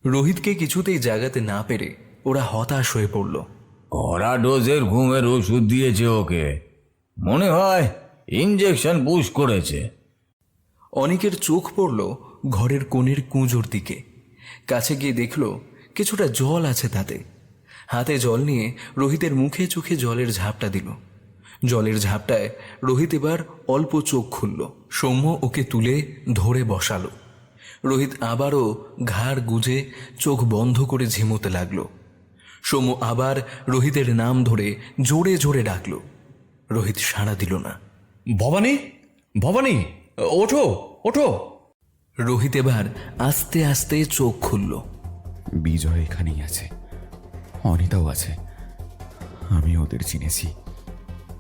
S1: রোহিতকে কিছুতেই জাগাতে না পেরে ওরা হতাশ হয়ে পড়ল।
S4: কড়া ডোজের ঘুমের ওষুধ দিয়েছে ওকে, মনে হয় ইঞ্জেকশন পুশ করেছে।
S1: অনিকের চোখ পড়ল ঘরের কোণের কুঁজোর দিকে। কাছে গিয়ে দেখল কিছুটা জল আছে তাতে। হাতে জল নিয়ে রোহিতের মুখে চোখে জলের ঝাপটা দিল। জলের ঝাপটায় রোহিত এবার অল্প চোখ খুলল। সৌম্য ওকে তুলে ধরে বসালো। রোহিত আবারও ঘাড় গুজে চোখ বন্ধ করে ঝিমোতে লাগল। সৌম্য আবার রোহিতের নাম ধরে জোরে জোরে ডাকল। রোহিত সাড়া দিল না।
S9: ভবানী, ভবানী, ওঠো ওঠো।
S1: রোহিত এবার আস্তে আস্তে চোখ খুলল।
S7: বিজয় এখানেই আছে, অনিতাও আছে, আমি ওদের চিনেছি।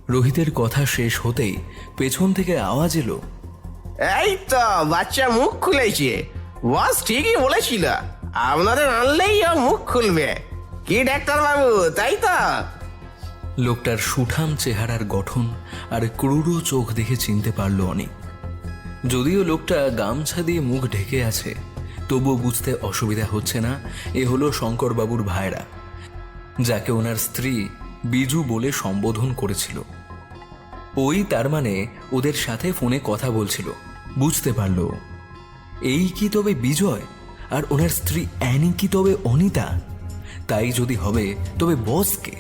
S1: রোহিতের কথা শেষ হতেই পেছন থেকে আওয়াজ এলো,
S13: এই তো বাচ্চা মুখ খুলেছে। বস ঠিকই বলেছিল, আপনাদের আনলেই ও মুখ খুলবে। কি ডাক্তার বাবু, তাই তো?
S1: লোকটার সুঠাম চেহারার গঠন আর ক্রুড় চোখ দেখে চিনতে পারল অনেক। যদিও লোকটা গামছা দিয়ে মুখ ঢেকে আছে, তবুও বুঝতে অসুবিধা হচ্ছে না এ হলো শঙ্করবাবুর ভাইরা, যাকে ওনার স্ত্রী বিজু বলে সম্বোধন করেছিল। ওই তার মানে ওদের সাথে ফোনে কথা বলছিল। বুঝতে পারল এই কি তবে বিজয়, আর ওনার স্ত্রী অ্যানি কি তবে অনিতা? তাই যদি হবে তবে বসকে?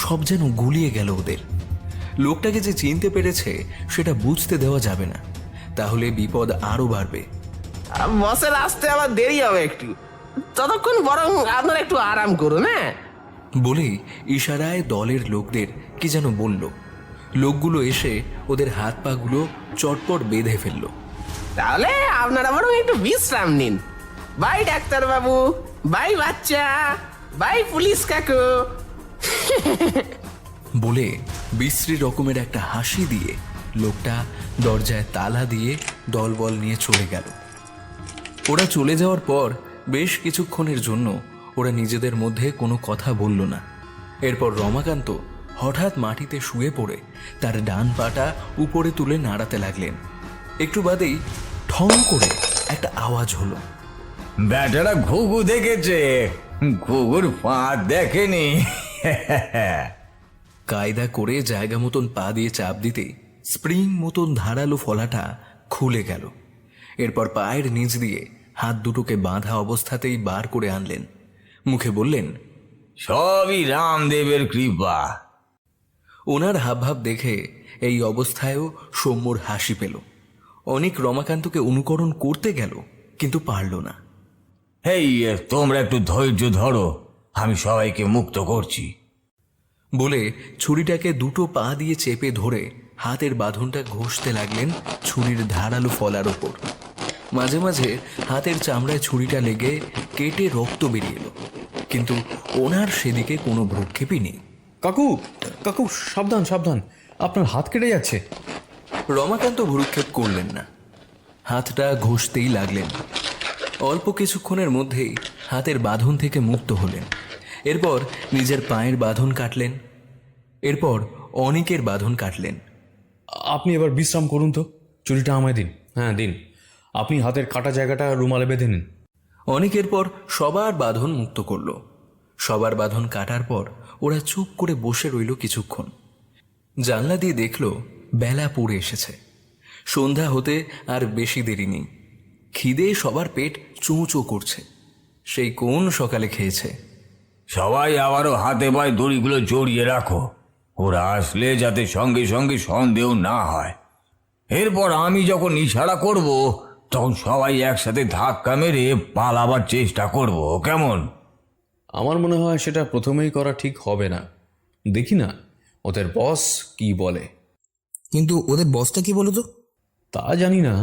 S1: সব যেন গুলিয়ে গেল ওদের। লোকটাকে যে চিনতে পেরেছে সেটা বুঝতে দেওয়া যাবে না, তাহলে বিপদ আরো বাড়বে।
S13: বসের আসতে আবার দেরি হবে একটু, ততক্ষণ বরং আপনারা একটু আরাম করুন। হ্যাঁ,
S1: বলেই ইশারায় দলের লোকদের কি যেন বলল। লোকগুলো এসে ওদের হাত পাগুলো চটপট বেঁধে ফেলল।
S13: তাহলে আপনারা বরং একটু বিশ্রাম নিন। বাই ডাক্তার বাবু, বাই বাচ্চা, বাই পুলিশ কাকু।
S1: বলে বিশ্রী রকমের একটা হাসি দিয়ে লোকটা দরজায় তালা দিয়ে দলবল নিয়ে চলে গেল। ওরা চলে যাওয়ার পর বেশ কিছুক্ষণের জন্য ওরা নিজেদের মধ্যে কোনো কথা বলল না। এরপর রমাকান্ত হঠাৎ মাটিতে শুয়ে পড়ে তার ডান পাটা উপরে তুলে নাড়াতে লাগলেন। একটু বাদেই ঠং করে একটা আওয়াজ হলো।
S4: ব্যাটারা ঘুঘু দেখেছে, ঘুঘুর ফাঁদ দেখেনি।
S1: কায়দা করে জায়গা মতন পা দিয়ে চাপ দিতে স্প্রিং মতন ধারালো ফলাটা খুলে গেল। এরপর পায়ের নিচ দিয়ে হাত দুটোকে বাঁধা অবস্থাতেই বার করে আনলেন। মুখে বললেন,
S4: সবই রামদেবের কৃপা।
S1: ওনার হাবভাব দেখে এই অবস্থায়ও সৌম্যর হাসি পেল। অনেক রমাকান্তকে অনুকরণ করতে গেল, কিন্তু পারল না।
S4: এই তোমরা একটু ধৈর্য ধরো, আমি সবাইকে মুক্ত করছি।
S1: বলে ছুরিটাকে দুটো পা দিয়ে চেপে ধরে হাতের বাঁধনটা ঘষতে লাগলেন ছুরির ধারালো ফলার ওপর। মাঝে মাঝে হাতের চামড়ায় ছুরিটা লেগে কেটে রক্ত বেরিয়ে এলো, কিন্তু ওনার সেদিকে কোনো ভ্রুক্ষেপই নেই।
S9: কাকু কাকু, সাবধান সাবধান, আপনার হাত কেটে যাচ্ছে।
S1: রমাকান্ত ভ্রুক্ষেপ করলেন না, হাতটা ঘষতেই লাগলেন। অল্প কিছুক্ষণের মধ্যেই হাতের বাঁধন থেকে মুক্ত হলেন। এরপর নিজের পায়ের বাঁধন কাটলেন, এরপর অনেকের বাঁধন কাটলেন।
S9: আপনি এবার বিশ্রাম করুন তো, চুরিটা আমায় দিন। হ্যাঁ দিন, আপনি হাতের কাটা জায়গাটা রুমালে বেঁধে নিন।
S1: অনেকের পর সবার বাঁধন মুক্ত করল। সবার বাঁধন কাটার পর ওরা চুপ করে বসে রইল কিছুক্ষণ। জানলা দিয়ে দেখল বেলা পড়ে এসেছে। সন্ধ্যা হতে আর বেশি দেরি নেই। খিদে সবার পেট চোঁচো করছে, সেই কোন সকালে খেয়েছে।
S4: সবাই আবারও হাতে পায়ে দড়িগুলো জড়িয়ে রাখো, ওরা আসলে যাতে সঙ্গে সঙ্গে সন্দেহ না হয়। এরপর আমি যখন ইশারা করব তখন সবাই একসাথে ধাক্কা মেরে পালাবার চেষ্টা করব, কেমন?
S9: আমার মনে হয় সেটা প্রথমেই করা ঠিক হবে না। দেখি না ওদের বস কি বলে।
S2: কিন্তু ওদের বসটা কি বলো তো?
S9: তা জানি না,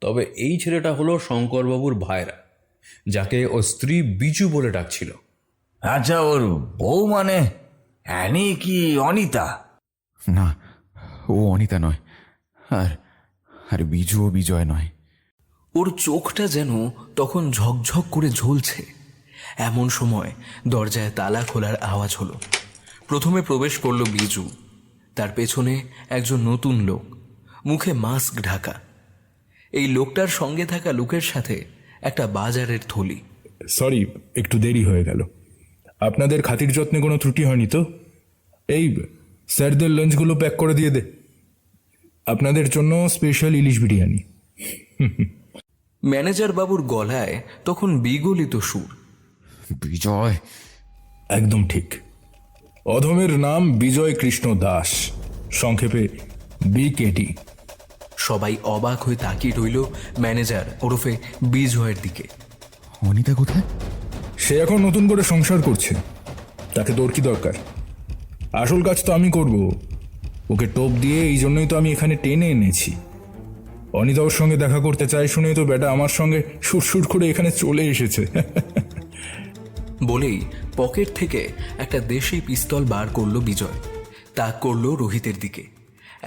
S9: তবে এই ছেলেটা হলো শঙ্করবাবুর ভাইরা, যাকে ও স্ত্রী বিজু বলে ডাকছিল।
S4: আচ্ছা, ওর বউ মানে অ্যানি কি অনিতা?
S7: না, ও অনিতা নয়, আর আর বিজুও বিজয় নয়।
S1: ওর চোখটা যেন তখন ঝকঝক করে ঝলছে। এমন সময় দরজায় তালা খোলার আওয়াজ হলো। প্রথমে প্রবেশ করলো বিজু, তার পেছনে একজন নতুন লোক, মুখে মাস্ক ঢাকা। এই লোকটার সঙ্গে থাকা লোকের সাথে একটা বাজারের থলি।
S11: সরি, একটু দেরি হয়ে গেল। আপনাদের খাতির যত্নে কোনো ত্রুটি হয়নি তো? এই স্যারদের লাঞ্চগুলো প্যাক করে দিয়ে দে। আপনাদের জন্য স্পেশাল ইলিশ বিরিয়ানি।
S1: ম্যানেজার বাবুর গলায় তখন বিগলিত সুর।
S7: বিজয়?
S11: একদম ঠিক। অধমের নাম বিজয় কৃষ্ণ দাস, সংক্ষেপে বিকেটি।
S1: সবাই অবাক হয়ে তাকিয়ে রইল ম্যানেজার ওরফে বিজয়ের দিকে।
S7: অনিতা কোথায়?
S11: সে এখন নতুন করে সংসার করছে, তাকে তোর কি দরকার? আসল কাজ তো আমি করব, ওকে টোপ দিয়ে। এই জন্যই তো আমি এখানে টেনে এনেছি। অনিতা ওর সঙ্গে দেখা করতে চাই শুনেই তো বেটা আমার সঙ্গে সুরসুর করে এখানে চলে এসেছে।
S1: বলেই পকেট থেকে একটা দেশি পিস্তল বার করলো বিজয়, তাক করলো রোহিতের দিকে।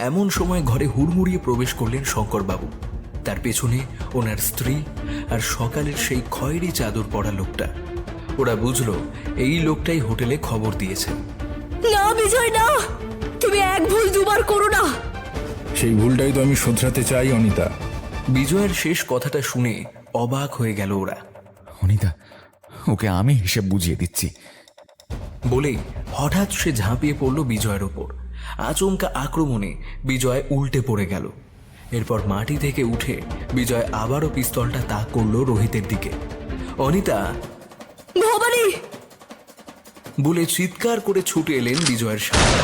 S1: এমন সময় ঘরে হুড়মুড়িয়ে প্রবেশ করলেন শঙ্করবাবু, তার পেছনে ওনার স্ত্রী আর সকালের সেই খয়েরি চাদর পরা লোকটা। ওরা বুঝলো এই লোকটাই হোটেলে খবর দিয়েছে।
S3: না বিজয় না, তুমি এক ভুল দুবার করো না।
S11: সেই ভুলটাই তো আমি শোধরাতে চাই অনিতা।
S1: বিজয়ের শেষ কথাটা শুনে অবাক হয়ে গেল ওরা।
S7: অনিতা, ওকে আমি হিসেব বুঝিয়ে দিচ্ছি।
S1: বলেই হঠাৎ সে ঝাঁপিয়ে পড়ল বিজয়ের ওপর। আচমকা আক্রমণে বিজয় উল্টে পড়ে গেল। এরপর মাটি থেকে উঠে বিজয় আবারও পিস্তলটা তাক করলো রোহিতের দিকে। অনিতা!
S3: ভবানী!
S1: বলে চিৎকার করে ছুটে এলেন বিজয়ের সামনে।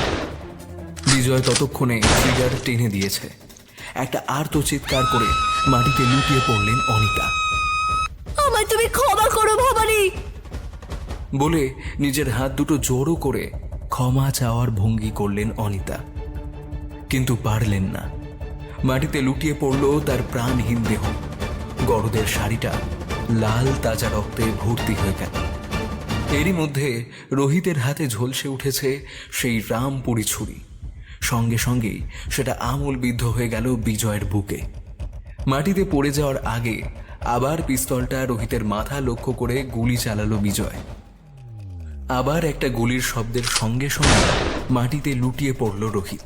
S1: বিজয় ততক্ষণে ট্রিগার টেনে দিয়েছে। একটা আর্ত চিৎকার করে মাটিতে লুটিয়ে পড়লেন অনিতা।
S3: আমায় তুমি ক্ষমা করো ভবানী
S1: বলে নিজের হাত দুটো জোড়ো করে ক্ষমা চাওয়ার ভঙ্গি করলেন অনিতা, কিন্তু পারলেন না। মাটিতে লুটিয়ে পড়ল তার প্রাণহীন দেহ। গরদের শাড়িটা লাল তাজা রক্তে ভর্তি হয়ে গেল। এরই মধ্যে রোহিতের হাতে ঝলসে উঠেছে সেই রামপুরি ছুরি। সঙ্গে সঙ্গেই সেটা আমূল বিদ্ধ হয়ে গেল বিজয়ের বুকে। মাটিতে পড়ে যাওয়ার আগে আবার পিস্তলটা রোহিতের মাথা লক্ষ্য করে গুলি চালালো বিজয়। আবার একটা গুলির শব্দের সঙ্গে সঙ্গে মাটিতে লুটিয়ে পড়ল রোহিত।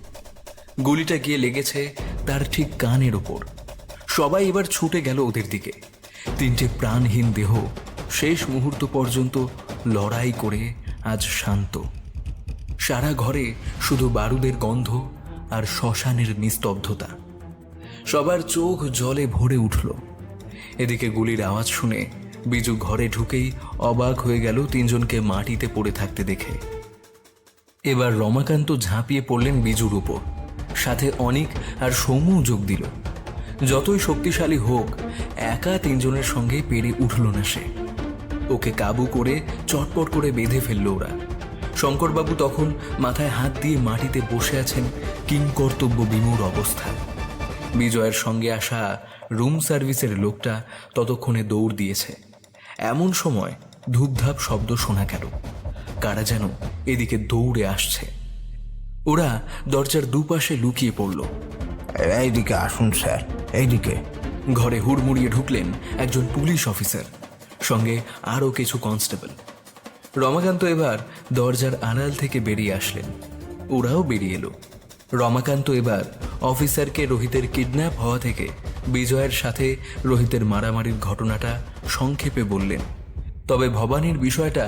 S1: গুলিটা গিয়ে লেগেছে তার ঠিক কানের ওপর। সবাই এবার ছুটে গেল ওদের দিকে। তিনটে প্রাণহীন দেহ শেষ মুহূর্ত পর্যন্ত লড়াই করে আজ শান্ত। সারা ঘরে শুধু বারুদের গন্ধ আর শ্মশানের নিস্তব্ধতা। সবার চোখ জলে ভরে উঠল। এদিকে গুলির আওয়াজ শুনে বিজু ঘরে ঢুকেই অবাক হয়ে গেল তিনজনকে মাটিতে পড়ে থাকতে দেখে। এবার রমাকান্ত ঝাঁপিয়ে পড়লেন বিজুর উপর, সাথে অনিক আর সৌম্য যোগ দিল। যতই শক্তিশালী হোক, একা তিনজনের সঙ্গে পেরে উঠল না সে। ওকে কাবু করে চটপট করে বেঁধে ফেলল ওরা। শঙ্করবাবু তখন মাথায় হাত দিয়ে মাটিতে বসে আছেন কিংকর্তব্য বিমূঢ় অবস্থায়। বিজয়ের সঙ্গে আসা রুম সার্ভিসের লোকটা ততক্ষণে দৌড় দিয়েছে। এমন সময় ধূপধাপ শব্দ শোনা গেল। কারা যেন এদিকে দৌড়ে আসছে। ওরা দরজার দুপাশে লুকিয়ে পড়ল।
S2: এইদিকে আসুন স্যার, এইদিকে।
S1: ঘরে হুড়মুড়িয়ে ঢুকলেন একজন পুলিশ অফিসার, সঙ্গে আরও কিছু কনস্টেবল। রমাকান্ত এবার দরজার আড়াল থেকে বেরিয়ে আসলেন। ওরাও বেরিয়ে এলো। রমাকান্ত এবার অফিসারকে রোহিতের কিডন্যাপ হওয়া থেকে বিজয়ের সাথে রোহিতের মারামারির ঘটনাটা সংক্ষেপে বললেন, তবে ভবানীর বিষয়টা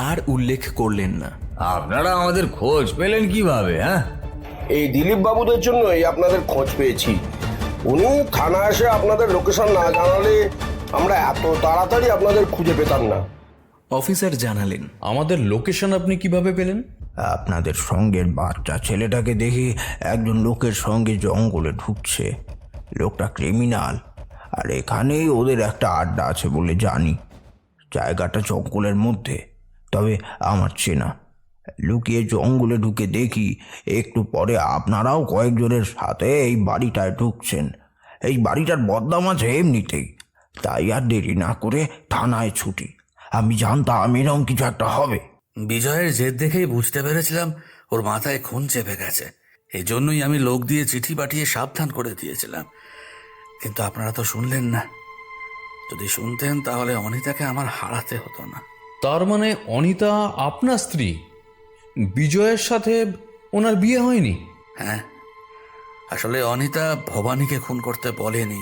S1: আর উল্লেখ করলেন না।
S4: আপনারা আমাদের খোঁজ পেলেন কিভাবে? হ্যাঁ,
S13: এই দিলীপ বাবুদের জন্যই আপনাদের খোঁজ পেয়েছি। উনি থানা এসে আপনাদের লোকেশন না জানালে আমরা এত তাড়াতাড়ি আপনাদের খুঁজে পেতাম না।
S1: অফিসার জানালেন,
S9: আমাদের লোকেশন আপনি কিভাবে পেলেন?
S2: আপনাদের সঙ্গের বাচ্চা ছেলেটাকে দেখে একজন লোকের সঙ্গে জঙ্গলে ঢুকছে। লোকটা ক্রিমিনাল, আর এখানেই ওদের একটা আড্ডা আছে বলে জানি। জায়গাটা জঙ্গলের মধ্যে, তবে আমার চেনা। লুকিয়ে জঙ্গলে ঢুকে দেখি একটু পরে আপনারাও কয়েকজনের সাথে এই বাড়িটায় ঢুকছেন। এই বাড়িটার বদনাম আছে এমনিতেই, তাই আর দেরি না করে থানায় ছুটি। আমি জানতাম এরকম কিছু একটা হবে।
S10: বিজয়ের জেদ দেখেই বুঝতে পেরেছিলাম ওর মাথায় খুন চেপে গেছে। এই জন্যই আমি লোক দিয়ে চিঠি পাঠিয়ে সাবধান করে দিয়েছিলাম। কিন্তু আপনারা তো শুনলেন না। যদি শুনতেন তাহলে অনিতাকে আমার হারাতে হতো না।
S9: তার মানে অনিতা আপনার স্ত্রী? বিজয়ের সাথে ওনার বিয়ে হয়নি?
S10: হ্যাঁ, আসলে অনিতা ভবানীকে খুন করতে বলেনি।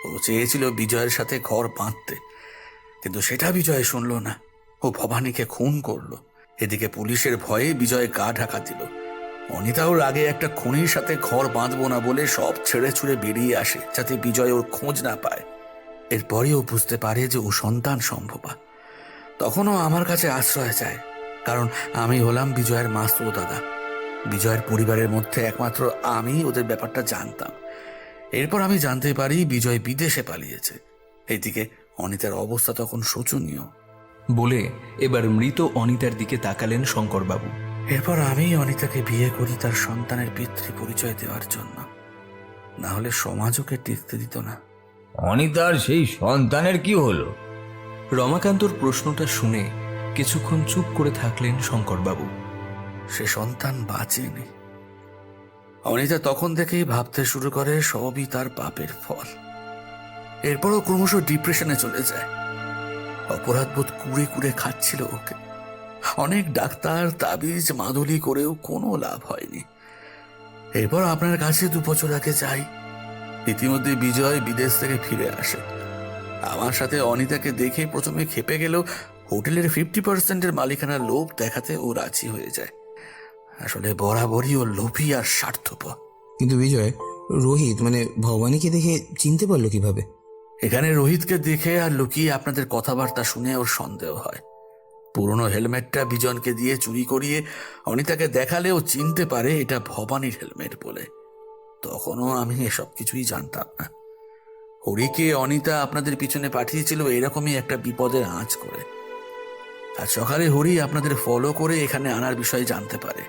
S10: ও চেয়েছিল বিজয়ের সাথে ঘর বাঁধতে, কিন্তু সেটা বিজয় শুনল না। ও ভবানীকে খুন করলো। এদিকে পুলিশের ভয়ে বিজয় গা ঢাকা দিল। অনিতা ওর আগে একটা খুনির সাথে ঘর বাঁধবো না বলে সব ছেড়ে ছুড়ে বেরিয়ে আসে, যাতে বিজয় ওর খোঁজ না পায়। এরপরই ও বুঝতে পারে যে ও সন্তান সম্ভবা। তখনও আমার কাছে আশ্রয় চায়, কারণ আমি হলাম বিজয়ের মাস্তুত দাদা। বিজয়ের পরিবারের মধ্যে একমাত্র আমি ওদের ব্যাপারটা জানতাম। এরপর আমি জানতে পারি বিজয় বিদেশে পালিয়েছে। এইদিকে অনিতার অবস্থা তখন শোচনীয়।
S1: বলে এবার মৃত অনিতার দিকে তাকালেন শঙ্করবাবু।
S10: এরপর আমি অনিতাকে বিয়ে করি তার সন্তানের পিতৃ পরিচয় দেওয়ার জন্য, না হলে সমাজ ওকে টিকতে দিত না।
S4: অনিতার সেই সন্তানের কি হলো?
S1: রমাকান্তর প্রশ্নটা শুনে কিছুক্ষণ চুপ করে থাকলেন শঙ্করবাবু।
S10: সে সন্তান বাঁচেনি। অনিতা তখন থেকেই ভাবতে শুরু করে সবই তার পাপের ফল। এরপরও ক্রমশ ডিপ্রেশনে চলে যায়। অপরাধবোধ কুড়ে কুড়ে খাচ্ছিল ওকে। অনেক ডাক্তার, তাবিজ, মাদুলি করেও কোনো লাভ হয়নি। এরপর আপনার কাছে 2 বছর আগে যাই। ইতিমধ্যে বিজয় বিদেশ থেকে ফিরে আসে। আমার সাথে অনিতাকে দেখে প্রথমে খেপে গেলেও হোটেলের 50% মালিকানার লোভ দেখাতে ও রাজি হয়ে যায়। আসলে বরাবরই ও লোভী আর স্বার্থপর।
S2: কিন্তু বিজয়, রোহিত মানে ভবানীকে দেখে চিনতে পারলো কিভাবে?
S10: এখানে রোহিতকে দেখে আর লুকিয়ে আপনাদের কথাবার্তা শুনে ওর সন্দেহ হয়। পুরনো হেলমেটটা বিজনকে দিয়ে চুরি করিয়ে অনিতাকে দেখালেও চিনতে পারে এটা ভবানীর হেলমেট বলে। তখনও আমি এসব কিছুই জানতাম না। হরিকে অনিতা আপনাদের পিছনে পাঠিয়েছিল এরকমই একটা বিপদের আঁচ করে। আজ সকালে হরি আপনাদের ফলো করে এখানে আনার বিষয়ে জানতে পারে।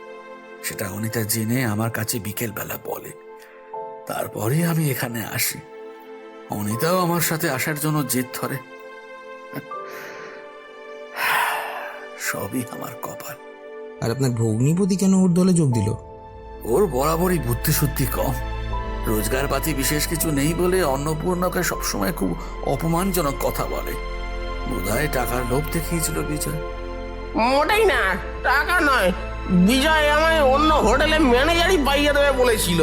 S10: সেটা অনিতা জেনে আমার কাছে বিকেলবেলা বলে। তারপরে আমি এখানে আসি। অনিতাও আমার সাথে আসার জন্য জেদ ধরে। সবই আমার কপাল।
S2: আর আপনার ভগ্নিপতি কেন ওর দলে যোগ দিল?
S10: ওর বরাবরই বুদ্ধি শুদ্ধি কম। রোজগারপাতি বিশেষ কিছু নেই বলে অন্নপূর্ণাকে সবসময় খুব অপমানজনক কথা বলে। বোধহয় টাকার লোভ দেখিয়েছিল বিজয়।
S13: মোটেই না, টাকা নয়। বিজয় আমায় অন্য হোটেলে ম্যানেজারই পাইয়ে দেবে বলেছিল।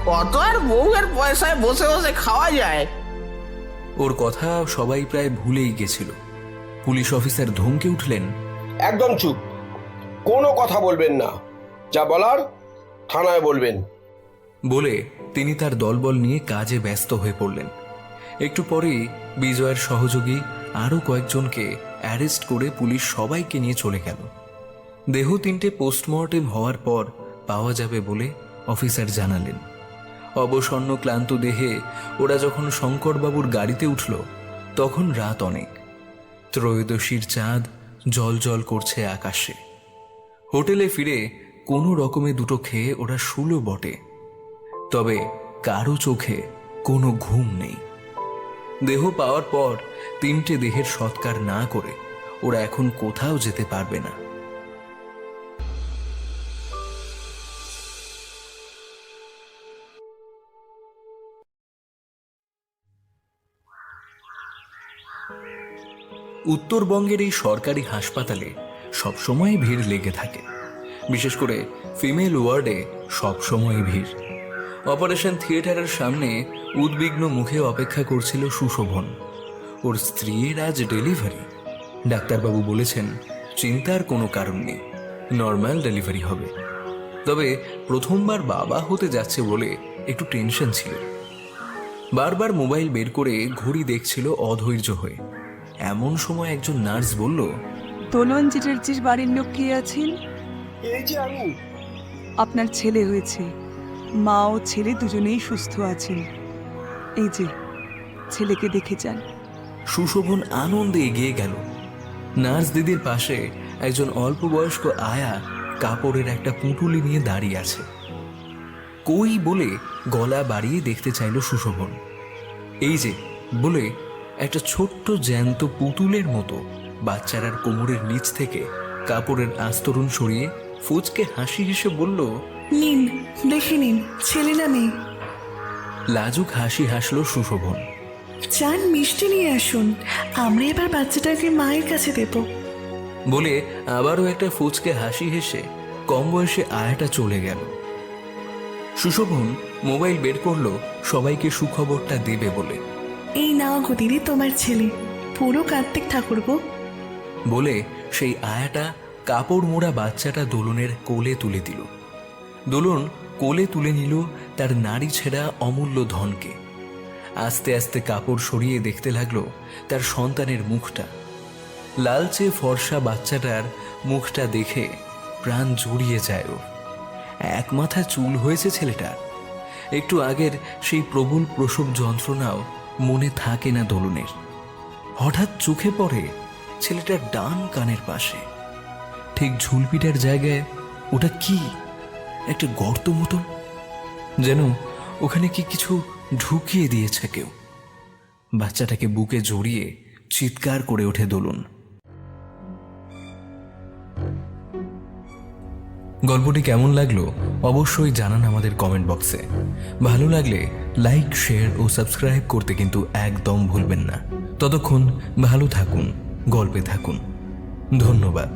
S13: কত আর বউয়ের পয়সায় বসে বসে খাওয়া যায়।
S1: ওর কথা সবাই প্রায় ভুলেই গেছিল। পুলিশ অফিসার ধমকে উঠলেন,
S14: একদম চুপ, কোনো কথা বলবেন না, যা বলার থানায় বলবেন।
S1: বলে তিনি তার দলবল নিয়ে কাজে ব্যস্ত হয়ে পড়লেন। একটু পরেই বিজয়ের সহযোগী আরও কয়েকজনকে অ্যারেস্ট করে পুলিশ সবাইকে নিয়ে চলে গেল। দেহ 3টে পোস্টমর্টেম হওয়ার পর পাওয়া যাবে বলে অফিসার জানালেন। অবসন্ন ক্লান্ত দেহে ওরা যখন শঙ্করবাবুর গাড়িতে উঠল তখন রাত অনেক। ত্রয়োদশীর চাঁদ জল জল করছে আকাশে। হোটেলে ফিরে কোনো রকমে দুটো খেয়ে ওরা শুলো বটে, তবে কারো চোখে কোনো ঘুম নেই। দেহ পাওয়ার পর 3টে দেহের সৎকার না করে ওরা এখন কোথাও যেতে পারবে না। উত্তরবঙ্গের এই সরকারি হাসপাতালে সবসময় ভিড় লেগে থাকে। বিশেষ করে ফিমেল ওয়ার্ডে সবসময় ভিড়। অপারেশন থিয়েটারের সামনে উদ্বিগ্ন মুখে অপেক্ষা করছিল সুশোভন। ওর স্ত্রীর আজ ডেলিভারি। ডাক্তারবাবু বলেছেন চিন্তার কোনো কারণ নেই, নর্মাল ডেলিভারি হবে। তবে প্রথমবার বাবা হতে যাচ্ছে বলে একটু টেনশন ছিল। বারবার মোবাইল বের করে ঘড়ি দেখছিল অধৈর্য হয়ে। এমন সময় একজন নার্স বলল,
S15: দোলন চ্যাটার্জির বাড়ির লোক কে আছেন?
S14: এই যে আমি।
S15: আপনার ছেলে হয়েছে, মা ও ছেলে দুজনেই সুস্থ আছেন। এই যে ছেলেকে দেখে যান।
S1: সুশোভন আনন্দে এগিয়ে গেল। নার্স দিদির পাশে একজন অল্প বয়স্ক আয়া কাপড়ের একটা পুঁটুলি নিয়ে দাঁড়িয়ে আছে। কই বলে গলা বাড়িয়ে দেখতে চাইল সুশোভন। এই যে বলে একটা ছোট্ট জ্যান্ত পুতুলের মতো বাচ্চারার কোমরের নিচ থেকে কাপড়ের আস্তরণ সরিয়ে ফুচকে হাসি হেসে বলল,
S6: নিন, দেখে নিন, ছেলে না মেয়ে।
S1: লাজুক হাসি হাসল সুশোভন।
S6: চান মিষ্টি নিয়ে আসুন, আমরা এবার বাচ্চাটাকে মায়ের কাছে দেব।
S1: বলে আবারও একটা ফুচকে হাসি হেসে কম বয়সে আয়াটা চলে গেল। সুশোভন মোবাইল বের করলো সবাইকে সুখবরটা দেবে বলে।
S6: এই নাও গো দিদি তোমার ছেলে, পুরো কার্তিক ঠাকুর গো।
S1: বলে সেই আয়াটা কাপড় মোড়া বাচ্চাটা দোলনের কোলে তুলে দিল। দোলন কোলে তুলে নিল তার নারী ছেঁড়া অমূল্য ধনকে। আস্তে আস্তে কাপড় সরিয়ে দেখতে লাগলো তার সন্তানের মুখটা। লালচে ফর্সা বাচ্চাটার মুখটা দেখে প্রাণ জুড়িয়ে যায় ওর। এক মাথা চুল হয়েছে ছেলেটার। একটু আগের সেই প্রবল প্রসব যন্ত্রণাও মনে থাকে না দোলনের। হঠাৎ চোখে পড়ে ছেলেটার ডান কানের পাশে, ঠিক ঝুলপিটার জায়গায় ওটা কি একটা গর্ত মতন, যেন ওখানে কি কিছু ঢুকিয়ে দিয়েছে কেউ। বাচ্চাটাকে বুকে জড়িয়ে চিৎকার করে ওঠে দোলন। গল্পটি কেমন লাগলো অবশ্যই জানান আমাদের কমেন্ট বক্সে। ভালো লাগলে লাইক, শেয়ার ও সাবস্ক্রাইব করতে কিন্তু একদম ভুলবেন না। ততক্ষণ ভালো থাকুন, গল্পে থাকুন। ধন্যবাদ।